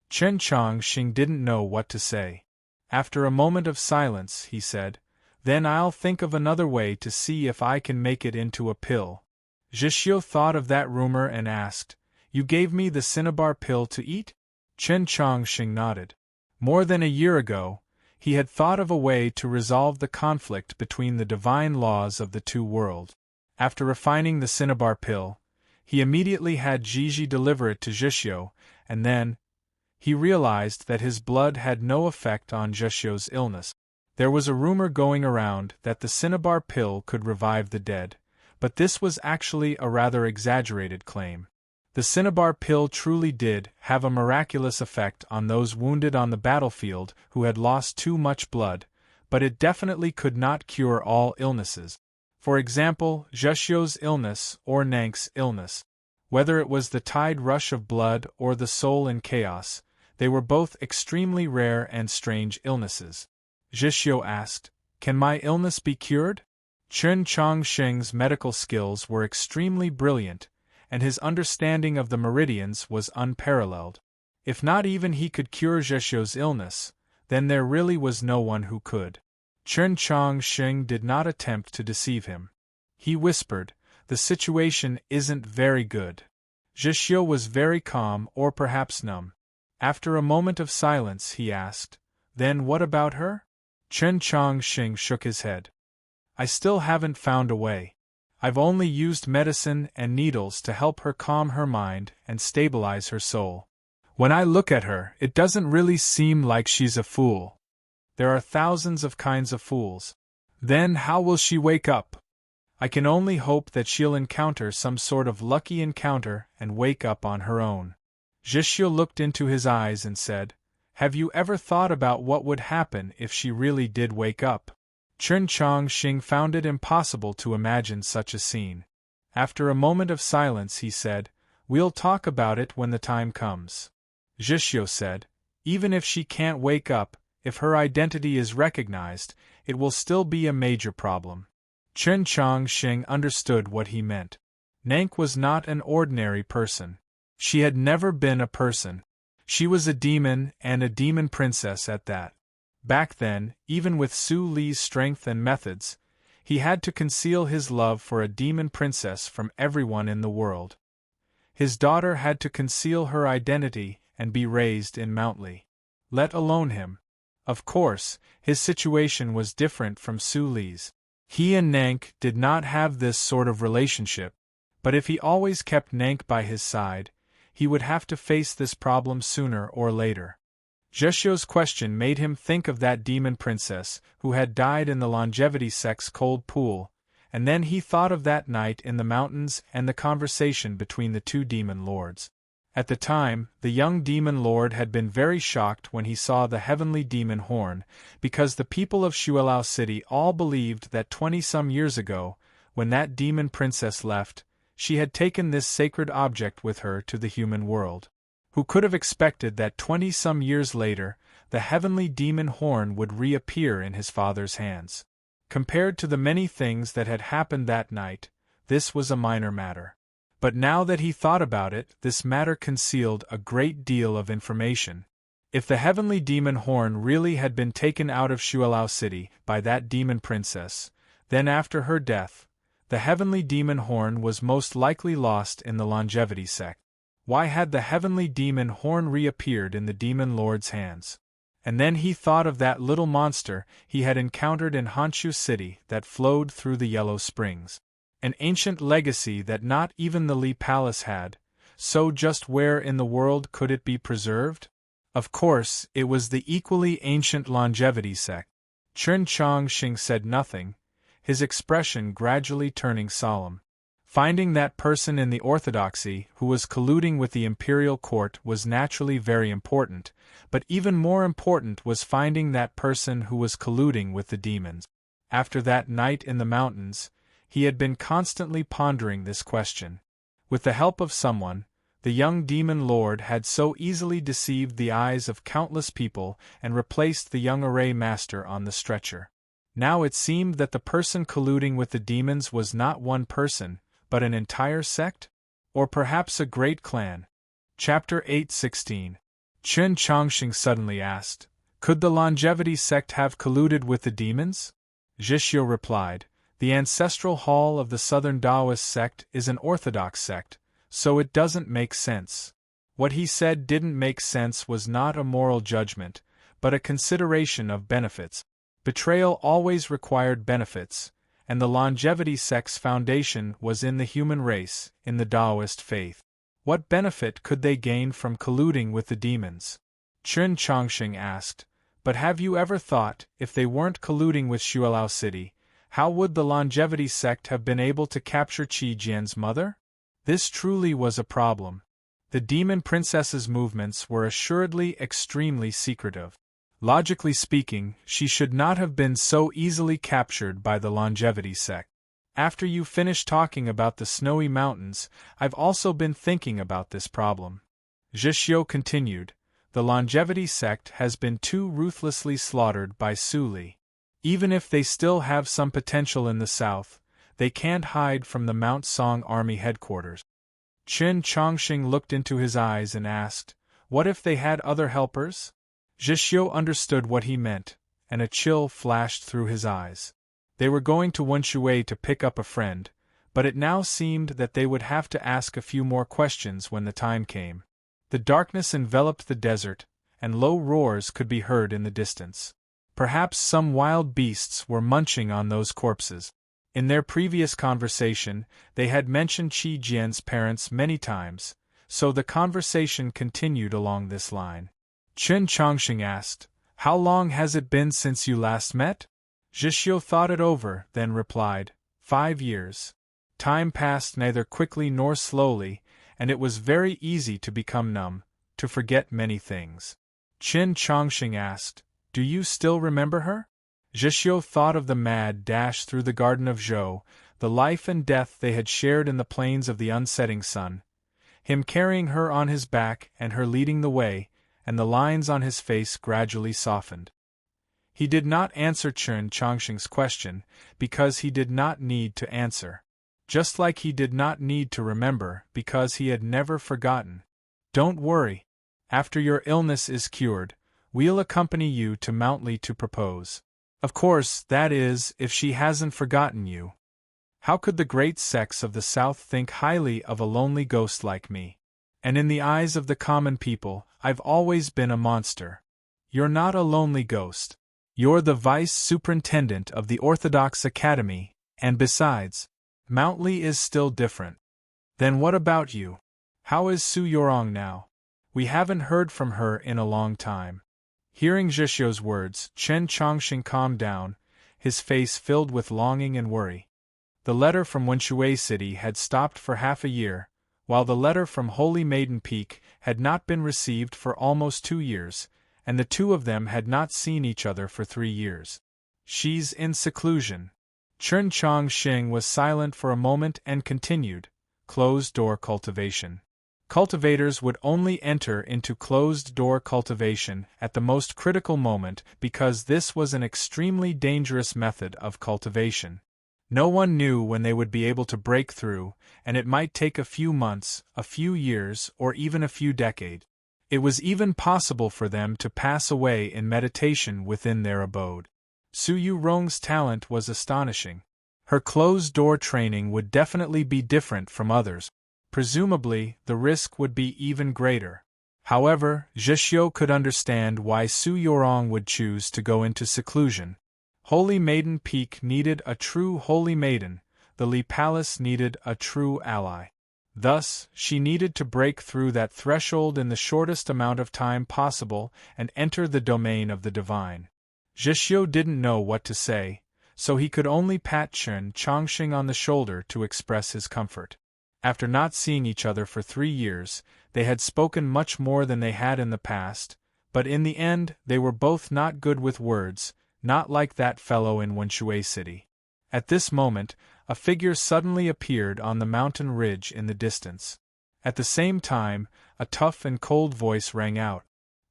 Chen Chongqing didn't know what to say. After a moment of silence, he said, "Then I'll think of another way to see if I can make it into a pill." Zhishyo thought of that rumor and asked, "You gave me the cinnabar pill to eat?" Chen Chongqing nodded. More than a year ago, he had thought of a way to resolve the conflict between the divine laws of the 2 worlds. After refining the cinnabar pill, he immediately had Gigi deliver it to Zhishyo, and then he realized that his blood had no effect on Zhishyo's illness. There was a rumor going around that the cinnabar pill could revive the dead, but this was actually a rather exaggerated claim. The cinnabar pill truly did have a miraculous effect on those wounded on the battlefield who had lost too much blood, but it definitely could not cure all illnesses. For example, Zhishyo's illness or Nank's illness. Whether it was the tide rush of blood or the soul in chaos, they were both extremely rare and strange illnesses. Zhishyo asked, "Can my illness be cured?" Chen Chongqing's medical skills were extremely brilliant, and his understanding of the meridians was unparalleled. If not even he could cure Zhishyo's illness, then there really was no one who could. Chen Chongqing did not attempt to deceive him. He whispered, "The situation isn't very good." Zhishyo was very calm or perhaps numb. After a moment of silence he asked, "Then what about her?" Chen Chongqing shook his head. "I still haven't found a way. I've only used medicine and needles to help her calm her mind and stabilize her soul. When I look at her, it doesn't really seem like she's a fool. There are thousands of kinds of fools. Then how will she wake up? I can only hope that she'll encounter some sort of lucky encounter and wake up on her own." Zhishyo looked into his eyes and said, "Have you ever thought about what would happen if she really did wake up?" Chen Chongqing found it impossible to imagine such a scene. After a moment of silence he said, "We'll talk about it when the time comes." Zhishyo said, "Even if she can't wake up, if her identity is recognized, it will still be a major problem." Chen Chongqing understood what he meant. Nank was not an ordinary person. She had never been a person. She was a demon, and a demon princess at that. Back then, even with Su Li's strength and methods, he had to conceal his love for a demon princess from everyone in the world. His daughter had to conceal her identity and be raised in Mountly. Let alone him. Of course, his situation was different from Su Li's. He and Nank did not have this sort of relationship, but if he always kept Nank by his side, he would have to face this problem sooner or later. Zhishyo's question made him think of that demon princess who had died in the longevity sect's cold pool, and then he thought of that night in the mountains and the conversation between the 2 demon lords. At the time, the young demon lord had been very shocked when he saw the heavenly demon horn, because the people of Xuelao City all believed that 20-some years ago, when that demon princess left, she had taken this sacred object with her to the human world. Who could have expected that 20-some years later, the heavenly demon horn would reappear in his father's hands? Compared to the many things that had happened that night, this was a minor matter. But now that he thought about it, this matter concealed a great deal of information. If the heavenly demon horn really had been taken out of Shualao City by that demon princess, then after her death, the heavenly demon horn was most likely lost in the longevity sect. Why had the heavenly demon horn reappeared in the demon lord's hands? And then he thought of that little monster he had encountered in Honshu City that flowed through the Yellow Springs. An ancient legacy that not even the Li Palace had, so just where in the world could it be preserved? Of course, it was the equally ancient longevity sect. Chen Chongqing said nothing, his expression gradually turning solemn. Finding that person in the orthodoxy who was colluding with the imperial court was naturally very important, but even more important was finding that person who was colluding with the demons. After that night in the mountains, he had been constantly pondering this question. With the help of someone, the young demon lord had so easily deceived the eyes of countless people and replaced the young array master on the stretcher. Now it seemed that the person colluding with the demons was not one person, but an entire sect? Or perhaps a great clan? Chapter 8:16. Chen Chongqing suddenly asked, "Could the longevity sect have colluded with the demons?" Zhishio replied, "The ancestral hall of the Southern Taoist sect is an orthodox sect, so it doesn't make sense." What he said didn't make sense was not a moral judgment, but a consideration of benefits. Betrayal always required benefits, and the longevity sect's foundation was in the human race, in the Taoist faith. What benefit could they gain from colluding with the demons? Chen Chongqing asked, "But have you ever thought, if they weren't colluding with Shualao City, how would the longevity sect have been able to capture Qi Jian's mother?" This truly was a problem. The demon princess's movements were assuredly extremely secretive. Logically speaking, she should not have been so easily captured by the longevity sect. After you finish talking about the snowy mountains, I've also been thinking about this problem. Zhishio continued, the longevity sect has been too ruthlessly slaughtered by Su Li. Even if they still have some potential in the south, they can't hide from the Mount Song Army headquarters. Chen Chongqing looked into his eyes and asked, "What if they had other helpers?" Zhishio understood what he meant, and a chill flashed through his eyes. They were going to Wenshui to pick up a friend, but it now seemed that they would have to ask a few more questions when the time came. The darkness enveloped the desert, and low roars could be heard in the distance. Perhaps some wild beasts were munching on those corpses. In their previous conversation, they had mentioned Qi Jian's parents many times, so the conversation continued along this line. Chen Chongqing asked, "How long has it been since you last met?" Zhishio thought it over, then replied, 5 years. Time passed neither quickly nor slowly, and it was very easy to become numb, to forget many things. Chen Chongqing asked, "Do you still remember her?" Zhishio thought of the mad dash through the garden of Zhou, the life and death they had shared in the plains of the unsetting sun, him carrying her on his back and her leading the way, and the lines on his face gradually softened. He did not answer Chen Chongqing's question, because he did not need to answer. Just like he did not need to remember, because he had never forgotten. "Don't worry. After your illness is cured, we'll accompany you to Mount Li to propose. Of course, that is, if she hasn't forgotten you. How could the great sects of the South think highly of a lonely ghost like me? And in the eyes of the common people, I've always been a monster. You're not a lonely ghost. You're the vice superintendent of the Orthodox Academy, and besides, Mount Li is still different. Then what about you? How is Su Yorong now? We haven't heard from her in a long time." Hearing Zhishio's words, Chen Chongqing calmed down, his face filled with longing and worry. The letter from Wenshui City had stopped for half a year, while the letter from Holy Maiden Peak had not been received for almost 2 years, and the two of them had not seen each other for 3 years. "She's in seclusion." Chen Chongqing was silent for a moment and continued, "Closed-door cultivation. Cultivators would only enter into closed-door cultivation at the most critical moment because this was an extremely dangerous method of cultivation. No one knew when they would be able to break through, and it might take a few months, a few years, or even a few decades. It was even possible for them to pass away in meditation within their abode. Su Yurong's talent was astonishing. Her closed-door training would definitely be different from others. Presumably, the risk would be even greater. However, Zheshio could understand why Su Yurong would choose to go into seclusion. Holy Maiden Peak needed a true Holy Maiden, the Li Palace needed a true ally. Thus, she needed to break through that threshold in the shortest amount of time possible and enter the domain of the divine. Zheshio didn't know what to say, so he could only pat Chen Chongqing on the shoulder to express his comfort. After not seeing each other for 3 years, they had spoken much more than they had in the past, but in the end they were both not good with words, not like that fellow in Wenshui City. At this moment, a figure suddenly appeared on the mountain ridge in the distance. At the same time, a tough and cold voice rang out.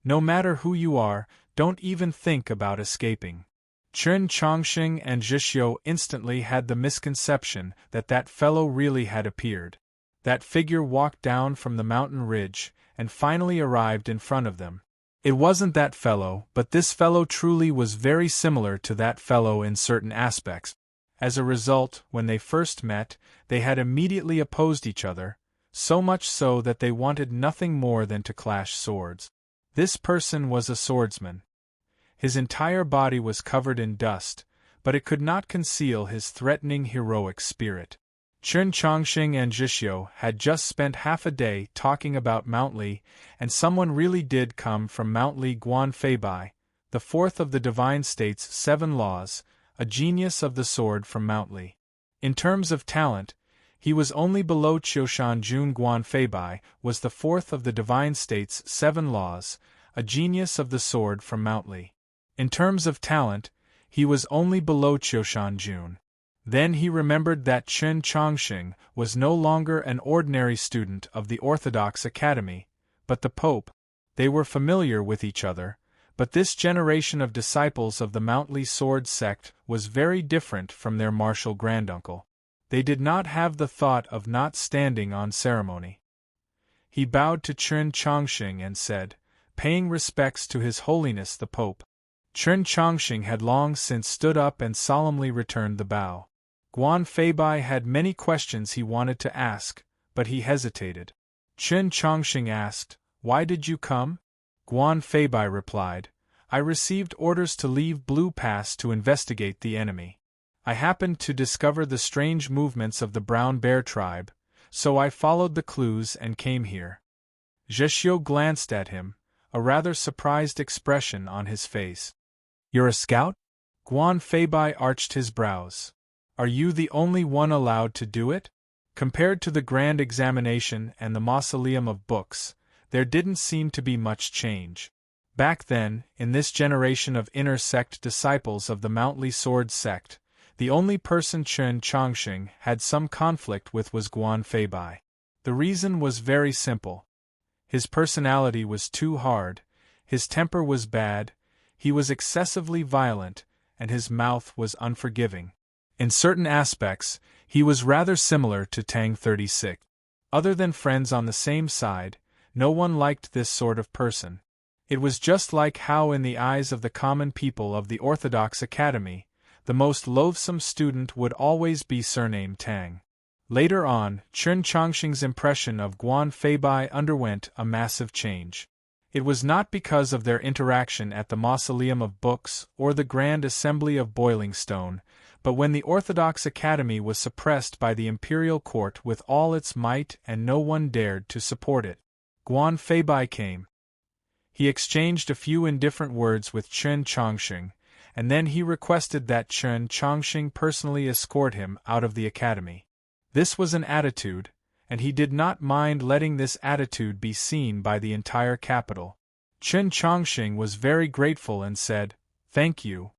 "No matter who you are, don't even think about escaping." Chen Chongqing and Zheshio instantly had the misconception that that fellow really had appeared. That figure walked down from the mountain ridge, and finally arrived in front of them. It wasn't that fellow, but this fellow truly was very similar to that fellow in certain aspects. As a result, when they first met, they had immediately opposed each other, so much so that they wanted nothing more than to clash swords. This person was a swordsman. His entire body was covered in dust, but it could not conceal his threatening heroic spirit. Chen Chongqing and Zheshio had just spent half a day talking about Mount Li, and someone really did come from Mount Li Guanfeibai, the fourth of the Divine State's 7 laws, a genius of the sword from Mount Li. In terms of talent, he was only below Qiushan Jun Guanfeibai, was the fourth of the Divine State's 7 laws, a genius of the sword from Mount Li. In terms of talent, he was only below Qiushan Jun. Then he remembered that Chen Chongqing was no longer an ordinary student of the Orthodox Academy, but the Pope. They were familiar with each other, but this generation of disciples of the Mount Li sword sect was very different from their martial granduncle. They did not have the thought of not standing on ceremony. He bowed to Chen Chongqing and said, paying respects to His Holiness the Pope. Chen Chongqing had long since stood up and solemnly returned the bow. Guanfeibai had many questions he wanted to ask, but he hesitated. Chen Chongqing asked, "Why did you come?" Guanfeibai replied, "I received orders to leave Blue Pass to investigate the enemy. I happened to discover the strange movements of the Brown Bear tribe, so I followed the clues and came here." Zheshio glanced at him, a rather surprised expression on his face. "You're a scout?" Guanfeibai arched his brows. "Are you the only one allowed to do it?" Compared to the Grand Examination and the Mausoleum of Books, there didn't seem to be much change. Back then, in this generation of inner sect disciples of the Mount Li sword sect, the only person Chen Chongqing had some conflict with was Guanfeibai. The reason was very simple. His personality was too hard, his temper was bad, he was excessively violent, and his mouth was unforgiving. In certain aspects, he was rather similar to Tang 36. Other than friends on the same side, no one liked this sort of person. It was just like how in the eyes of the common people of the Orthodox Academy, the most loathsome student would always be surnamed Tang. Later on, Chen Chongqing's impression of Guanfeibai underwent a massive change. It was not because of their interaction at the Mausoleum of Books or the Grand Assembly of Boiling Stone, but when the Orthodox Academy was suppressed by the imperial court with all its might and no one dared to support it. Guanfeibai came. He exchanged a few indifferent words with Chen Chongqing, and then he requested that Chen Chongqing personally escort him out of the academy. This was an attitude, and he did not mind letting this attitude be seen by the entire capital. Chen Chongqing was very grateful and said, "Thank you."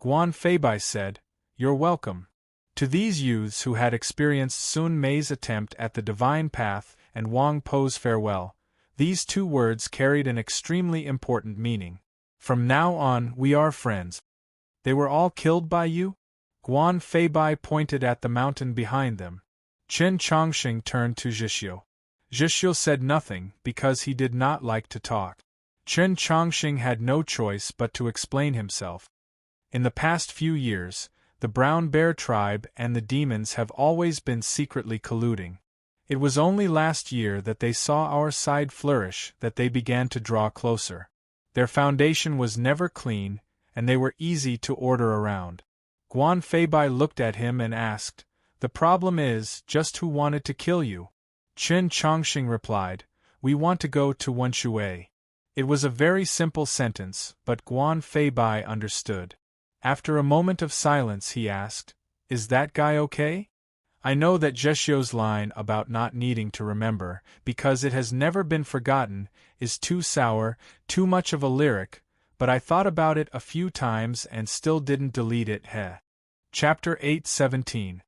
Guanfeibai said, "You're welcome." To these youths who had experienced Sun Mei's attempt at the divine path and Wang Po's farewell. These two words carried an extremely important meaning. From now on, we are friends. They were all killed by you? Guan Feibai pointed at the mountain behind them. Chen Chongqing turned to Zhixiu. Zhixiu said nothing because he did not like to talk. Chen Chongqing had no choice but to explain himself. In the past few years, the Brown Bear tribe and the demons have always been secretly colluding. It was only last year that they saw our side flourish that they began to draw closer. Their foundation was never clean, and they were easy to order around. Guan Feibai looked at him and asked, "The problem is, just who wanted to kill you?" Chen Chongqing replied, "We want to go to Wenshui." It was a very simple sentence, but Guan Feibai understood. After a moment of silence he asked, "Is that guy okay?" I know that Zheshio's line about not needing to remember, because it has never been forgotten, is too sour, too much of a lyric, but I thought about it a few times and still didn't delete it. Chapter 8:17.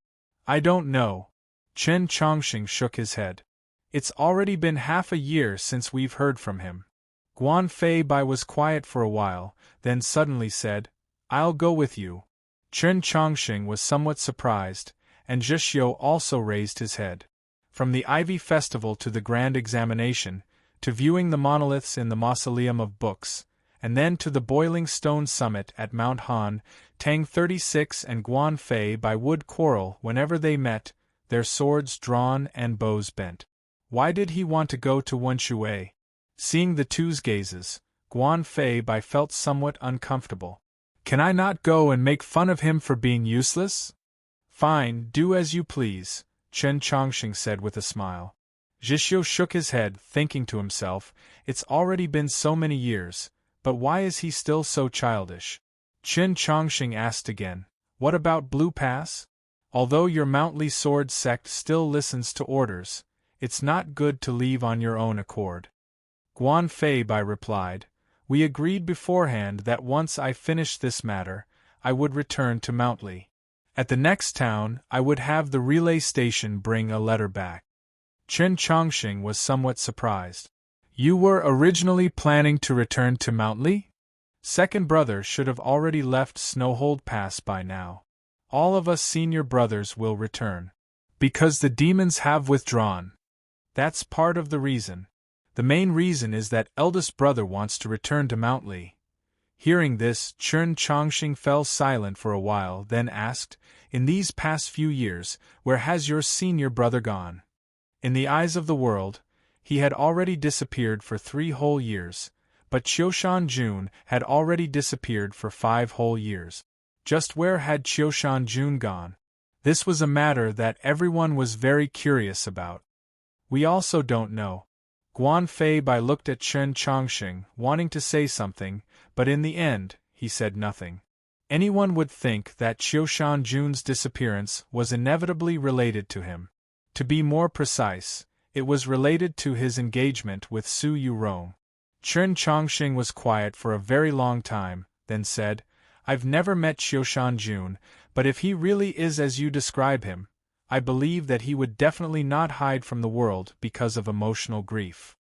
I don't know. Chen Chongqing shook his head. It's already been half a year since we've heard from him. Guan Feibai was quiet for a while, then suddenly said, "I'll go with you." Chen Chongqing was somewhat surprised, and Zhixiu also raised his head. From the Ivy Festival to the Grand Examination, to viewing the monoliths in the Mausoleum of Books, and then to the Boiling Stone Summit at Mount Han, Tang 36 and Guan Feibai would quarrel whenever they met, their swords drawn and bows bent. Why did he want to go to Wenshui? Seeing the two's gazes, Guan Feibai felt somewhat uncomfortable. Can I not go and make fun of him for being useless? Fine, do as you please, Chen Chongqing said with a smile. Zhixiu shook his head, thinking to himself, it's already been so many years, but why is he still so childish? Chen Chongqing asked again, what about Blue Pass? Although your Mountly Sword sect still listens to orders, it's not good to leave on your own accord. Guan Feibai replied, we agreed beforehand that once I finished this matter, I would return to Mountly. At the next town, I would have the relay station bring a letter back. Chen Chongqing was somewhat surprised. You were originally planning to return to Mountly? Second brother should have already left Snowhold Pass by now. All of us senior brothers will return. Because the demons have withdrawn. That's part of the reason. The main reason is that eldest brother wants to return to Mountly. Hearing this, Chen Chongqing fell silent for a while, then asked, in these past few years, where has your senior brother gone? In the eyes of the world, he had already disappeared for 3 whole years, but Qiushan Jun had already disappeared for 5 whole years. Just where had Qiushan Jun gone? This was a matter that everyone was very curious about. We also don't know. Guan Feibai looked at Chen Chongqing, wanting to say something, but in the end, he said nothing. Anyone would think that Qiushan Jun's disappearance was inevitably related to him. To be more precise, it was related to his engagement with Su Yurong. Chen Chongqing was quiet for a very long time, then said, I've never met Qiushan Jun, but if he really is as you describe him, I believe that he would definitely not hide from the world because of emotional grief.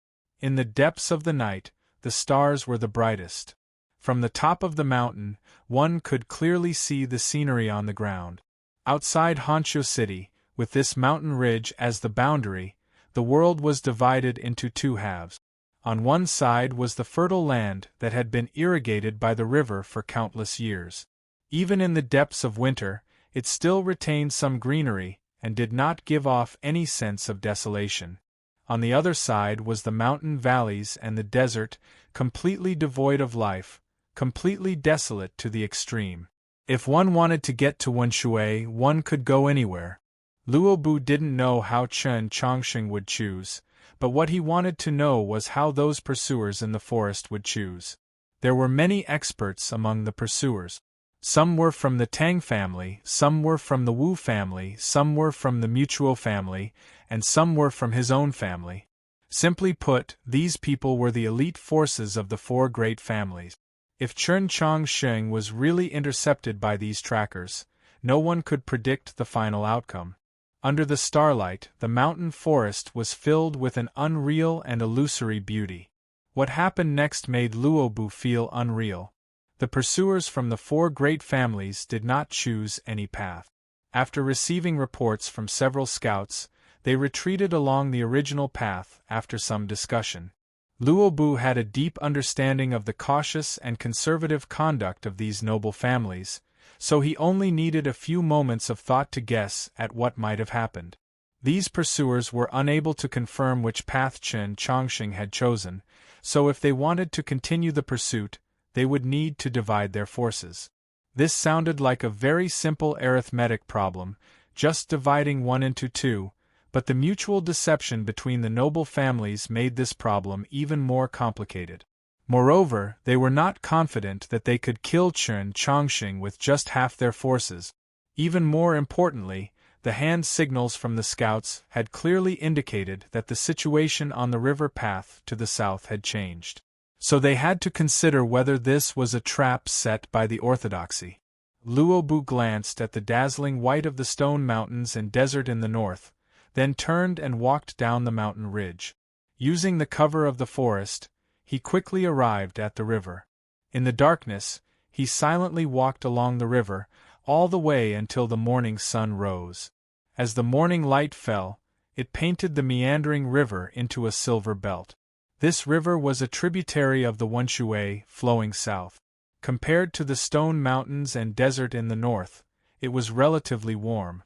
In the depths of the night, the stars were the brightest. From the top of the mountain, one could clearly see the scenery on the ground. Outside Honshu City, with this mountain ridge as the boundary, the world was divided into 2 halves. On one side was the fertile land that had been irrigated by the river for countless years. Even in the depths of winter, it still retained some greenery, and did not give off any sense of desolation. On the other side was the mountain valleys and the desert, completely devoid of life, completely desolate to the extreme. If one wanted to get to Wenshui, one could go anywhere. Luobu didn't know how Chen Chongqing would choose, but what he wanted to know was how those pursuers in the forest would choose. There were many experts among the pursuers. Some were from the Tang family, some were from the Wu family, some were from the Mutuo family, and some were from his own family. Simply put, these people were the elite forces of the 4 great families. If Chen Chongqing was really intercepted by these trackers, no one could predict the final outcome. Under the starlight, the mountain forest was filled with an unreal and illusory beauty. What happened next made Luobu feel unreal. The pursuers from the four great families did not choose any path. After receiving reports from several scouts, they retreated along the original path after some discussion. Luobu had a deep understanding of the cautious and conservative conduct of these noble families, so he only needed a few moments of thought to guess at what might have happened. These pursuers were unable to confirm which path Chen Chongqing had chosen, so if they wanted to continue the pursuit, they would need to divide their forces. This sounded like a very simple arithmetic problem, just dividing one into two, but the mutual deception between the noble families made this problem even more complicated. Moreover, they were not confident that they could kill Chen Chongqing with just half their forces. Even more importantly, the hand signals from the scouts had clearly indicated that the situation on the river path to the south had changed. So they had to consider whether this was a trap set by the orthodoxy. Luobu glanced at the dazzling white of the stone mountains and desert in the north, then turned and walked down the mountain ridge. Using the cover of the forest, he quickly arrived at the river. In the darkness, he silently walked along the river, all the way until the morning sun rose. As the morning light fell, it painted the meandering river into a silver belt. This river was a tributary of the Wenshui, flowing south. Compared to the stone mountains and desert in the north, it was relatively warm.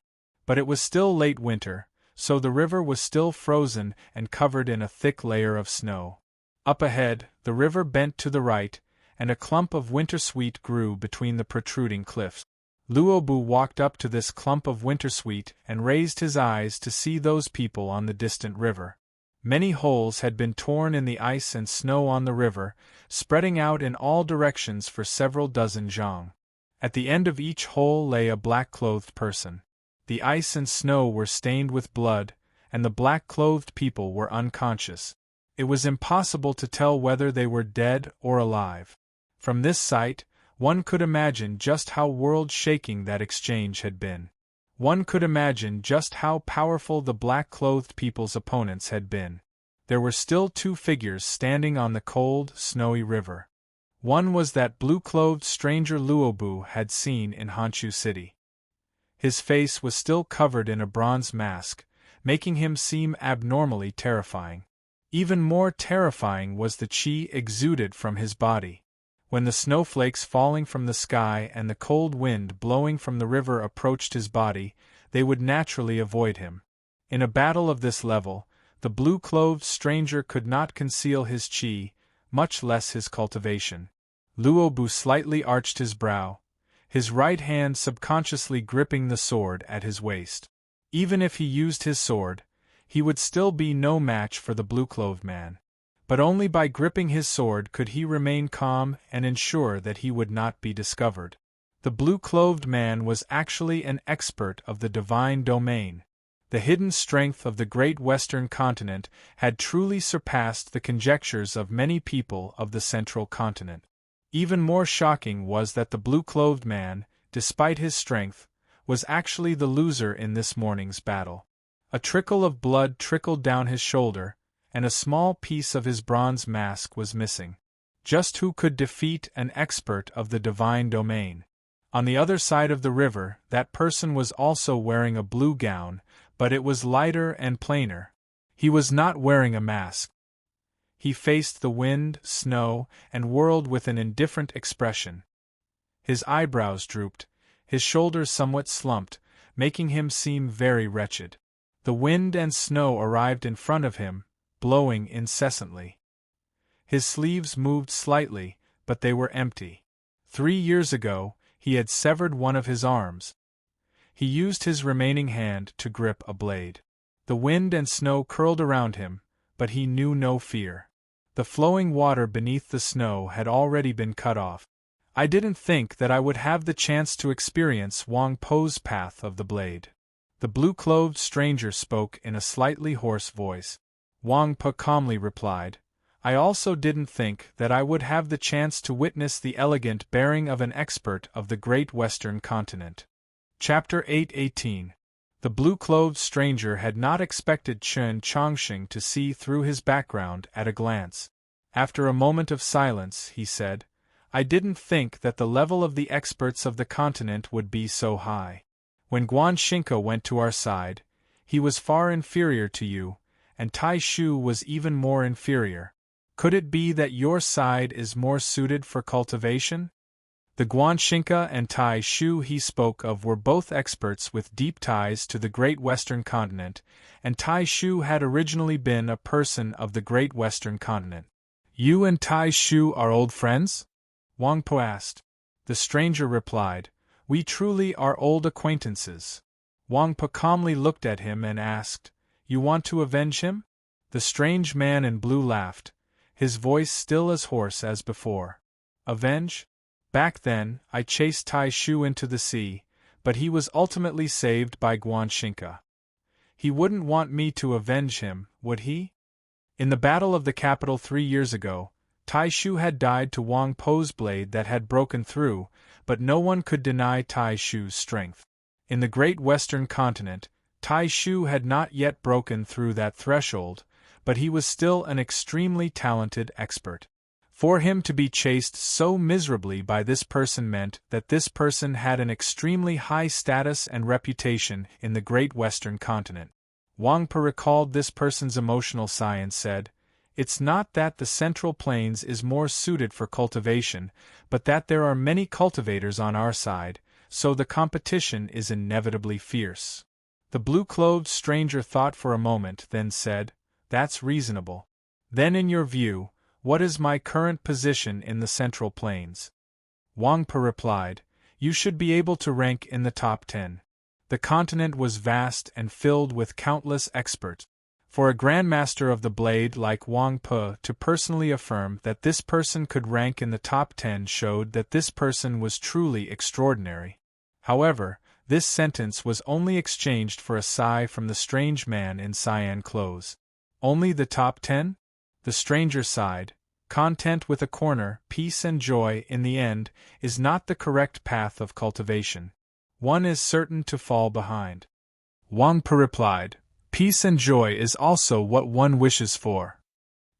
But it was still late winter, so the river was still frozen and covered in a thick layer of snow. Up ahead, the river bent to the right, and a clump of wintersweet grew between the protruding cliffs. Luobu walked up to this clump of wintersweet and raised his eyes to see those people on the distant river. Many holes had been torn in the ice and snow on the river, spreading out in all directions for several dozen zhang. At the end of each hole lay a black-clothed person. The ice and snow were stained with blood, and the black-clothed people were unconscious. It was impossible to tell whether they were dead or alive. From this sight, one could imagine just how world-shaking that exchange had been. One could imagine just how powerful the black-clothed people's opponents had been. There were still two figures standing on the cold, snowy river. One was that blue-clothed stranger Luobu had seen in Honshu City. His face was still covered in a bronze mask, making him seem abnormally terrifying. Even more terrifying was the qi exuded from his body. When the snowflakes falling from the sky and the cold wind blowing from the river approached his body, they would naturally avoid him. In a battle of this level, the blue-clothed stranger could not conceal his qi, much less his cultivation. Luobu slightly arched his brow, his right hand subconsciously gripping the sword at his waist. Even if he used his sword, he would still be no match for the blue-clothed man. But only by gripping his sword could he remain calm and ensure that he would not be discovered. The blue-clothed man was actually an expert of the divine domain. The hidden strength of the great western continent had truly surpassed the conjectures of many people of the central continent. Even more shocking was that the blue-clothed man, despite his strength, was actually the loser in this morning's battle. A trickle of blood trickled down his shoulder, and a small piece of his bronze mask was missing. Just who could defeat an expert of the divine domain? On the other side of the river, that person was also wearing a blue gown, but it was lighter and plainer. He was not wearing a mask. He faced the wind, snow, and world with an indifferent expression. His eyebrows drooped, his shoulders somewhat slumped, making him seem very wretched. The wind and snow arrived in front of him, blowing incessantly. His sleeves moved slightly, but they were empty. 3 years ago, he had severed one of his arms. He used his remaining hand to grip a blade. The wind and snow curled around him, but he knew no fear. The flowing water beneath the snow had already been cut off. I didn't think that I would have the chance to experience Wang Po's path of the blade. The blue-clothed stranger spoke in a slightly hoarse voice. Wang Po calmly replied, I also didn't think that I would have the chance to witness the elegant bearing of an expert of the great western continent. Chapter 8:18 The blue-clothed stranger had not expected Chen Chongqing to see through his background at a glance. After a moment of silence, he said, "I didn't think that the level of the experts of the continent would be so high. When Guan Xingke went to our side, he was far inferior to you, and Tai Shu was even more inferior. Could it be that your side is more suited for cultivation?" The Guan Xingke and Tai Shu he spoke of were both experts with deep ties to the Great Western Continent, and Tai Shu had originally been a person of the Great Western Continent. "You and Tai Shu are old friends?" Wang Po asked. The stranger replied, "We truly are old acquaintances." Wang Po calmly looked at him and asked, "You want to avenge him?" The strange man in blue laughed, his voice still as hoarse as before. "Avenge? Back then, I chased Tai Shu into the sea, but he was ultimately saved by Guan Xingke. He wouldn't want me to avenge him, would he? In the battle of the capital 3 years ago, Tai Shu had died to Wang Po's blade that had broken through, but no one could deny Tai Shu's strength. In the Great Western Continent, Tai Shu had not yet broken through that threshold, but he was still an extremely talented expert. For him to be chased so miserably by this person meant that this person had an extremely high status and reputation in the Great Western Continent. Wang Po recalled this person's emotional sigh and said, "It's not that the Central Plains is more suited for cultivation, but that there are many cultivators on our side, so the competition is inevitably fierce." The blue-clothed stranger thought for a moment, then said, "That's reasonable. Then in your view, what is my current position in the Central Plains?" Wang Po replied, "You should be able to rank in the top 10. The continent was vast and filled with countless experts. For a grandmaster of the blade like Wang Po to personally affirm that this person could rank in the top 10 showed that this person was truly extraordinary." However, this sentence was only exchanged for a sigh from the strange man in cyan clothes. "Only the top 10? The stranger sighed. "Content with a corner, peace and joy in the end, is not the correct path of cultivation. One is certain to fall behind." Wang Po replied, "Peace and joy is also what one wishes for.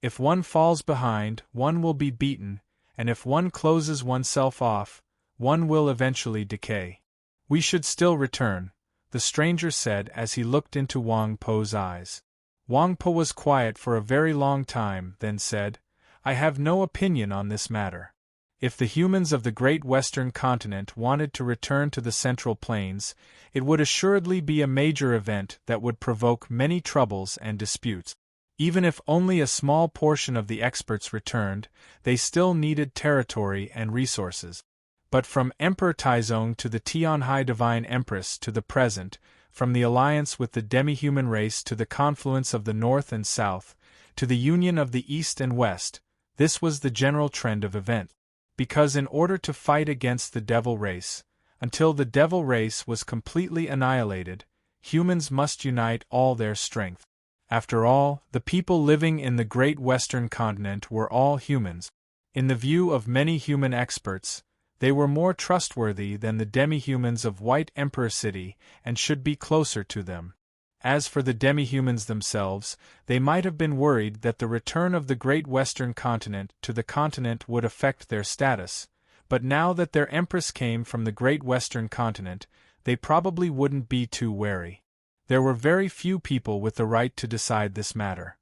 If one falls behind, one will be beaten, and if one closes oneself off, one will eventually decay. We should still return," the stranger said as he looked into Wang Po's eyes. Wang Po was quiet for a very long time, then said, "I have no opinion on this matter. If the humans of the Great Western Continent wanted to return to the Central Plains, it would assuredly be a major event that would provoke many troubles and disputes. Even if only a small portion of the experts returned, they still needed territory and resources. But from Emperor Taizong to the Tianhai Divine Empress to the present, from the alliance with the demi-human race to the confluence of the North and South, to the union of the East and West, this was the general trend of events. Because in order to fight against the devil race, until the devil race was completely annihilated, humans must unite all their strength. After all, the people living in the Great Western Continent were all humans. In the view of many human experts, they were more trustworthy than the demi-humans of White Emperor City and should be closer to them. As for the demi-humans themselves, they might have been worried that the return of the Great Western Continent to the continent would affect their status, but now that their empress came from the Great Western Continent, they probably wouldn't be too wary. There were very few people with the right to decide this matter.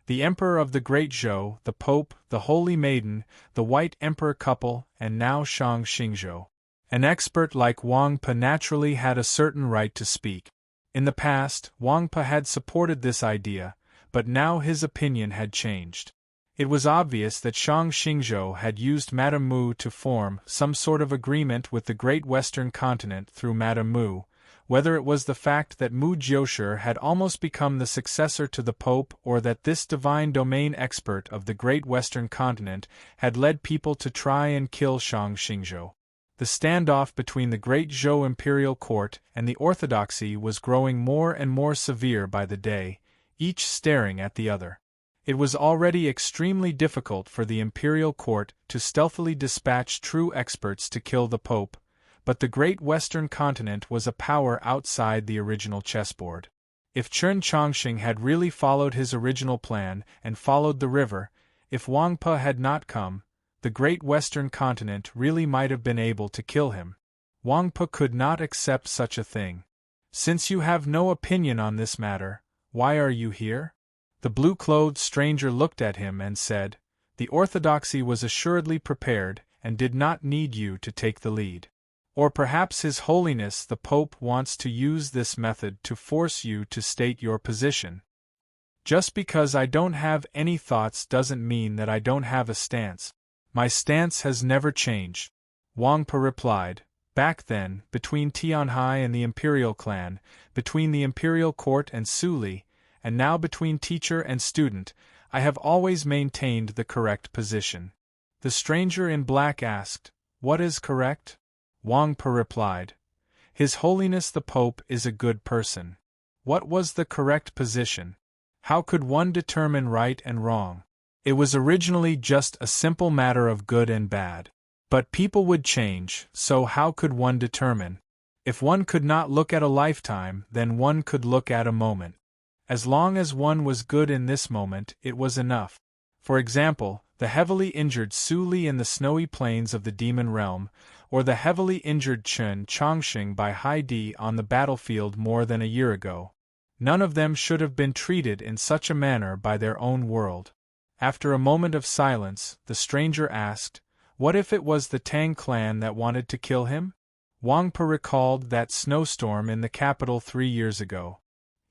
The Emperor of the Great Zhou, the Pope, the Holy Maiden, the White Emperor couple, and now Shang Xingzhou. An expert like Wang Po naturally had a certain right to speak. In the past, Wang Po had supported this idea, but now his opinion had changed. It was obvious that Shang Xingzhou had used Madame Mu to form some sort of agreement with the Great Western Continent through Madame Mu, whether it was the fact that Mu Jiushi had almost become the successor to the Pope or that this divine domain expert of the Great Western Continent had led people to try and kill Shang Xingzhou. The standoff between the Great Zhou imperial court and the orthodoxy was growing more and more severe by the day, each staring at the other. It was already extremely difficult for the imperial court to stealthily dispatch true experts to kill the Pope, but the great western continent was a power outside the original chessboard. If Chen Chongqing had really followed his original plan and followed the river, if Wang Pe had not come, the great western continent really might have been able to kill him. Wang Pe could not accept such a thing. Since you have no opinion on this matter, why are you here? The blue-clothed stranger looked at him and said, "The orthodoxy was assuredly prepared and did not need you to take the lead. Or perhaps His Holiness the Pope wants to use this method to force you to state your position." Just because I don't have any thoughts doesn't mean that I don't have a stance. My stance has never changed. Wang Pe replied. Back then, between Tianhai and the imperial clan, between the imperial court and Suli, and now between teacher and student, I have always maintained the correct position. The stranger in black asked, "What is correct?" Wang Pe replied, "His Holiness the Pope is a good person." What was the correct position? How could one determine right and wrong? It was originally just a simple matter of good and bad. But people would change, so how could one determine? If one could not look at a lifetime, then one could look at a moment. As long as one was good in this moment, it was enough. For example, the heavily injured Su Li in the snowy plains of the Demon Realm, or the heavily injured Chen Chongqing by Haidi on the battlefield more than a year ago. None of them should have been treated in such a manner by their own world. After a moment of silence, the stranger asked, "What if it was the Tang clan that wanted to kill him?" Wang Pe recalled that snowstorm in the capital 3 years ago.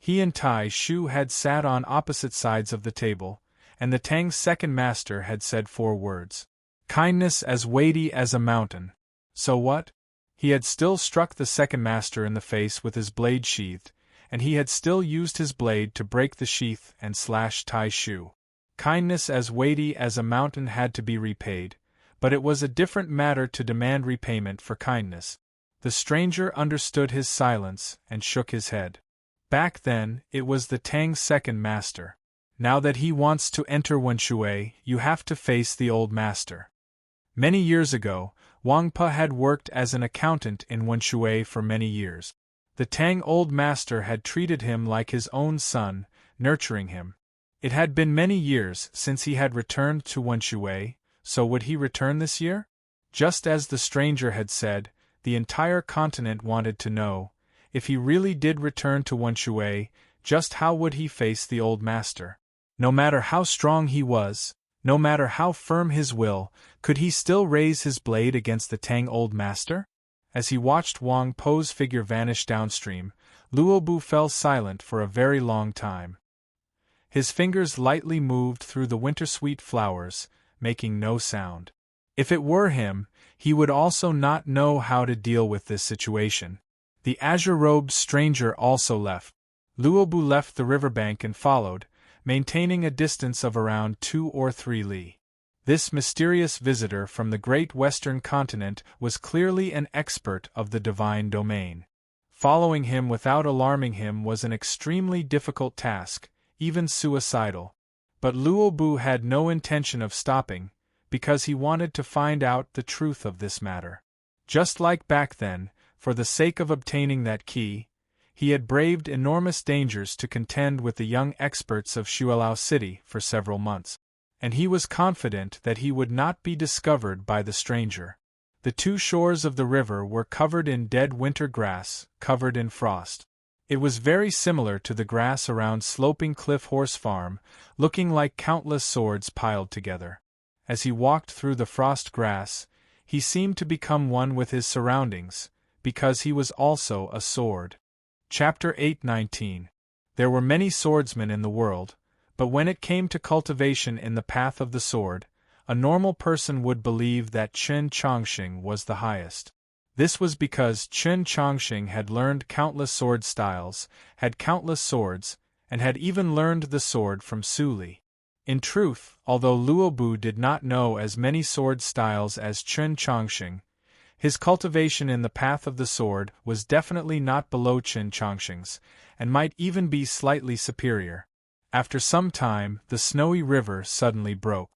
He and Tai Shu had sat on opposite sides of the table, and the Tang's second master had said 4 words. Kindness as weighty as a mountain. So what? He had still struck the second master in the face with his blade sheathed, and he had still used his blade to break the sheath and slash Tai Shu. Kindness as weighty as a mountain had to be repaid, but it was a different matter to demand repayment for kindness. The stranger understood his silence and shook his head. Back then, it was the Tang's second master. Now that he wants to enter Wenshui, you have to face the old master. Many years ago, Wang Pe had worked as an accountant in Wenshui for many years. The Tang old master had treated him like his own son, nurturing him. It had been many years since he had returned to Wenshui, so would he return this year? Just as the stranger had said, the entire continent wanted to know, if he really did return to Wenshui, just how would he face the old master? No matter how strong he was, no matter how firm his will, could he still raise his blade against the Tang old master? As he watched Wang Pe's figure vanish downstream, Luobu fell silent for a very long time. His fingers lightly moved through the winter-sweet flowers, making no sound. If it were him, he would also not know how to deal with this situation. The azure-robed stranger also left. Luobu left the riverbank and followed, maintaining a distance of around 2 or 3 li. This mysterious visitor from the great western continent was clearly an expert of the divine domain. Following him without alarming him was an extremely difficult task, even suicidal. But Luobu had no intention of stopping, because he wanted to find out the truth of this matter. Just like back then, for the sake of obtaining that key, he had braved enormous dangers to contend with the young experts of Xuelao City for several months. And he was confident that he would not be discovered by the stranger. The 2 shores of the river were covered in dead winter grass, covered in frost. It was very similar to the grass around Sloping Cliff Horse Farm, looking like countless swords piled together. As he walked through the frost grass, he seemed to become one with his surroundings, because he was also a sword. Chapter 8:19. There were many swordsmen in the world, but when it came to cultivation in the path of the sword, a normal person would believe that Chen Chongqing was the highest. This was because Chen Chongqing had learned countless sword styles, had countless swords, and had even learned the sword from Su Li. In truth, although Luobu did not know as many sword styles as Chen Chongqing, his cultivation in the path of the sword was definitely not below Chen Chongqing's, and might even be slightly superior. After some time, the snowy river suddenly broke.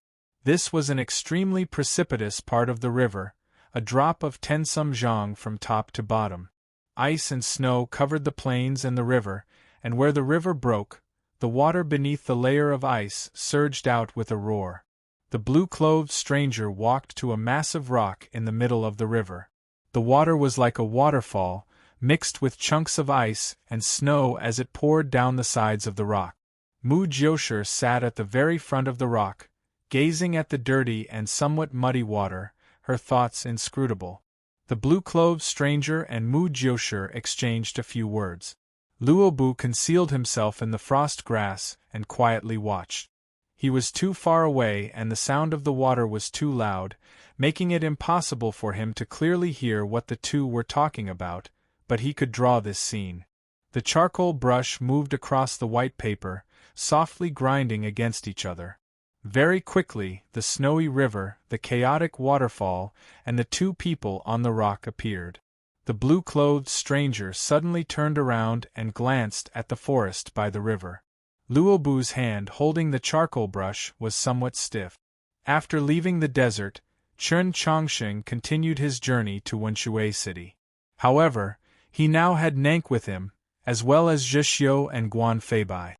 This was an extremely precipitous part of the river, a drop of tensum zhang from top to bottom. Ice and snow covered the plains and the river, and where the river broke, the water beneath the layer of ice surged out with a roar. The blue-clothed stranger walked to a massive rock in the middle of the river. The water was like a waterfall, mixed with chunks of ice and snow as it poured down the sides of the rock. Mu Jiushi sat at the very front of the rock, gazing at the dirty and somewhat muddy water, her thoughts inscrutable. The blue-clothed stranger and Mu Jiushi exchanged a few words. Luobu concealed himself in the frost grass and quietly watched. He was too far away and the sound of the water was too loud, making it impossible for him to clearly hear what the two were talking about, but he could draw this scene. The charcoal brush moved across the white paper, softly grinding against each other. Very quickly, the snowy river, the chaotic waterfall, and the two people on the rock appeared. The blue-clothed stranger suddenly turned around and glanced at the forest by the river. Luobu's hand holding the charcoal brush was somewhat stiff. After leaving the desert, Chen Chongqing continued his journey to Wenshui City. However, he now had Nank with him, as well as Zhixiu and Guan Feibai.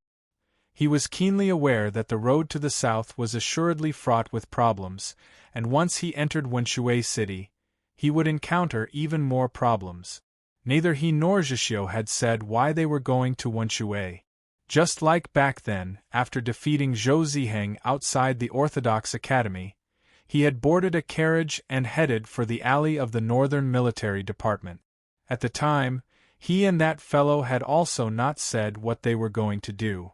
He was keenly aware that the road to the south was assuredly fraught with problems, and once he entered Wenshui City, he would encounter even more problems. Neither he nor Zhixiu had said why they were going to Wenshui. Just like back then, after defeating Zhou Ziheng outside the Orthodox Academy, he had boarded a carriage and headed for the alley of the Northern Military Department. At the time, he and that fellow had also not said what they were going to do.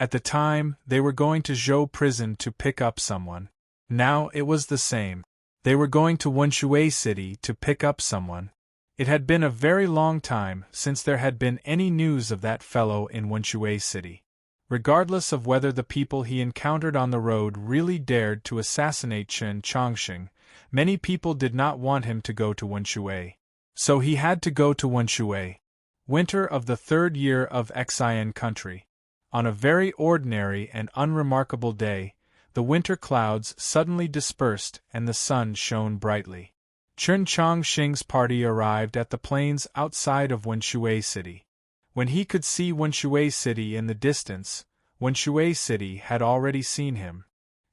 At the time, they were going to Zhou prison to pick up someone. Now it was the same. They were going to Wenshui City to pick up someone. It had been a very long time since there had been any news of that fellow in Wenshui City. Regardless of whether the people he encountered on the road really dared to assassinate Chen Chongqing, many people did not want him to go to Wenshui. So he had to go to Wenshui. Winter of the third year of Xian country. On a very ordinary and unremarkable day, the winter clouds suddenly dispersed and the sun shone brightly. Chen Chongqing's party arrived at the plains outside of Wenshui City. When he could see Wenshui City in the distance, Wenshui City had already seen him.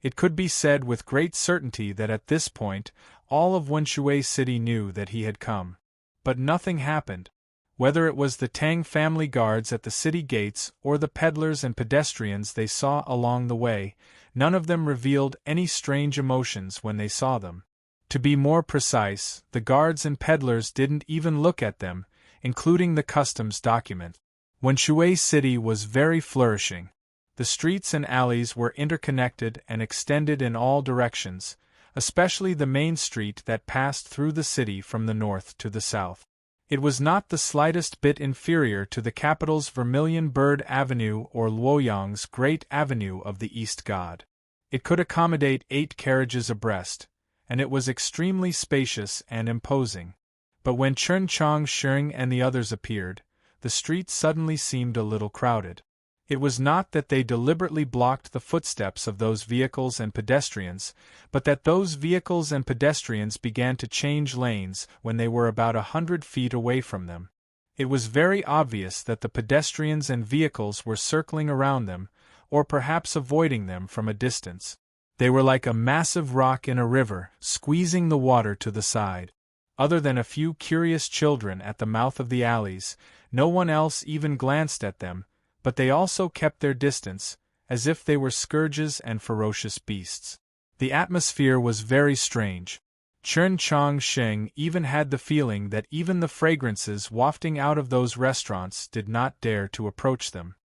It could be said with great certainty that at this point, all of Wenshui City knew that he had come. But nothing happened. Whether it was the Tang family guards at the city gates or the peddlers and pedestrians they saw along the way, none of them revealed any strange emotions when they saw them. To be more precise, the guards and peddlers didn't even look at them, including the customs document. Wenshui City was very flourishing. The streets and alleys were interconnected and extended in all directions, especially the main street that passed through the city from the north to the south. It was not the slightest bit inferior to the capital's Vermilion Bird Avenue or Luoyang's Great Avenue of the East God. It could accommodate 8 carriages abreast, and it was extremely spacious and imposing. But when Chen Chongqing and the others appeared, the street suddenly seemed a little crowded. It was not that they deliberately blocked the footsteps of those vehicles and pedestrians, but that those vehicles and pedestrians began to change lanes when they were about 100 feet away from them. It was very obvious that the pedestrians and vehicles were circling around them, or perhaps avoiding them from a distance. They were like a massive rock in a river, squeezing the water to the side. Other than a few curious children at the mouth of the alleys, no one else even glanced at them, but they also kept their distance, as if they were scourges and ferocious beasts. The atmosphere was very strange. Chen Chongqing even had the feeling that even the fragrances wafting out of those restaurants did not dare to approach them.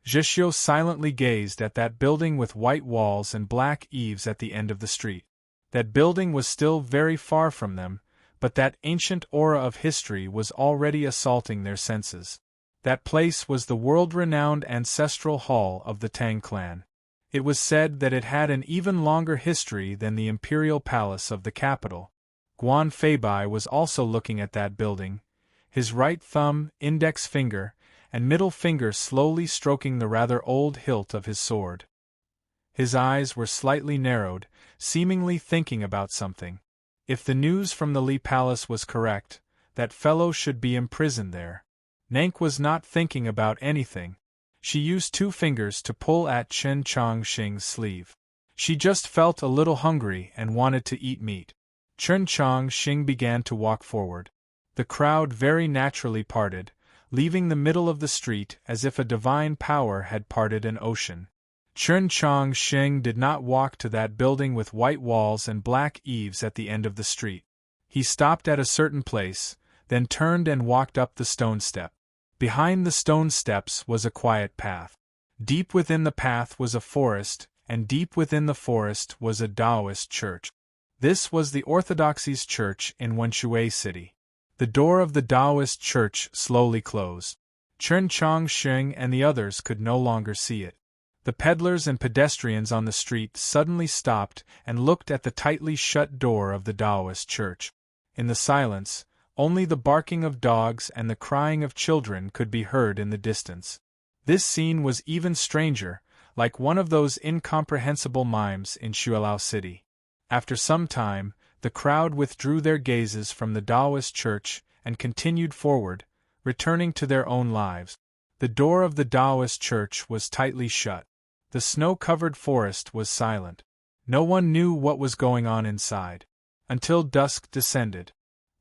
Zhixiu silently gazed at that building with white walls and black eaves at the end of the street. That building was still very far from them, but that ancient aura of history was already assaulting their senses. That place was the world-renowned ancestral hall of the Tang clan. It was said that it had an even longer history than the imperial palace of the capital. Guan Feibai was also looking at that building, his right thumb, index finger, and middle finger slowly stroking the rather old hilt of his sword. His eyes were slightly narrowed, seemingly thinking about something. If the news from the Li Palace was correct, that fellow should be imprisoned there. Nank was not thinking about anything. She used 2 fingers to pull at Chen Chongqing's sleeve. She just felt a little hungry and wanted to eat meat. Chen Chongqing began to walk forward. The crowd very naturally parted, leaving the middle of the street as if a divine power had parted an ocean. Chen Chongqing did not walk to that building with white walls and black eaves at the end of the street. He stopped at a certain place, then turned and walked up the stone step. Behind the stone steps was a quiet path. Deep within the path was a forest, and deep within the forest was a Taoist church. This was the Orthodoxy's church in Wenshui City. The door of the Taoist church slowly closed. Chen Chongqing and the others could no longer see it. The peddlers and pedestrians on the street suddenly stopped and looked at the tightly shut door of the Taoist church. In the silence, only the barking of dogs and the crying of children could be heard in the distance. This scene was even stranger, like one of those incomprehensible mimes in Xuelao City. After some time, the crowd withdrew their gazes from the Taoist church and continued forward, returning to their own lives. The door of the Taoist church was tightly shut. The snow-covered forest was silent. No one knew what was going on inside. Until dusk descended.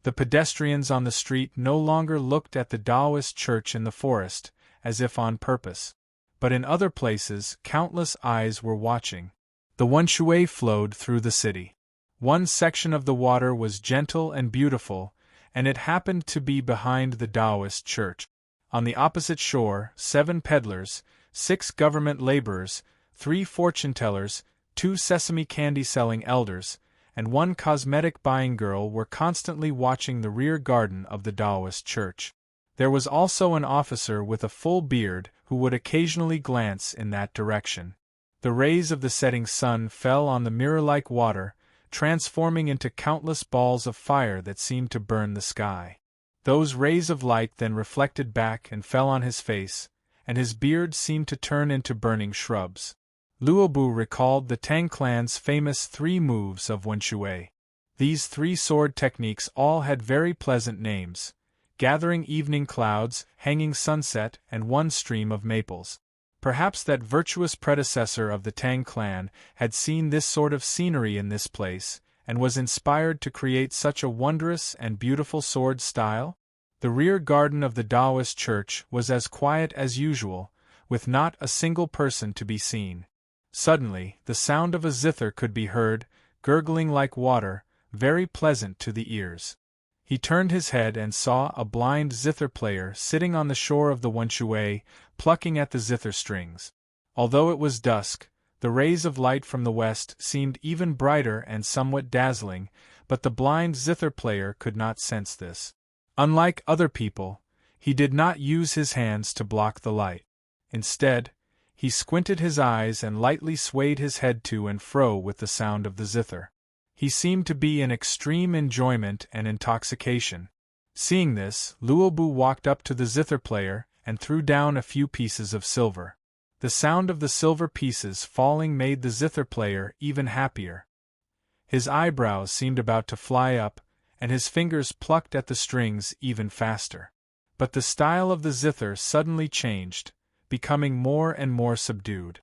The pedestrians on the street no longer looked at the Taoist church in the forest, as if on purpose. But in other places, countless eyes were watching. The Wenshui flowed through the city. One section of the water was gentle and beautiful, and it happened to be behind the Taoist church. On the opposite shore, 7 peddlers, 6 government laborers, 3 fortune-tellers, 2 sesame candy-selling elders, and 1 cosmetic-buying girl were constantly watching the rear garden of the Taoist church. There was also an officer with a full beard who would occasionally glance in that direction. The rays of the setting sun fell on the mirror-like water, transforming into countless balls of fire that seemed to burn the sky. Those rays of light then reflected back and fell on his face, and his beard seemed to turn into burning shrubs. Luobu recalled the Tang clan's famous 3 moves of Wenshui. These 3 sword techniques all had very pleasant names: gathering evening clouds, hanging sunset, and 1 stream of maples. Perhaps that virtuous predecessor of the Tang clan had seen this sort of scenery in this place, and was inspired to create such a wondrous and beautiful sword style? The rear garden of the Taoist church was as quiet as usual, with not a single person to be seen. Suddenly, the sound of a zither could be heard, gurgling like water, very pleasant to the ears. He turned his head and saw a blind zither player sitting on the shore of the Wenshui, plucking at the zither strings. Although it was dusk, the rays of light from the west seemed even brighter and somewhat dazzling, but the blind zither player could not sense this. Unlike other people, he did not use his hands to block the light. Instead, he squinted his eyes and lightly swayed his head to and fro with the sound of the zither. He seemed to be in extreme enjoyment and intoxication. Seeing this, Luobu walked up to the zither player and threw down a few pieces of silver. The sound of the silver pieces falling made the zither player even happier. His eyebrows seemed about to fly up, and his fingers plucked at the strings even faster. But the style of the zither suddenly changed, becoming more and more subdued.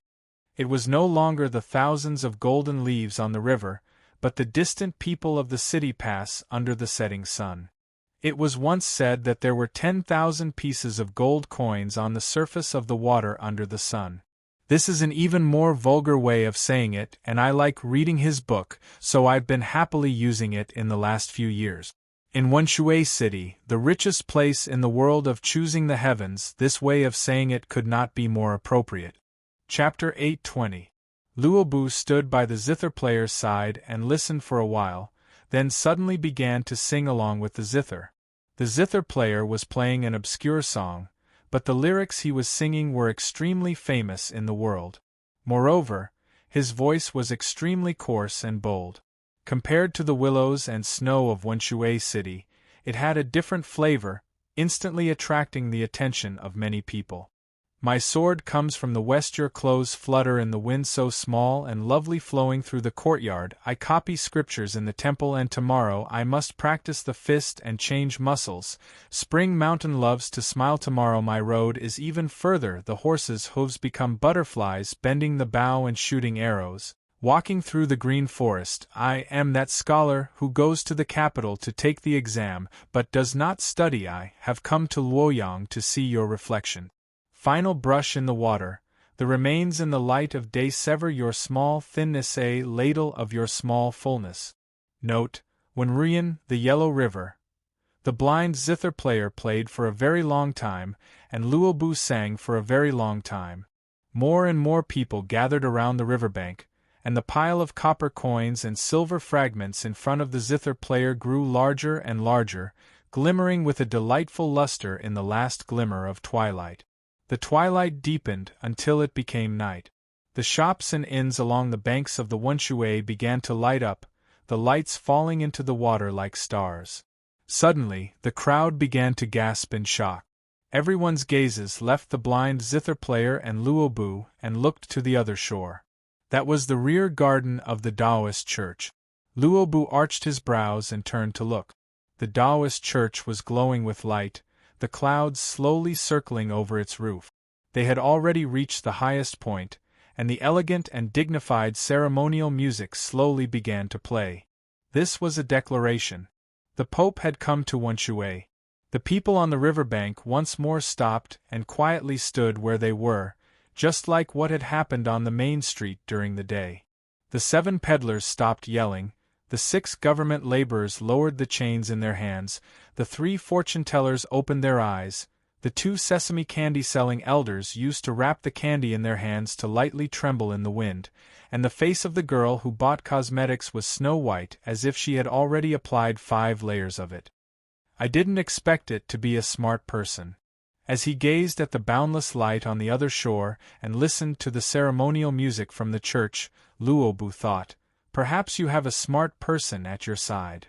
It was no longer the thousands of golden leaves on the river, but the distant people of the city pass under the setting sun. It was once said that there were 10,000 pieces of gold coins on the surface of the water under the sun. This is an even more vulgar way of saying it, and I like reading his book, so I've been happily using it in the last few years. In Wenshui City, the richest place in the world of choosing the heavens, this way of saying it could not be more appropriate. Chapter 820. Luobu stood by the zither player's side and listened for a while, then suddenly began to sing along with the zither. The zither player was playing an obscure song, but the lyrics he was singing were extremely famous in the world. Moreover, his voice was extremely coarse and bold. Compared to the willows and snow of Wenshui City, it had a different flavor, instantly attracting the attention of many people. My sword comes from the west, your clothes flutter in the wind so small and lovely flowing through the courtyard. I copy scriptures in the temple and tomorrow I must practice the fist and change muscles. Spring mountain loves to smile tomorrow my road is even further the horses' hooves become butterflies bending the bow and shooting arrows. Walking through the green forest, I am that scholar who goes to the capital to take the exam, but does not study. I have come to Luoyang to see your reflection. Final brush in the water, the remains in the light of day sever your small thinness, a ladle of your small fullness. Note, when Ruyan, the Yellow River, the blind zither player played for a very long time, and Luobu sang for a very long time. More and more people gathered around the riverbank, and the pile of copper coins and silver fragments in front of the zither player grew larger and larger, glimmering with a delightful luster in the last glimmer of twilight. The twilight deepened until it became night. The shops and inns along the banks of the Wenshui began to light up, the lights falling into the water like stars. Suddenly, the crowd began to gasp in shock. Everyone's gazes left the blind zither player and Luobu and looked to the other shore. That was the rear garden of the Taoist church. Luobu arched his brows and turned to look. The Taoist church was glowing with light, the clouds slowly circling over its roof. They had already reached the highest point, and the elegant and dignified ceremonial music slowly began to play. This was a declaration. The Pope had come to Wenshui. The people on the riverbank once more stopped and quietly stood where they were, just like what had happened on the main street during the day. The 7 peddlers stopped yelling, the 6 government laborers lowered the chains in their hands, the 3 fortune-tellers opened their eyes, the 2 sesame candy-selling elders used to wrap the candy in their hands to lightly tremble in the wind, and the face of the girl who bought cosmetics was snow-white as if she had already applied 5 layers of it. I didn't expect it to be a smart person. As he gazed at the boundless light on the other shore and listened to the ceremonial music from the church, Luobu thought, perhaps you have a smart person at your side.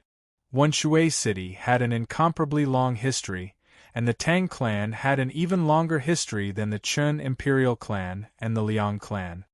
Wenshui City had an incomparably long history, and the Tang clan had an even longer history than the Chun imperial clan and the Liang clan.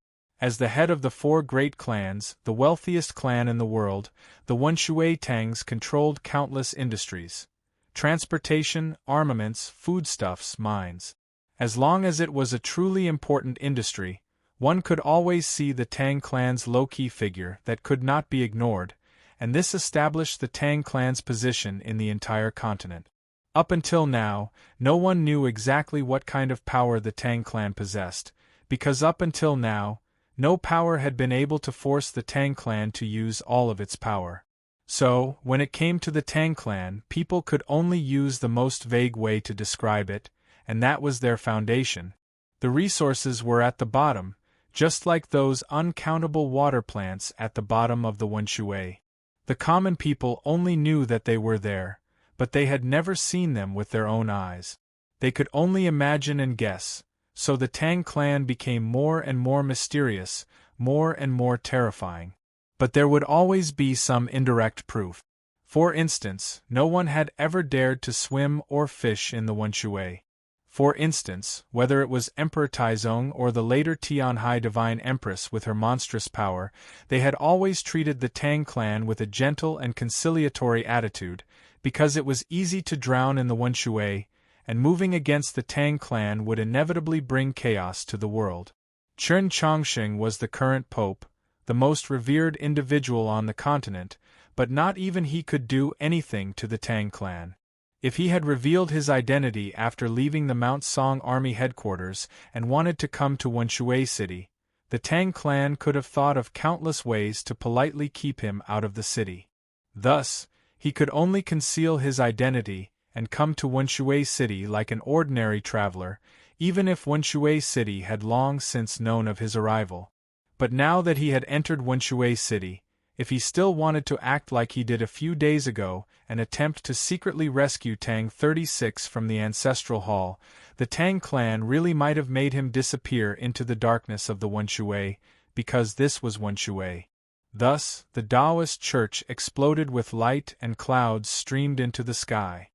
As the head of the 4 great clans, the wealthiest clan in the world, the Wenshui Tangs controlled countless industries. Transportation, armaments, foodstuffs, mines. As long as it was a truly important industry, one could always see the Tang clan's low-key figure that could not be ignored, and this established the Tang clan's position in the entire continent. Up until now, no one knew exactly what kind of power the Tang clan possessed, because up until now, no power had been able to force the Tang clan to use all of its power. So, when it came to the Tang clan, people could only use the most vague way to describe it, and that was their foundation. The resources were at the bottom, just like those uncountable water plants at the bottom of the Wenshui. The common people only knew that they were there, but they had never seen them with their own eyes. They could only imagine and guess, so the Tang clan became more and more mysterious, more and more terrifying. But there would always be some indirect proof. For instance, no one had ever dared to swim or fish in the Wenshui. For instance, whether it was Emperor Taizong or the later Tianhai Divine Empress with her monstrous power, they had always treated the Tang clan with a gentle and conciliatory attitude, because it was easy to drown in the Wenshui, and moving against the Tang clan would inevitably bring chaos to the world. Chen Chongsheng was the current pope, the most revered individual on the continent, but not even he could do anything to the Tang clan. If he had revealed his identity after leaving the Mount Song army headquarters and wanted to come to Wenshui City, the Tang clan could have thought of countless ways to politely keep him out of the city. Thus, he could only conceal his identity and come to Wenshui City like an ordinary traveler, even if Wenshui City had long since known of his arrival. But now that he had entered Wenshui City, if he still wanted to act like he did a few days ago and attempt to secretly rescue Tang 36 from the ancestral hall, the Tang clan really might have made him disappear into the darkness of the Wenshui, because this was Wenshui. Thus, the Taoist church exploded with light and clouds streamed into the sky.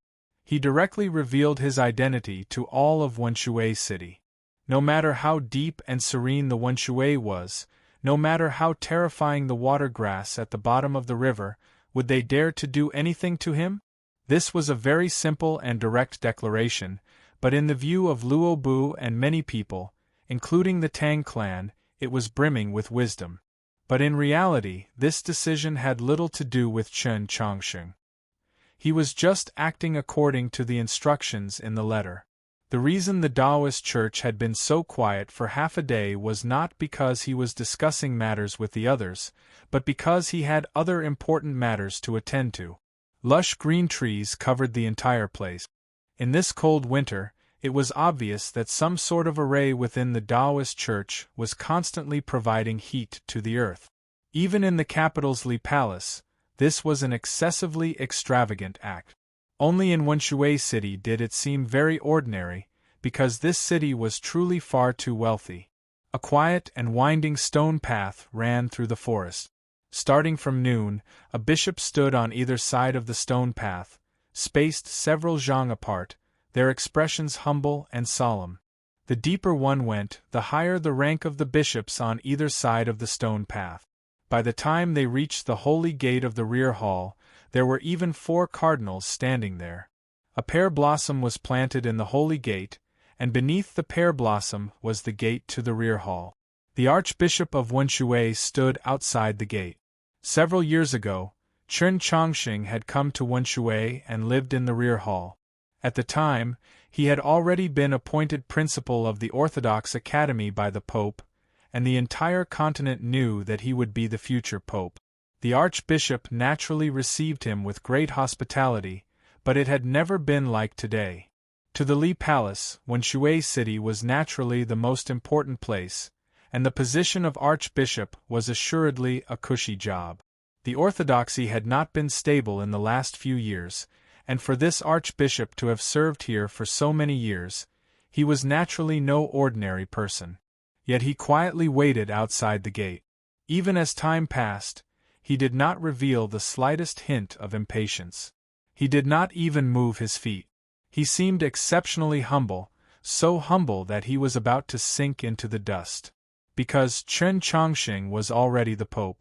He directly revealed his identity to all of Wenshui City. No matter how deep and serene the Wenshui was, no matter how terrifying the water grass at the bottom of the river, would they dare to do anything to him? This was a very simple and direct declaration, but in the view of Luo Bu and many people, including the Tang clan, it was brimming with wisdom. But in reality, this decision had little to do with Chen Chongsheng. He was just acting according to the instructions in the letter. The reason the Taoist church had been so quiet for half a day was not because he was discussing matters with the others, but because he had other important matters to attend to. Lush green trees covered the entire place. In this cold winter, it was obvious that some sort of array within the Taoist church was constantly providing heat to the earth. Even in the capital's Li Palace, this was an excessively extravagant act. Only in Wenshui City did it seem very ordinary, because this city was truly far too wealthy. A quiet and winding stone path ran through the forest. Starting from noon, a bishop stood on either side of the stone path, spaced several zhang apart, their expressions humble and solemn. The deeper one went, the higher the rank of the bishops on either side of the stone path. By the time they reached the holy gate of the rear hall, there were even 4 cardinals standing there. A pear blossom was planted in the holy gate, and beneath the pear blossom was the gate to the rear hall. The Archbishop of Wenshui stood outside the gate. Several years ago, Chen Chongsheng had come to Wenshui and lived in the rear hall. At the time, he had already been appointed principal of the Orthodox Academy by the Pope, and the entire continent knew that he would be the future Pope. The Archbishop naturally received him with great hospitality, but it had never been like today. To the Li Palace, Wenshui City was naturally the most important place, and the position of Archbishop was assuredly a cushy job. The orthodoxy had not been stable in the last few years, and for this Archbishop to have served here for so many years, he was naturally no ordinary person. Yet he quietly waited outside the gate. Even as time passed, he did not reveal the slightest hint of impatience. He did not even move his feet. He seemed exceptionally humble, so humble that he was about to sink into the dust. Because Chen Chongsheng was already the Pope.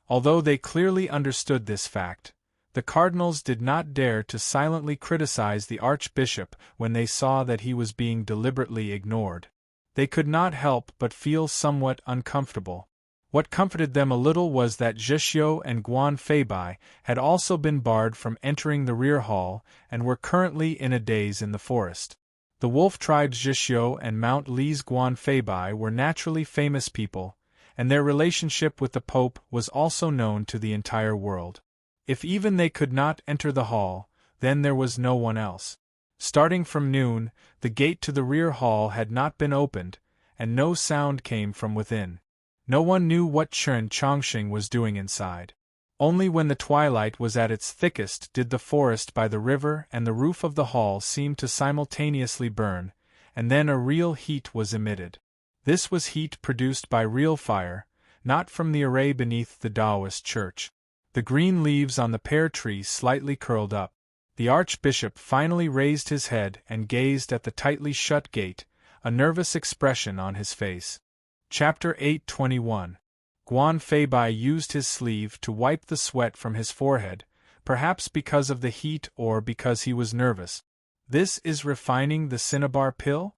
Although they clearly understood this fact, the cardinals did not dare to silently criticize the Archbishop when they saw that he was being deliberately ignored. They could not help but feel somewhat uncomfortable. What comforted them a little was that Zheshio and Guan Feibai had also been barred from entering the rear hall and were currently in a daze in the forest. The wolf-tried Zheshio and Mount Li's Guan Feibai were naturally famous people, and their relationship with the Pope was also known to the entire world. If even they could not enter the hall, then there was no one else. Starting from noon, the gate to the rear hall had not been opened, and no sound came from within. No one knew what Chen Chongsheng was doing inside. Only when the twilight was at its thickest did the forest by the river and the roof of the hall seem to simultaneously burn, and then a real heat was emitted. This was heat produced by real fire, not from the array beneath the Taoist church. The green leaves on the pear tree slightly curled up. The Archbishop finally raised his head and gazed at the tightly shut gate, a nervous expression on his face. Chapter 8:21. Guan Feibai used his sleeve to wipe the sweat from his forehead, perhaps because of the heat or because he was nervous. This is refining the cinnabar pill?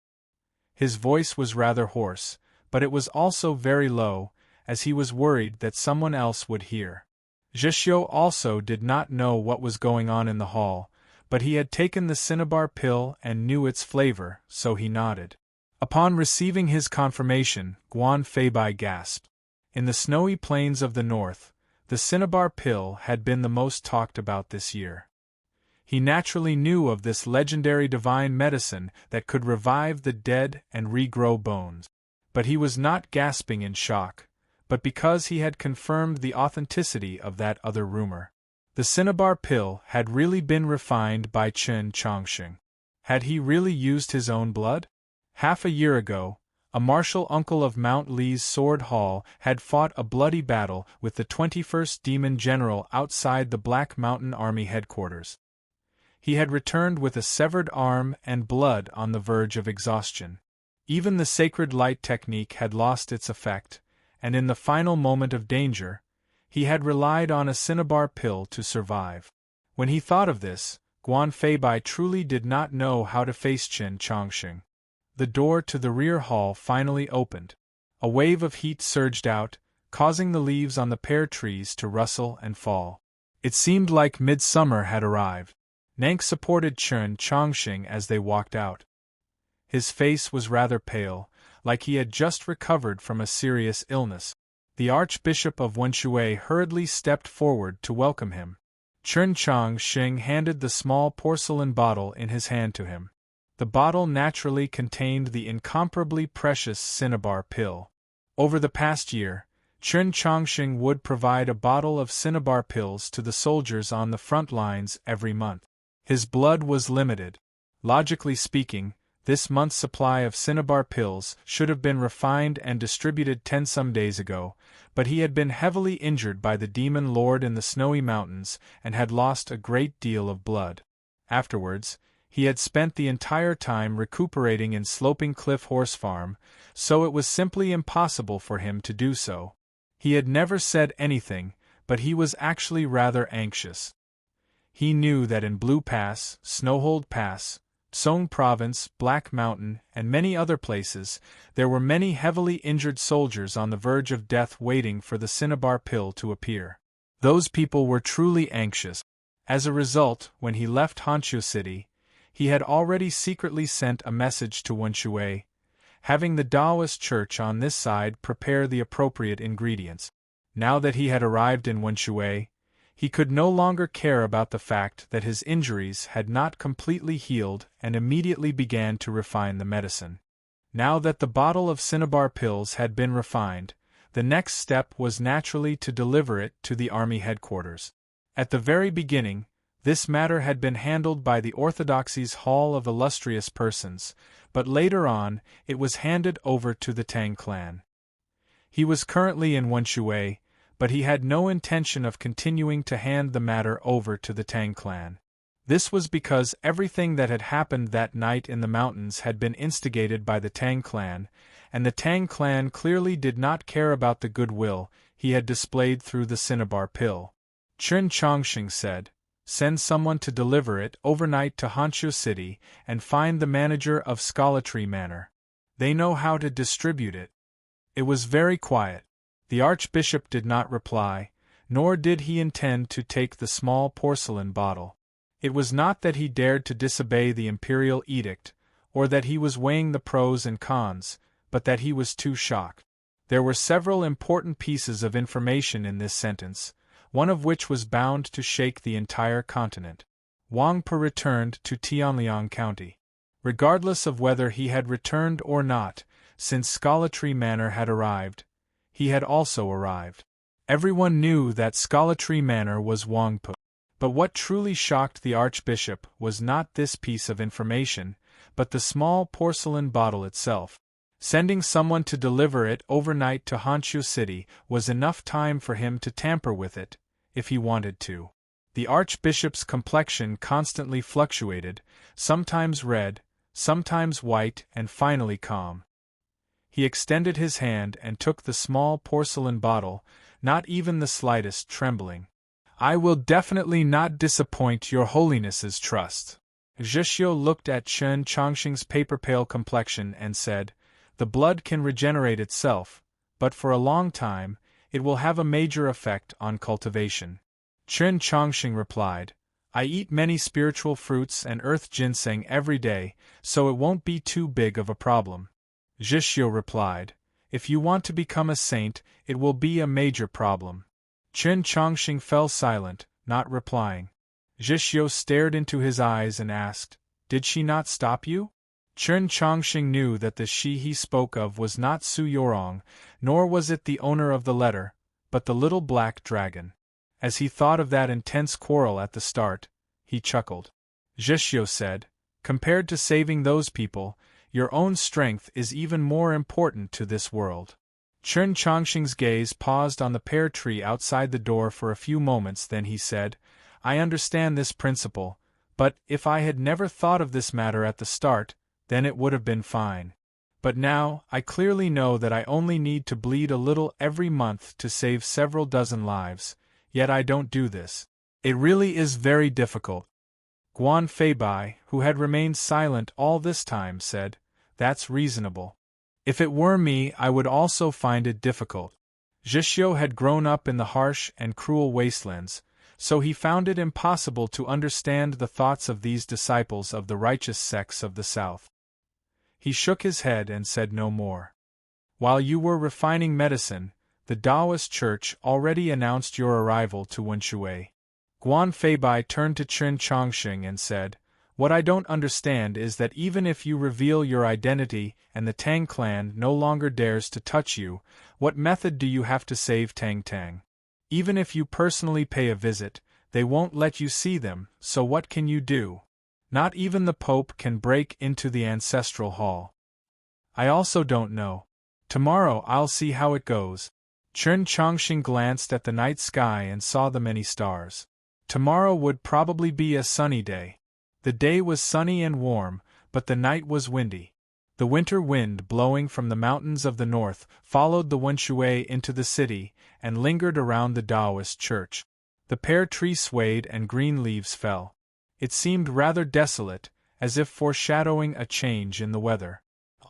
His voice was rather hoarse, but it was also very low, as he was worried that someone else would hear. Zheshio also did not know what was going on in the hall, but he had taken the cinnabar pill and knew its flavor, so he nodded. Upon receiving his confirmation, Guan Feibai gasped. In the snowy plains of the north, the cinnabar pill had been the most talked about this year. He naturally knew of this legendary divine medicine that could revive the dead and regrow bones. But he was not gasping in shock, but because he had confirmed the authenticity of that other rumor. The cinnabar pill had really been refined by Chen Chongsheng. Had he really used his own blood? Half a year ago, a martial uncle of Mount Li's Sword Hall had fought a bloody battle with the 21st Demon General outside the Black Mountain Army headquarters. He had returned with a severed arm and blood on the verge of exhaustion. Even the sacred light technique had lost its effect, and in the final moment of danger, he had relied on a cinnabar pill to survive. When he thought of this, Guan Feibai truly did not know how to face Qin Chongqing. The door to the rear hall finally opened. A wave of heat surged out, causing the leaves on the pear trees to rustle and fall. It seemed like midsummer had arrived. Nank supported Qin Chongqing as they walked out. His face was rather pale, like he had just recovered from a serious illness. The Archbishop of Wenshui hurriedly stepped forward to welcome him. Qin Chongqing handed the small porcelain bottle in his hand to him. The bottle naturally contained the incomparably precious cinnabar pill. Over the past year, Qin Chongqing would provide a bottle of cinnabar pills to the soldiers on the front lines every month. His blood was limited. Logically speaking, this month's supply of cinnabar pills should have been refined and distributed 10 some days ago, but he had been heavily injured by the demon lord in the snowy mountains and had lost a great deal of blood. Afterwards, he had spent the entire time recuperating in Sloping Cliff Horse Farm, so it was simply impossible for him to do so. He had never said anything, but he was actually rather anxious. He knew that in Blue Pass, Snowhold Pass, Song Province, Black Mountain, and many other places, there were many heavily injured soldiers on the verge of death waiting for the cinnabar pill to appear. Those people were truly anxious. As a result, when he left Honshu City, he had already secretly sent a message to Wenshui, having the Taoist church on this side prepare the appropriate ingredients. Now that he had arrived in Wenshui, he could no longer care about the fact that his injuries had not completely healed and immediately began to refine the medicine. Now that the bottle of cinnabar pills had been refined, the next step was naturally to deliver it to the army headquarters. At the very beginning, this matter had been handled by the Orthodoxy's Hall of Illustrious Persons, but later on it was handed over to the Tang clan. He was currently in Wenshui, but he had no intention of continuing to hand the matter over to the Tang clan. This was because everything that had happened that night in the mountains had been instigated by the Tang clan, and the Tang clan clearly did not care about the goodwill he had displayed through the cinnabar pill. Qin Chongqing said, "Send someone to deliver it overnight to Honshu City and find the manager of Scholatry Manor. They know how to distribute it." It was very quiet. The Archbishop did not reply, nor did he intend to take the small porcelain bottle. It was not that he dared to disobey the imperial edict, or that he was weighing the pros and cons, but that he was too shocked. There were several important pieces of information in this sentence, one of which was bound to shake the entire continent. Wang Pe returned to Tianliang County. Regardless of whether he had returned or not, since Scholatry Manor had arrived, he had also arrived. Everyone knew that Scholatry Manor was Wang Pe. But what truly shocked the Archbishop was not this piece of information, but the small porcelain bottle itself. Sending someone to deliver it overnight to Honshu City was enough time for him to tamper with it, if he wanted to. The Archbishop's complexion constantly fluctuated, sometimes red, sometimes white, and finally calm. He extended his hand and took the small porcelain bottle, not even the slightest trembling. "I will definitely not disappoint your Holiness's trust." Zhishio looked at Qin Chongqing's paper-pale complexion and said, "The blood can regenerate itself, but for a long time, it will have a major effect on cultivation." Qin Chongqing replied, "I eat many spiritual fruits and earth ginseng every day, so it won't be too big of a problem." Zhishio replied, "If you want to become a saint, it will be a major problem." Qin Chongqing fell silent, not replying. Zhishio stared into his eyes and asked, "Did she not stop you?" Qin Chongqing knew that the she he spoke of was not Su Yorong, nor was it the owner of the letter, but the little black dragon. As he thought of that intense quarrel at the start, he chuckled. Zhishio said, "Compared to saving those people, your own strength is even more important to this world." Qin Chongqing's gaze paused on the pear tree outside the door for a few moments, then he said, "I understand this principle, but if I had never thought of this matter at the start, then it would have been fine." But now, I clearly know that I only need to bleed a little every month to save several dozen lives, yet I don't do this. It really is very difficult. Guan Feibai, who had remained silent all this time, said, "That's reasonable. If it were me, I would also find it difficult." Zhixiu had grown up in the harsh and cruel wastelands, so he found it impossible to understand the thoughts of these disciples of the righteous sects of the south. He shook his head and said no more. "While you were refining medicine, the Taoist church already announced your arrival to Wenshui." Guan Feibai turned to Chen Chongqing and said, "What I don't understand is that even if you reveal your identity and the Tang clan no longer dares to touch you, what method do you have to save Tang Tang? Even if you personally pay a visit, they won't let you see them, so what can you do? Not even the Pope can break into the ancestral hall." "I also don't know. Tomorrow I'll see how it goes." Chen Chongqing glanced at the night sky and saw the many stars. Tomorrow would probably be a sunny day. The day was sunny and warm, but the night was windy. The winter wind blowing from the mountains of the north followed the Wenshui into the city and lingered around the Taoist church. The pear tree swayed and green leaves fell. It seemed rather desolate, as if foreshadowing a change in the weather.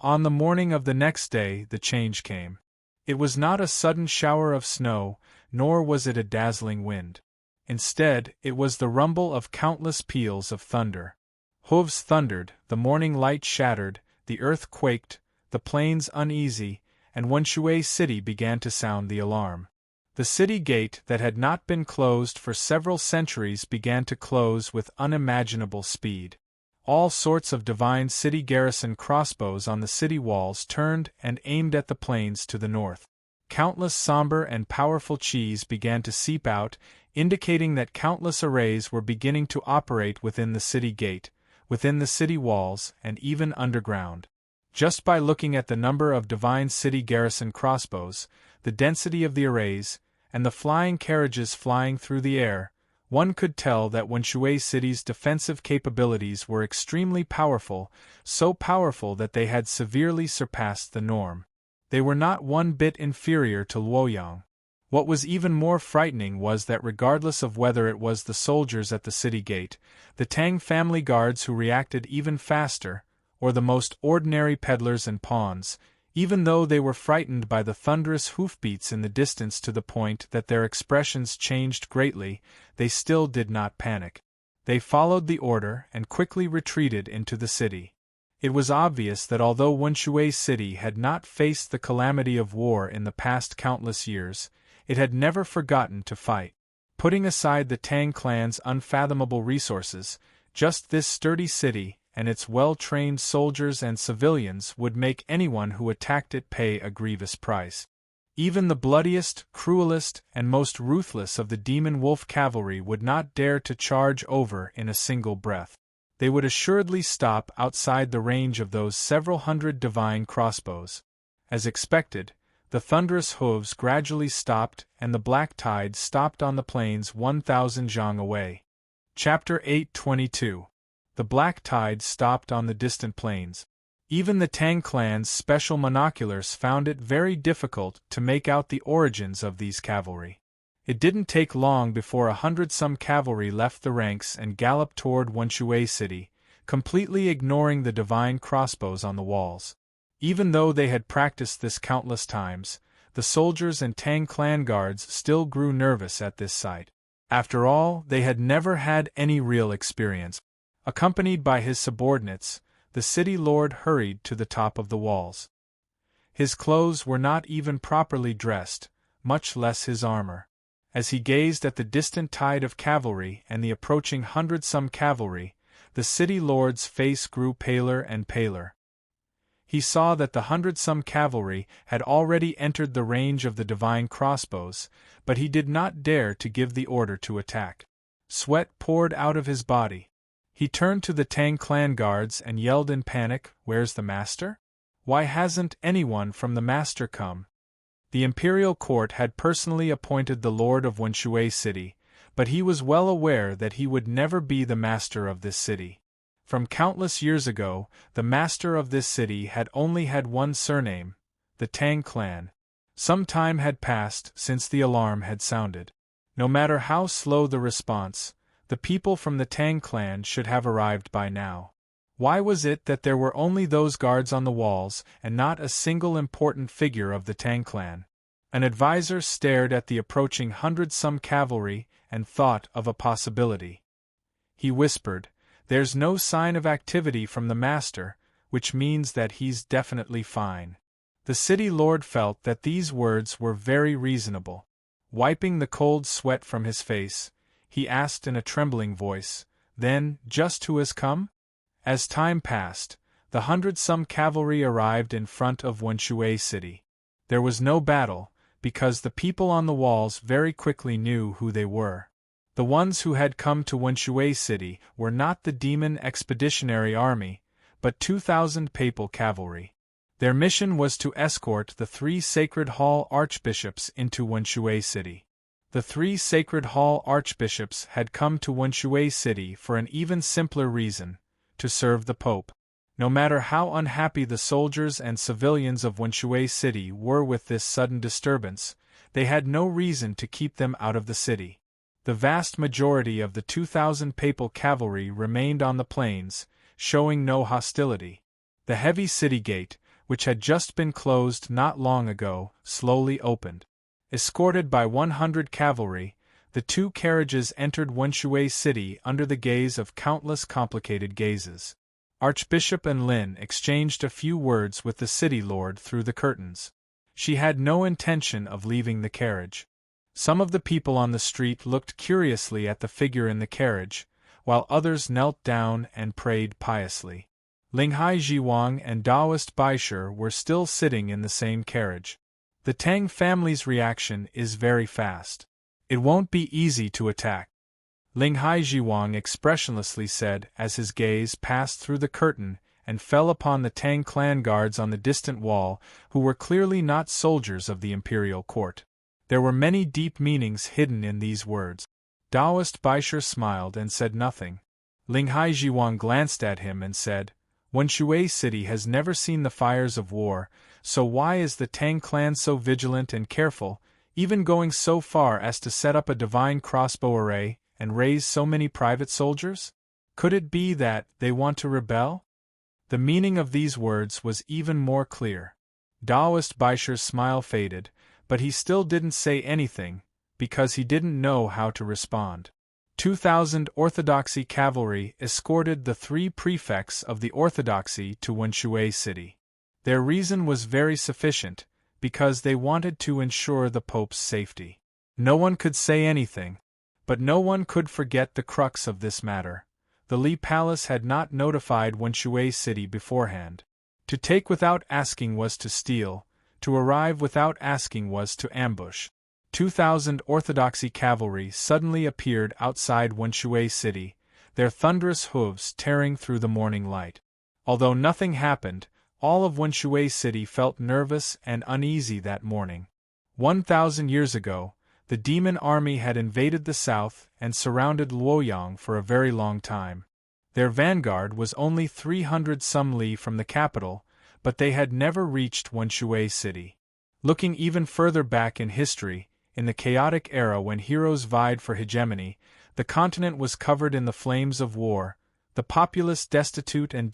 On the morning of the next day, the change came. It was not a sudden shower of snow, nor was it a dazzling wind. Instead, it was the rumble of countless peals of thunder. Hooves thundered, the morning light shattered, the earth quaked, the plains uneasy, and Wenshui city began to sound the alarm. The city gate that had not been closed for several centuries began to close with unimaginable speed. All sorts of divine city garrison crossbows on the city walls turned and aimed at the plains to the north. Countless somber and powerful chis began to seep out, indicating that countless arrays were beginning to operate within the city gate, within the city walls, and even underground. Just by looking at the number of divine city garrison crossbows, the density of the arrays, and the flying carriages flying through the air, one could tell that Wenshui city's defensive capabilities were extremely powerful, so powerful that they had severely surpassed the norm. They were not one bit inferior to Luoyang. What was even more frightening was that regardless of whether it was the soldiers at the city gate, the Tang family guards who reacted even faster, or the most ordinary peddlers and pawns, even though they were frightened by the thunderous hoofbeats in the distance to the point that their expressions changed greatly, they still did not panic. They followed the order and quickly retreated into the city. It was obvious that although Wenshui city had not faced the calamity of war in the past countless years, it had never forgotten to fight. Putting aside the Tang clan's unfathomable resources, just this sturdy city and its well-trained soldiers and civilians would make anyone who attacked it pay a grievous price. Even the bloodiest, cruelest, and most ruthless of the demon wolf cavalry would not dare to charge over in a single breath. They would assuredly stop outside the range of those several hundred divine crossbows. As expected, the thunderous hooves gradually stopped and the black tide stopped on the plains 1,000 zhang away. Chapter 822. The black tide stopped on the distant plains. Even the Tang clan's special monoculars found it very difficult to make out the origins of these cavalry. It didn't take long before 100-some cavalry left the ranks and galloped toward Wenshui city, completely ignoring the divine crossbows on the walls. Even though they had practiced this countless times, the soldiers and Tang clan guards still grew nervous at this sight. After all, they had never had any real experience. Accompanied by his subordinates, the city lord hurried to the top of the walls. His clothes were not even properly dressed, much less his armor. As he gazed at the distant tide of cavalry and the approaching 100-some cavalry, the city lord's face grew paler and paler. He saw that the 100-some cavalry had already entered the range of the divine crossbows, but he did not dare to give the order to attack. Sweat poured out of his body. He turned to the Tang clan guards and yelled in panic, "Where's the master? Why hasn't anyone from the master come?" The imperial court had personally appointed the lord of Wenshui city, but he was well aware that he would never be the master of this city. From countless years ago, the master of this city had only had one surname, the Tang clan. Some time had passed since the alarm had sounded. No matter how slow the response, the people from the Tang clan should have arrived by now. Why was it that there were only those guards on the walls and not a single important figure of the Tang clan? An advisor stared at the approaching hundred-some cavalry and thought of a possibility. He whispered, "There's no sign of activity from the master, which means that he's definitely fine." The city lord felt that these words were very reasonable. Wiping the cold sweat from his face, he asked in a trembling voice, "Then, just who has come?" As time passed, the hundred-some cavalry arrived in front of Wenshui city. There was no battle, because the people on the walls very quickly knew who they were. The ones who had come to Wenshui city were not the demon expeditionary army, but 2,000 papal cavalry. Their mission was to escort the 3 Sacred Hall archbishops into Wenshui city. The 3 Sacred Hall archbishops had come to Wenshui city for an even simpler reason: to serve the Pope. No matter how unhappy the soldiers and civilians of Wenshui city were with this sudden disturbance, they had no reason to keep them out of the city. The vast majority of the 2,000 papal cavalry remained on the plains, showing no hostility. The heavy city gate, which had just been closed not long ago, slowly opened. Escorted by 100 cavalry, the 2 carriages entered Wenshui city under the gaze of countless complicated gazes. Archbishop and Lin exchanged a few words with the city lord through the curtains. She had no intention of leaving the carriage. Some of the people on the street looked curiously at the figure in the carriage, while others knelt down and prayed piously. Linghai Jiwang and Daoist Baisher were still sitting in the same carriage. The Tang family's reaction is very fast. It won't be easy to attack, Linghai Jiwang expressionlessly said as his gaze passed through the curtain and fell upon the Tang clan guards on the distant wall, who were clearly not soldiers of the imperial court. There were many deep meanings hidden in these words. Daoist Baisher smiled and said nothing. Linghai Jiwang glanced at him and said, "Wenshui city has never seen the fires of war, so why is the Tang clan so vigilant and careful, even going so far as to set up a divine crossbow array and raise so many private soldiers? Could it be that they want to rebel?" The meaning of these words was even more clear. Daoist Baisher's smile faded, but he still didn't say anything, because he didn't know how to respond. 2,000 Orthodoxy cavalry escorted the 3 prefects of the Orthodoxy to Wenshui city. Their reason was very sufficient, because they wanted to ensure the Pope's safety. No one could say anything, but no one could forget the crux of this matter. The Li Palace had not notified Wenshui city beforehand. To take without asking was to steal, to arrive without asking was to ambush. 2,000 Orthodoxy cavalry suddenly appeared outside Wenshui city, their thunderous hooves tearing through the morning light. Although nothing happened, all of Wenshui city felt nervous and uneasy that morning. 1,000 years ago, the demon army had invaded the south and surrounded Luoyang for a very long time. Their vanguard was only 300-some li from the capital, but they had never reached Wenshui city. Looking even further back in history, in the chaotic era when heroes vied for hegemony, the continent was covered in the flames of war, the populace destitute, and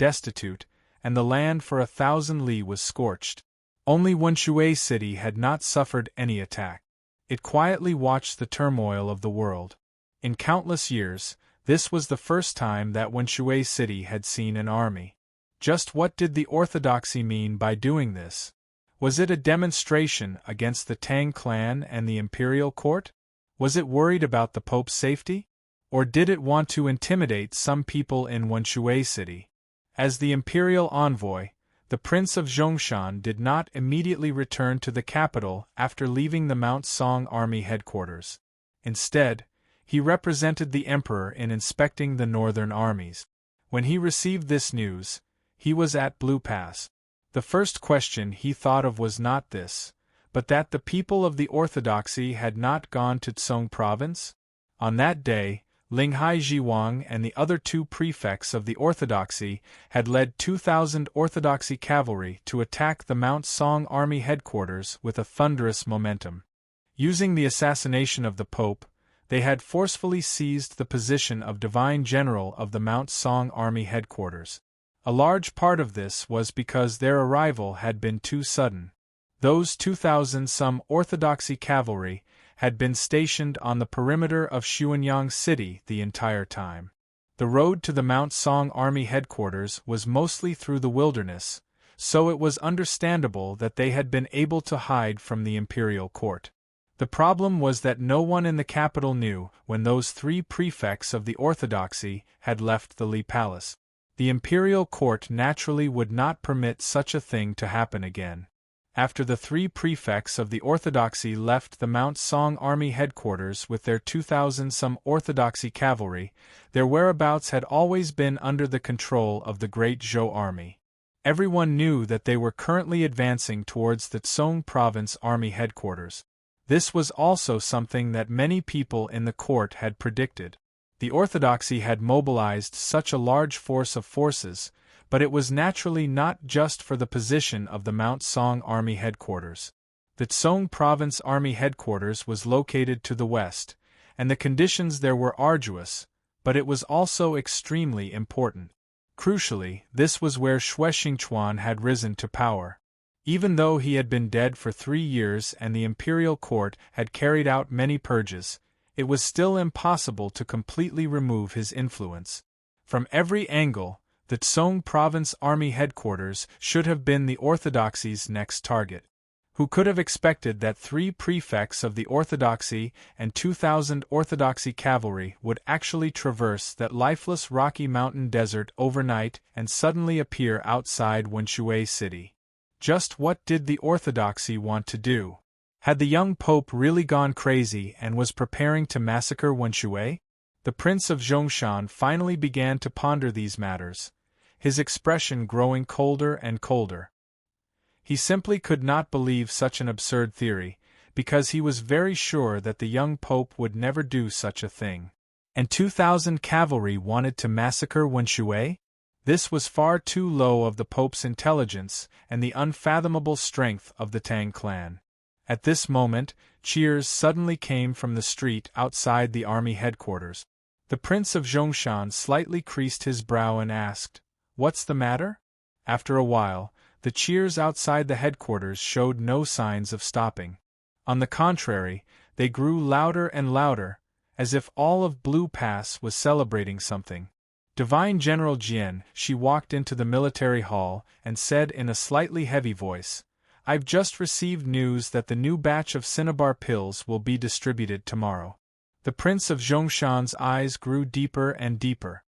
the land for 1,000 li was scorched. Only Wenshui city had not suffered any attack. It quietly watched the turmoil of the world. In countless years, this was the first time that Wenshui city had seen an army. Just what did the Orthodoxy mean by doing this? Was it a demonstration against the Tang clan and the imperial court? Was it worried about the Pope's safety? Or did it want to intimidate some people in Wenshui city? As the imperial envoy, the Prince of Zhongshan did not immediately return to the capital after leaving the Mount Song army headquarters. Instead, he represented the emperor in inspecting the northern armies. When he received this news, he was at Blue Pass. The first question he thought of was not this, but that the people of the Orthodoxy had not gone to Tsong province. On that day, Linghai Jiwang and the other two prefects of the Orthodoxy had led 2,000 Orthodoxy cavalry to attack the Mount Song army headquarters with a thunderous momentum. Using the assassination of the Pope, they had forcefully seized the position of Divine General of the Mount Song army headquarters. A large part of this was because their arrival had been too sudden. Those 2,000-some Orthodoxy cavalry had been stationed on the perimeter of Xuanyang City the entire time. The road to the Mount Song army headquarters was mostly through the wilderness, so it was understandable that they had been able to hide from the imperial court. The problem was that no one in the capital knew when those three prefects of the Orthodoxy had left the Li Palace. The imperial court naturally would not permit such a thing to happen again. After the three prefects of the Orthodoxy left the Mount Song army headquarters with their 2,000-some Orthodoxy cavalry, their whereabouts had always been under the control of the Great Zhou army. Everyone knew that they were currently advancing towards the Song province army headquarters. This was also something that many people in the court had predicted. The Orthodoxy had mobilized such a large force of forces, but it was naturally not just for the position of the Mount Song army headquarters. The Song province army headquarters was located to the west, and the conditions there were arduous, but it was also extremely important. Crucially, this was where Xue Xingchuan had risen to power. Even though he had been dead for 3 years and the imperial court had carried out many purges, it was still impossible to completely remove his influence. From every angle, the Song province army headquarters should have been the Orthodoxy's next target. Who could have expected that 3 prefects of the Orthodoxy and 2,000 Orthodoxy cavalry would actually traverse that lifeless rocky mountain desert overnight and suddenly appear outside Wenshui City? Just what did the Orthodoxy want to do? Had the young pope really gone crazy and was preparing to massacre Wenshui? The Prince of Zhongshan finally began to ponder these matters, his expression growing colder and colder. He simply could not believe such an absurd theory, because he was very sure that the young pope would never do such a thing. And 2,000 cavalry wanted to massacre Wenshui? This was far too low of the pope's intelligence and the unfathomable strength of the Tang clan. At this moment, cheers suddenly came from the street outside the army headquarters. The Prince of Zhongshan slightly creased his brow and asked, "What's the matter?" After a while, the cheers outside the headquarters showed no signs of stopping. On the contrary, they grew louder and louder, as if all of Blue Pass was celebrating something. Divine General Jian, she walked into the military hall and said in a slightly heavy voice, "I've just received news that the new batch of cinnabar pills will be distributed tomorrow." The Prince of Zhongshan's eyes grew deeper and deeper.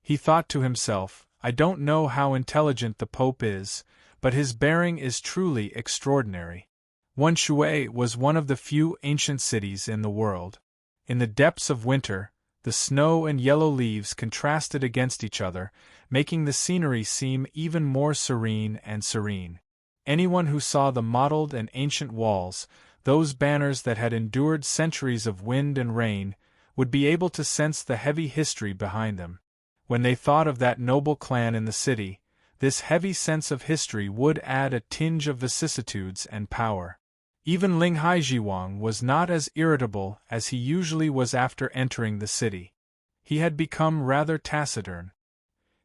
He thought to himself, "I don't know how intelligent the Pope is, but his bearing is truly extraordinary." Wenshui was one of the few ancient cities in the world. In the depths of winter, the snow and yellow leaves contrasted against each other, making the scenery seem even more serene and serene. Anyone who saw the mottled and ancient walls, those banners that had endured centuries of wind and rain, would be able to sense the heavy history behind them. When they thought of that noble clan in the city, this heavy sense of history would add a tinge of vicissitudes and power. Even Linghai Jiwang was not as irritable as he usually was after entering the city. He had become rather taciturn.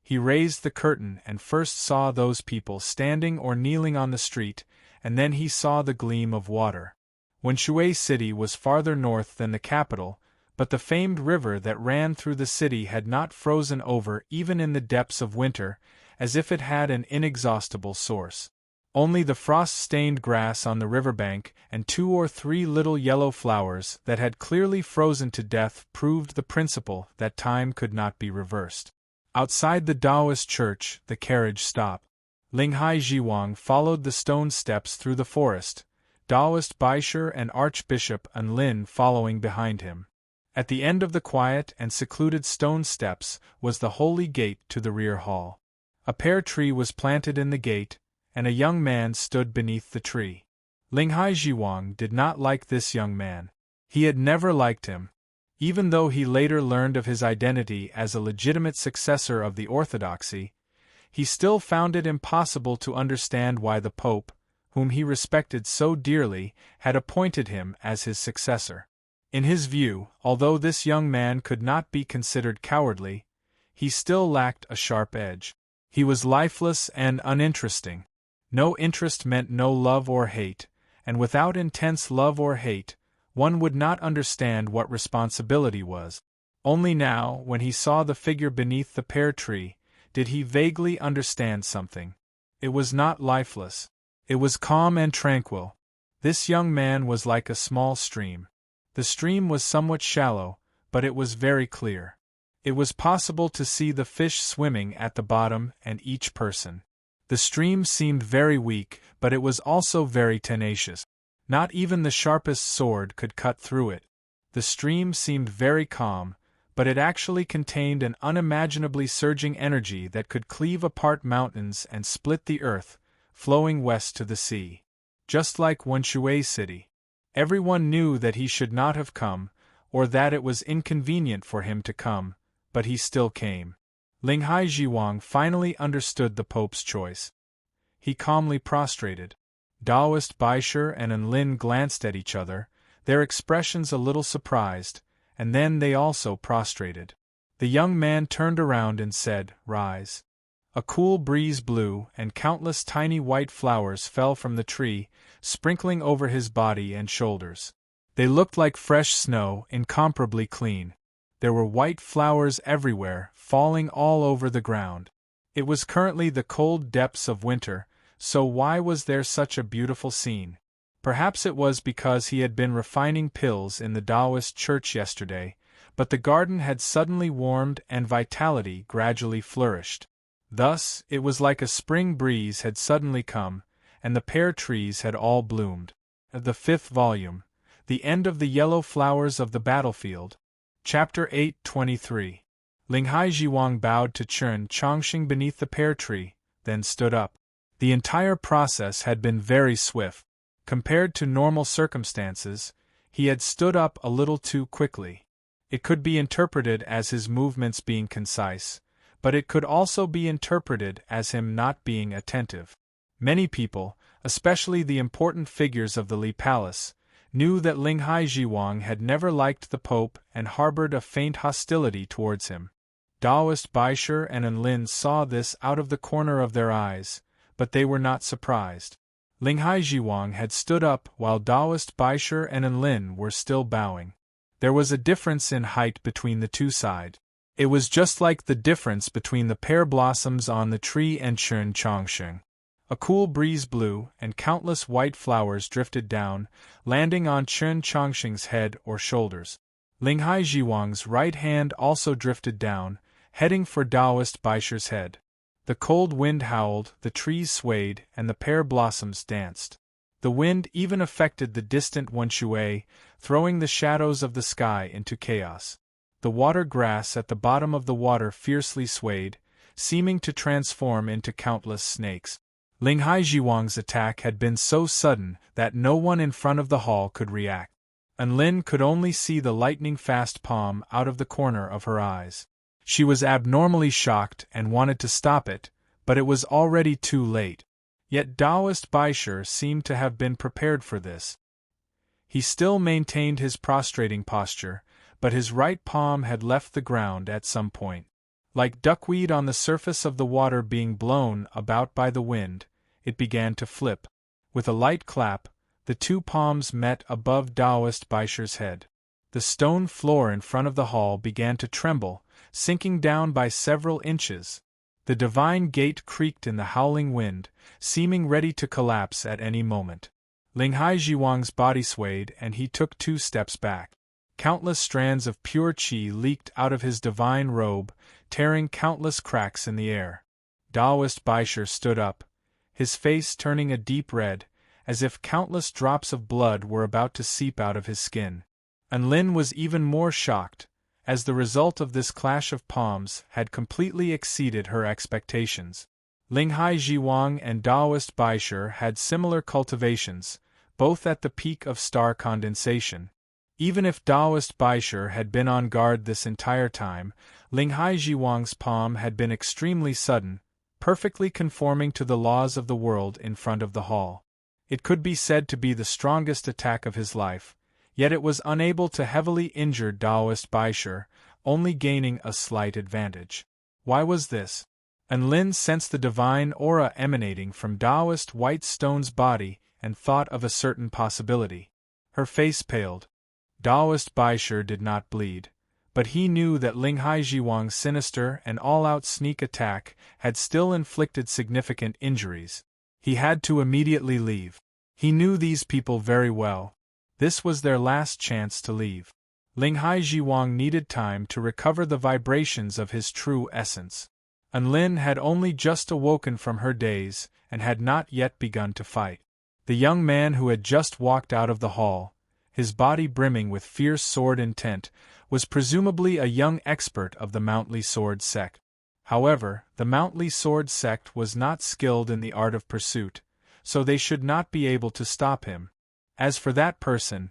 He raised the curtain and first saw those people standing or kneeling on the street, and then he saw the gleam of water. Wenshui City was farther north than the capital, but the famed river that ran through the city had not frozen over even in the depths of winter, as if it had an inexhaustible source. Only the frost-stained grass on the riverbank and 2 or 3 little yellow flowers that had clearly frozen to death proved the principle that time could not be reversed. Outside the Taoist church, the carriage stopped. Linghai Jiwang followed the stone steps through the forest, Taoist Baisher and Archbishop Anlin following behind him. At the end of the quiet and secluded stone steps was the holy gate to the rear hall. A pear tree was planted in the gate, and a young man stood beneath the tree. Linghai Jiwang did not like this young man. He had never liked him. Even though he later learned of his identity as a legitimate successor of the orthodoxy, he still found it impossible to understand why the Pope, whom he respected so dearly, had appointed him as his successor. In his view, although this young man could not be considered cowardly, he still lacked a sharp edge. He was lifeless and uninteresting. No interest meant no love or hate, and without intense love or hate, one would not understand what responsibility was. Only now, when he saw the figure beneath the pear tree, did he vaguely understand something. It was not lifeless. It was calm and tranquil. This young man was like a small stream. The stream was somewhat shallow, but it was very clear. It was possible to see the fish swimming at the bottom and each person. The stream seemed very weak, but it was also very tenacious. Not even the sharpest sword could cut through it. The stream seemed very calm, but it actually contained an unimaginably surging energy that could cleave apart mountains and split the earth, flowing west to the sea. Just like Wenshui City. Everyone knew that he should not have come, or that it was inconvenient for him to come, but he still came. Linghai Jiwang finally understood the Pope's choice. He calmly prostrated. Taoist Baisher and Enlin glanced at each other, their expressions a little surprised, and then they also prostrated. The young man turned around and said, "Rise." A cool breeze blew, and countless tiny white flowers fell from the tree, sprinkling over his body and shoulders. They looked like fresh snow, incomparably clean. There were white flowers everywhere, falling all over the ground. It was currently the cold depths of winter, so why was there such a beautiful scene? Perhaps it was because he had been refining pills in the Taoist church yesterday, but the garden had suddenly warmed and vitality gradually flourished. Thus, it was like a spring breeze had suddenly come, and the pear trees had all bloomed. The 5th volume, The End of the Yellow Flowers of the Battlefield. Chapter 8:23. Linghai Jiwang bowed to Chen Chongqing beneath the pear tree, then stood up. The entire process had been very swift. Compared to normal circumstances, he had stood up a little too quickly. It could be interpreted as his movements being concise, but it could also be interpreted as him not being attentive. Many people, especially the important figures of the Li Palace, knew that Linghai Jiwang had never liked the Pope and harbored a faint hostility towards him. Taoist Baisher and Enlin saw this out of the corner of their eyes, but they were not surprised. Linghai Jiwang had stood up while Taoist Baisher and Enlin were still bowing. There was a difference in height between the two sides. It was just like the difference between the pear blossoms on the tree and Chen Chongqing. A cool breeze blew, and countless white flowers drifted down, landing on Chen Chongqing's head or shoulders. Linghai Jiwang's right hand also drifted down, heading for Taoist Baisher's head. The cold wind howled, the trees swayed, and the pear blossoms danced. The wind even affected the distant Wenshui, throwing the shadows of the sky into chaos. The water grass at the bottom of the water fiercely swayed, seeming to transform into countless snakes. Linghai Jiwang's attack had been so sudden that no one in front of the hall could react. Enlin could only see the lightning-fast palm out of the corner of her eyes. She was abnormally shocked and wanted to stop it, but it was already too late. Yet Taoist Baisher seemed to have been prepared for this. He still maintained his prostrating posture, but his right palm had left the ground at some point. Like duckweed on the surface of the water being blown about by the wind, it began to flip. With a light clap, the two palms met above Taoist Baisher's head. The stone floor in front of the hall began to tremble, sinking down by several inches. The divine gate creaked in the howling wind, seeming ready to collapse at any moment. Linghai Jiwang's body swayed and he took 2 steps back. Countless strands of pure qi leaked out of his divine robe, tearing countless cracks in the air. Taoist Baisher stood up, his face turning a deep red, as if countless drops of blood were about to seep out of his skin. Enlin was even more shocked, as the result of this clash of palms had completely exceeded her expectations. Linghai Jiwang and Taoist Baisher had similar cultivations, both at the peak of star condensation. Even if Taoist Baisher had been on guard this entire time, Linghai Jiwang's palm had been extremely sudden, perfectly conforming to the laws of the world in front of the hall. It could be said to be the strongest attack of his life, yet it was unable to heavily injure Taoist Baisher, only gaining a slight advantage. Why was this? Anlin sensed the divine aura emanating from Taoist White Stone's body and thought of a certain possibility. Her face paled. Taoist Baisher did not bleed, but he knew that Linghai Jiwang's sinister and all-out sneak attack had still inflicted significant injuries. He had to immediately leave. He knew these people very well. This was their last chance to leave. Linghai Jiwang needed time to recover the vibrations of his true essence. Anlin had only just awoken from her daze and had not yet begun to fight. The young man who had just walked out of the hall, his body brimming with fierce sword intent, was presumably a young expert of the Mountly Sword sect. However, the Mountly Sword sect was not skilled in the art of pursuit, so they should not be able to stop him. As for that person,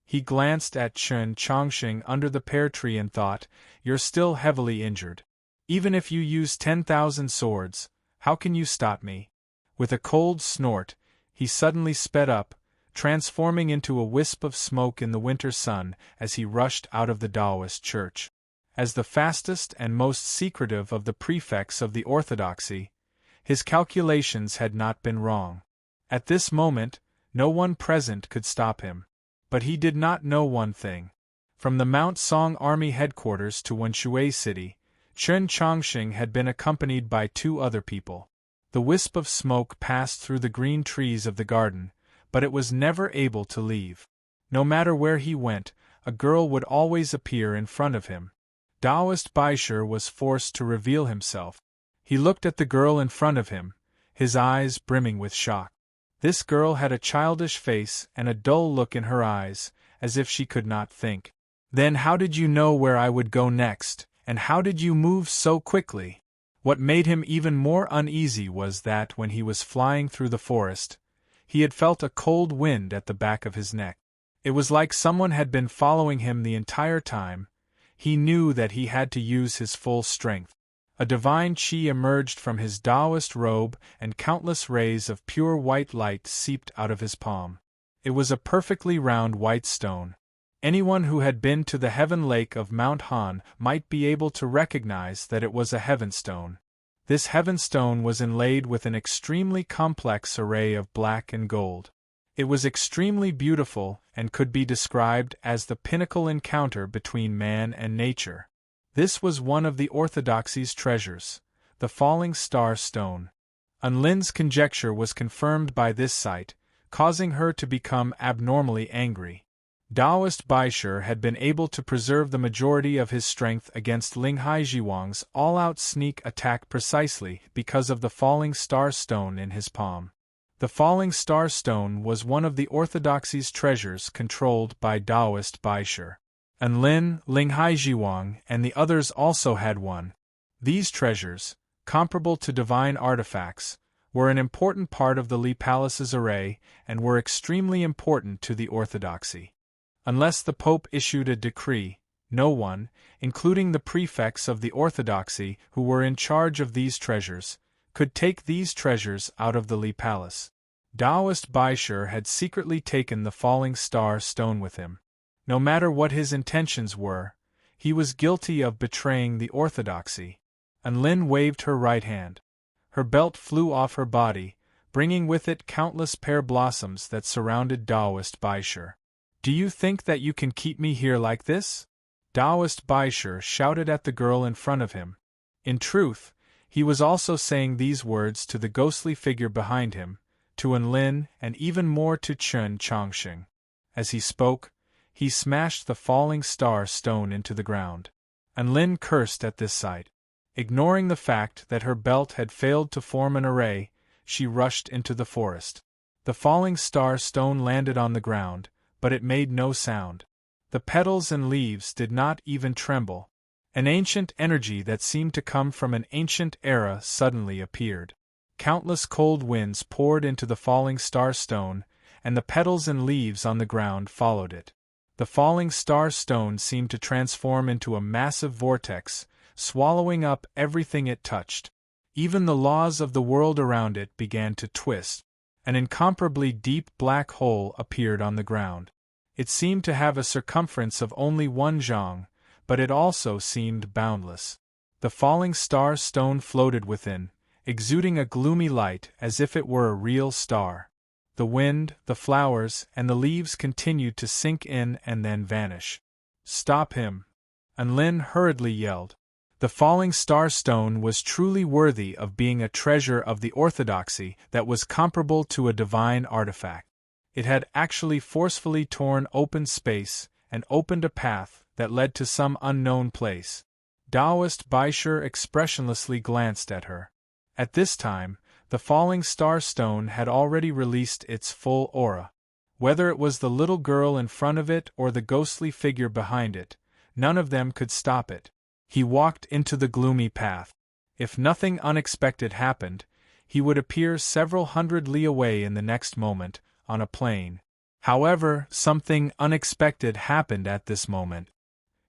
he glanced at Chen Chongqing under the pear tree and thought, "You're still heavily injured. Even if you use 10,000 swords, how can you stop me?" With a cold snort, he suddenly sped up, transforming into a wisp of smoke in the winter sun as he rushed out of the Taoist church. As the fastest and most secretive of the prefects of the orthodoxy, his calculations had not been wrong. At this moment, no one present could stop him. But he did not know one thing. From the Mount Song Army headquarters to Wenshui City, Chen Chongqing had been accompanied by 2 other people. The wisp of smoke passed through the green trees of the garden, but it was never able to leave. No matter where he went, a girl would always appear in front of him. Taoist Baisher was forced to reveal himself. He looked at the girl in front of him, his eyes brimming with shock. This girl had a childish face and a dull look in her eyes, as if she could not think. "Then how did you know where I would go next, and how did you move so quickly?" What made him even more uneasy was that when he was flying through the forest, he had felt a cold wind at the back of his neck. It was like someone had been following him the entire time. He knew that he had to use his full strength. A divine chi emerged from his Taoist robe and countless rays of pure white light seeped out of his palm. It was a perfectly round white stone. Anyone who had been to the heaven lake of Mount Han might be able to recognize that it was a heaven stone. This heaven stone was inlaid with an extremely complex array of black and gold. It was extremely beautiful and could be described as the pinnacle encounter between man and nature. This was one of the orthodoxy's treasures, the falling star stone. Anlin's conjecture was confirmed by this sight, causing her to become abnormally angry. Taoist Baisher had been able to preserve the majority of his strength against Linghai Jiwang's all-out sneak attack precisely because of the falling star stone in his palm. The falling star stone was one of the orthodoxy's treasures controlled by Taoist Baisher. Anlin, Linghai Jiwang, and the others also had one. These treasures, comparable to divine artifacts, were an important part of the Li Palace's array and were extremely important to the orthodoxy. Unless the Pope issued a decree, no one, including the prefects of the orthodoxy who were in charge of these treasures, could take these treasures out of the Li Palace. Taoist Baisher had secretly taken the falling star stone with him. No matter what his intentions were, he was guilty of betraying the orthodoxy. Anlin waved her right hand. Her belt flew off her body, bringing with it countless pear blossoms that surrounded Taoist Baisher. "Do you think that you can keep me here like this?" Taoist Baisher shouted at the girl in front of him. In truth, he was also saying these words to the ghostly figure behind him, to Anlin, and even more to Chen Chongqing. As he spoke, he smashed the falling star stone into the ground. Anlin cursed at this sight. Ignoring the fact that her belt had failed to form an array, she rushed into the forest. The falling star stone landed on the ground, but it made no sound. The petals and leaves did not even tremble. An ancient energy that seemed to come from an ancient era suddenly appeared. Countless cold winds poured into the falling star stone, and the petals and leaves on the ground followed it. The falling star stone seemed to transform into a massive vortex, swallowing up everything it touched. Even the laws of the world around it began to twist. An incomparably deep black hole appeared on the ground. It seemed to have a circumference of only 1 zhang, but it also seemed boundless. The falling star stone floated within, exuding a gloomy light as if it were a real star. The wind, the flowers, and the leaves continued to sink in and then vanish. "Stop him!" Anlin hurriedly yelled. The falling star stone was truly worthy of being a treasure of the orthodoxy that was comparable to a divine artifact. It had actually forcefully torn open space and opened a path that led to some unknown place. Taoist Baisher expressionlessly glanced at her. At this time, the falling star stone had already released its full aura. Whether it was the little girl in front of it or the ghostly figure behind it, none of them could stop it. He walked into the gloomy path. If nothing unexpected happened, he would appear several hundred li away in the next moment, on a plain. However, something unexpected happened at this moment.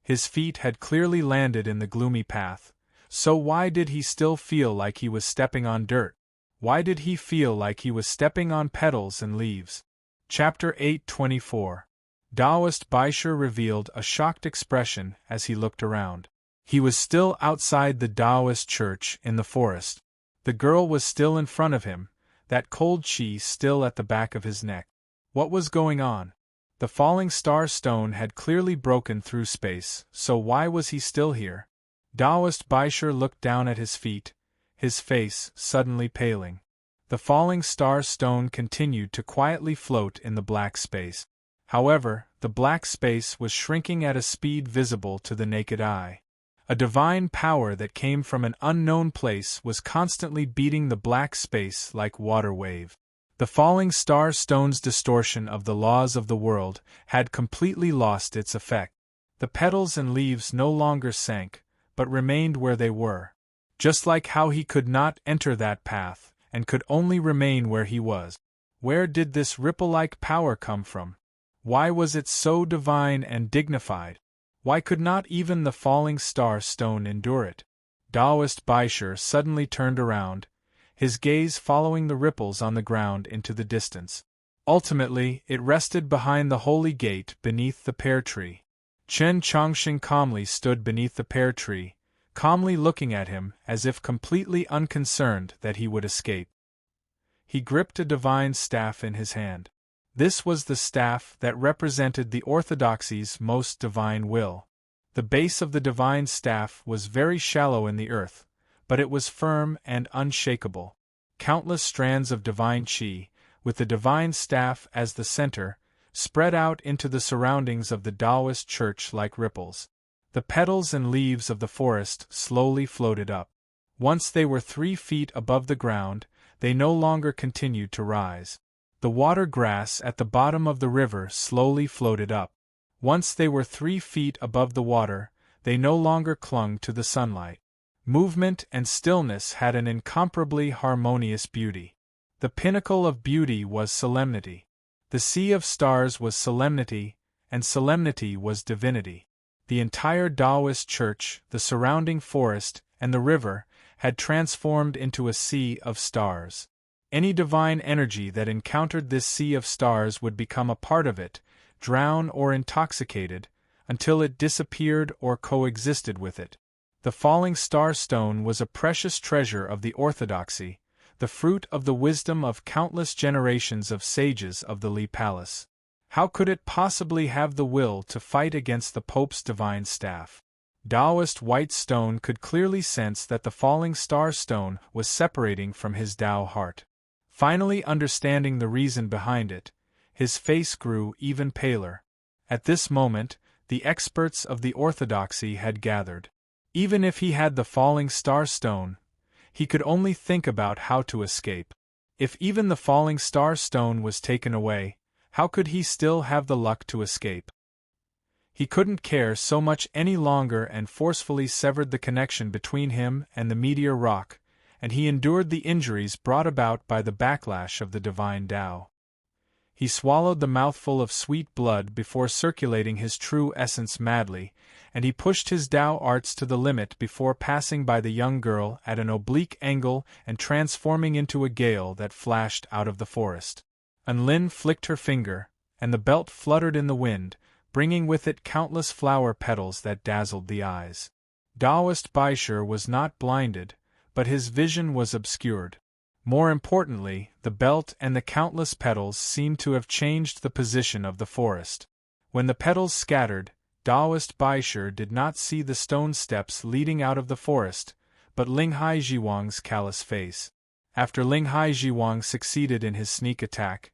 His feet had clearly landed in the gloomy path, so why did he still feel like he was stepping on dirt? Why did he feel like he was stepping on petals and leaves? Chapter 8:24. Taoist Baisher revealed a shocked expression as he looked around. He was still outside the Taoist church in the forest. The girl was still in front of him, that cold chi still at the back of his neck. What was going on? The falling star stone had clearly broken through space, so why was he still here? Taoist Baisher looked down at his feet, his face suddenly paling. The falling star stone continued to quietly float in the black space. However, the black space was shrinking at a speed visible to the naked eye. A divine power that came from an unknown place was constantly beating the black space like water wave. The falling star stone's distortion of the laws of the world had completely lost its effect. The petals and leaves no longer sank, but remained where they were. Just like how he could not enter that path, and could only remain where he was. Where did this ripple-like power come from? Why was it so divine and dignified? Why could not even the falling star stone endure it? Taoist Baisher suddenly turned around, his gaze following the ripples on the ground into the distance. Ultimately, it rested behind the holy gate beneath the pear tree. Chen Chongxing calmly stood beneath the pear tree, calmly looking at him as if completely unconcerned that he would escape. He gripped a divine staff in his hand. This was the staff that represented the orthodoxy's most divine will. The base of the divine staff was very shallow in the earth, but it was firm and unshakable. Countless strands of divine qi, with the divine staff as the center, spread out into the surroundings of the Taoist church like ripples. The petals and leaves of the forest slowly floated up. Once they were 3 feet above the ground, they no longer continued to rise. The water grass at the bottom of the river slowly floated up. Once they were 3 feet above the water, they no longer clung to the sunlight. Movement and stillness had an incomparably harmonious beauty. The pinnacle of beauty was solemnity. The sea of stars was solemnity, and solemnity was divinity. The entire Taoist church, the surrounding forest, and the river had transformed into a sea of stars. Any divine energy that encountered this sea of stars would become a part of it, drown or intoxicated, until it disappeared or coexisted with it. The falling star stone was a precious treasure of the orthodoxy, the fruit of the wisdom of countless generations of sages of the Li Palace. How could it possibly have the will to fight against the Pope's divine staff? Taoist White Stone could clearly sense that the falling star stone was separating from his Tao heart. Finally understanding the reason behind it, his face grew even paler. At this moment, the experts of the orthodoxy had gathered. Even if he had the falling star stone, he could only think about how to escape. If even the falling star stone was taken away, how could he still have the luck to escape? He couldn't care so much any longer and forcefully severed the connection between him and the meteor rock, and he endured the injuries brought about by the backlash of the divine Tao. He swallowed the mouthful of sweet blood before circulating his true essence madly, and he pushed his Tao arts to the limit before passing by the young girl at an oblique angle and transforming into a gale that flashed out of the forest. Anlin flicked her finger, and the belt fluttered in the wind, bringing with it countless flower petals that dazzled the eyes. Daoist Baishur was not blinded, but his vision was obscured. More importantly, the belt and the countless petals seemed to have changed the position of the forest. When the petals scattered, Daoist Baishur did not see the stone steps leading out of the forest, but Linghai Jiwang's callous face. After Linghai Jiwang succeeded in his sneak attack,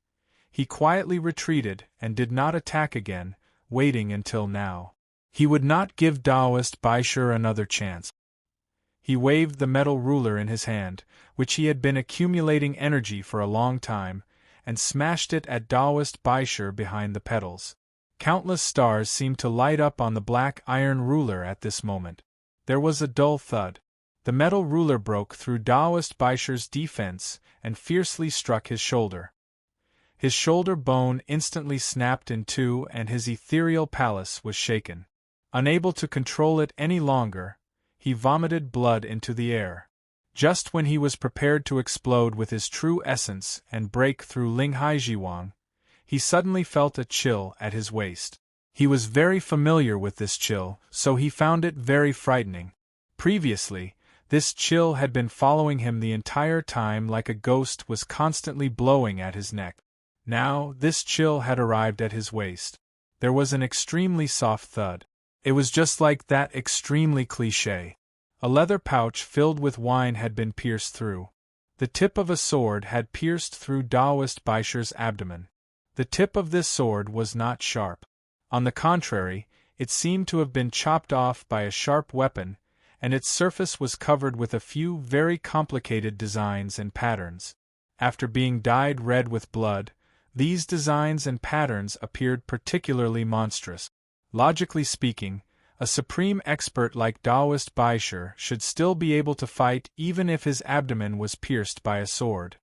he quietly retreated and did not attack again, waiting until now. He would not give Daoist Baishur another chance. He waved the metal ruler in his hand, which he had been accumulating energy for a long time, and smashed it at Daoist Baishur behind the petals. Countless stars seemed to light up on the black iron ruler at this moment. There was a dull thud. The metal ruler broke through Daoist Baishur's defense and fiercely struck his shoulder. His shoulder bone instantly snapped in two and his ethereal palace was shaken. Unable to control it any longer, he vomited blood into the air. Just when he was prepared to explode with his true essence and break through Linghai Jiwang, he suddenly felt a chill at his waist. He was very familiar with this chill, so he found it very frightening. Previously, this chill had been following him the entire time like a ghost was constantly blowing at his neck. Now, this chill had arrived at his waist. There was an extremely soft thud. It was just like that extremely cliché. A leather pouch filled with wine had been pierced through. The tip of a sword had pierced through Daoist Baishur's abdomen. The tip of this sword was not sharp. On the contrary, it seemed to have been chopped off by a sharp weapon, and its surface was covered with a few very complicated designs and patterns. After being dyed red with blood, these designs and patterns appeared particularly monstrous. Logically speaking, a supreme expert like Daoist Baishur should still be able to fight even if his abdomen was pierced by a sword.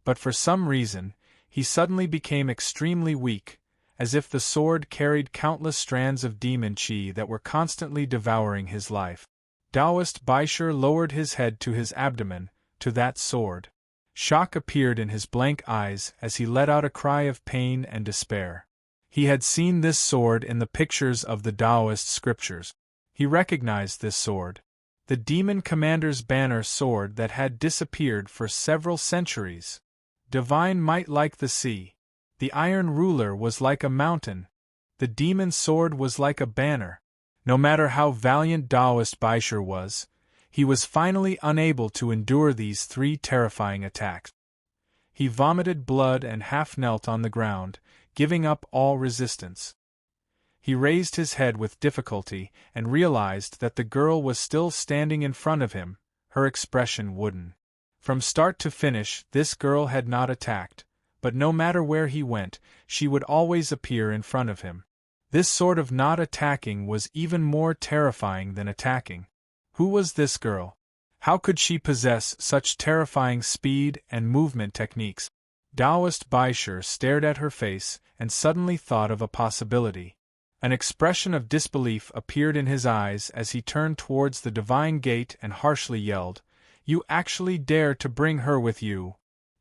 But for some reason, he suddenly became extremely weak, as if the sword carried countless strands of demon chi that were constantly devouring his life. Daoist Baishur lowered his head to his abdomen, to that sword. Shock appeared in his blank eyes as he let out a cry of pain and despair. He had seen this sword in the pictures of the Taoist scriptures. He recognized this sword. The demon commander's banner sword that had disappeared for several centuries. Divine might like the sea. The iron ruler was like a mountain. The demon sword was like a banner. No matter how valiant Daoist Baishur was, he was finally unable to endure these three terrifying attacks. He vomited blood and half knelt on the ground, giving up all resistance. He raised his head with difficulty and realized that the girl was still standing in front of him, her expression wooden. From start to finish, this girl had not attacked, but no matter where he went, she would always appear in front of him. This sort of not attacking was even more terrifying than attacking. Who was this girl? How could she possess such terrifying speed and movement techniques? Daoist Baishur stared at her face and suddenly thought of a possibility. An expression of disbelief appeared in his eyes as he turned towards the divine gate and harshly yelled, "You actually dare to bring her with you?"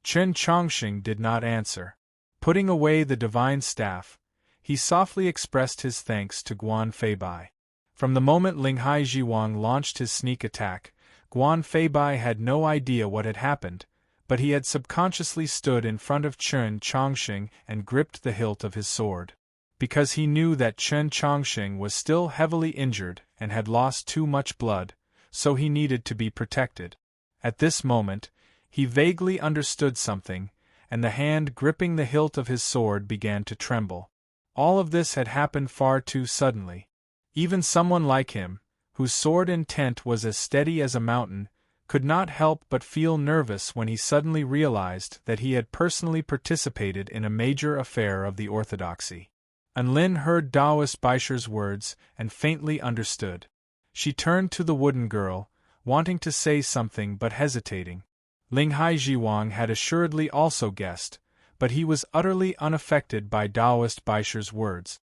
Chen Chongqing did not answer. Putting away the divine staff, he softly expressed his thanks to Guan Feibai. From the moment Linghai Jiwang launched his sneak attack, Guan Feibai had no idea what had happened, but he had subconsciously stood in front of Chen Chongqing and gripped the hilt of his sword. Because he knew that Chen Chongqing was still heavily injured and had lost too much blood, so he needed to be protected. At this moment, he vaguely understood something, and the hand gripping the hilt of his sword began to tremble. All of this had happened far too suddenly. Even someone like him, whose sword intent was as steady as a mountain, could not help but feel nervous when he suddenly realized that he had personally participated in a major affair of the orthodoxy. Anlin heard Daoist Baishur's words and faintly understood. She turned to the wooden girl, wanting to say something but hesitating. Linghai Jiwang had assuredly also guessed, but he was utterly unaffected by Taoist Baisher's words.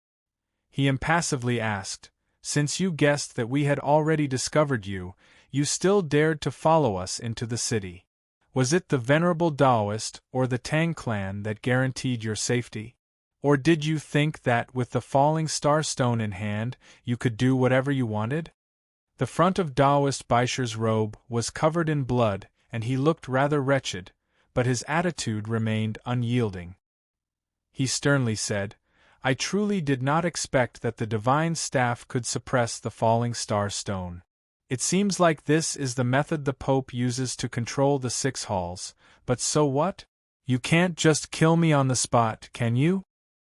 He impassively asked, "Since you guessed that we had already discovered you, you still dared to follow us into the city. Was it the venerable Taoist or the Tang clan that guaranteed your safety? Or did you think that, with the falling star stone in hand, you could do whatever you wanted?" The front of Taoist Baisher's robe was covered in blood, and he looked rather wretched, but his attitude remained unyielding. He sternly said, "I truly did not expect that the divine staff could suppress the falling star stone. It seems like this is the method the Pope uses to control the 6 halls, but so what? You can't just kill me on the spot, can you?"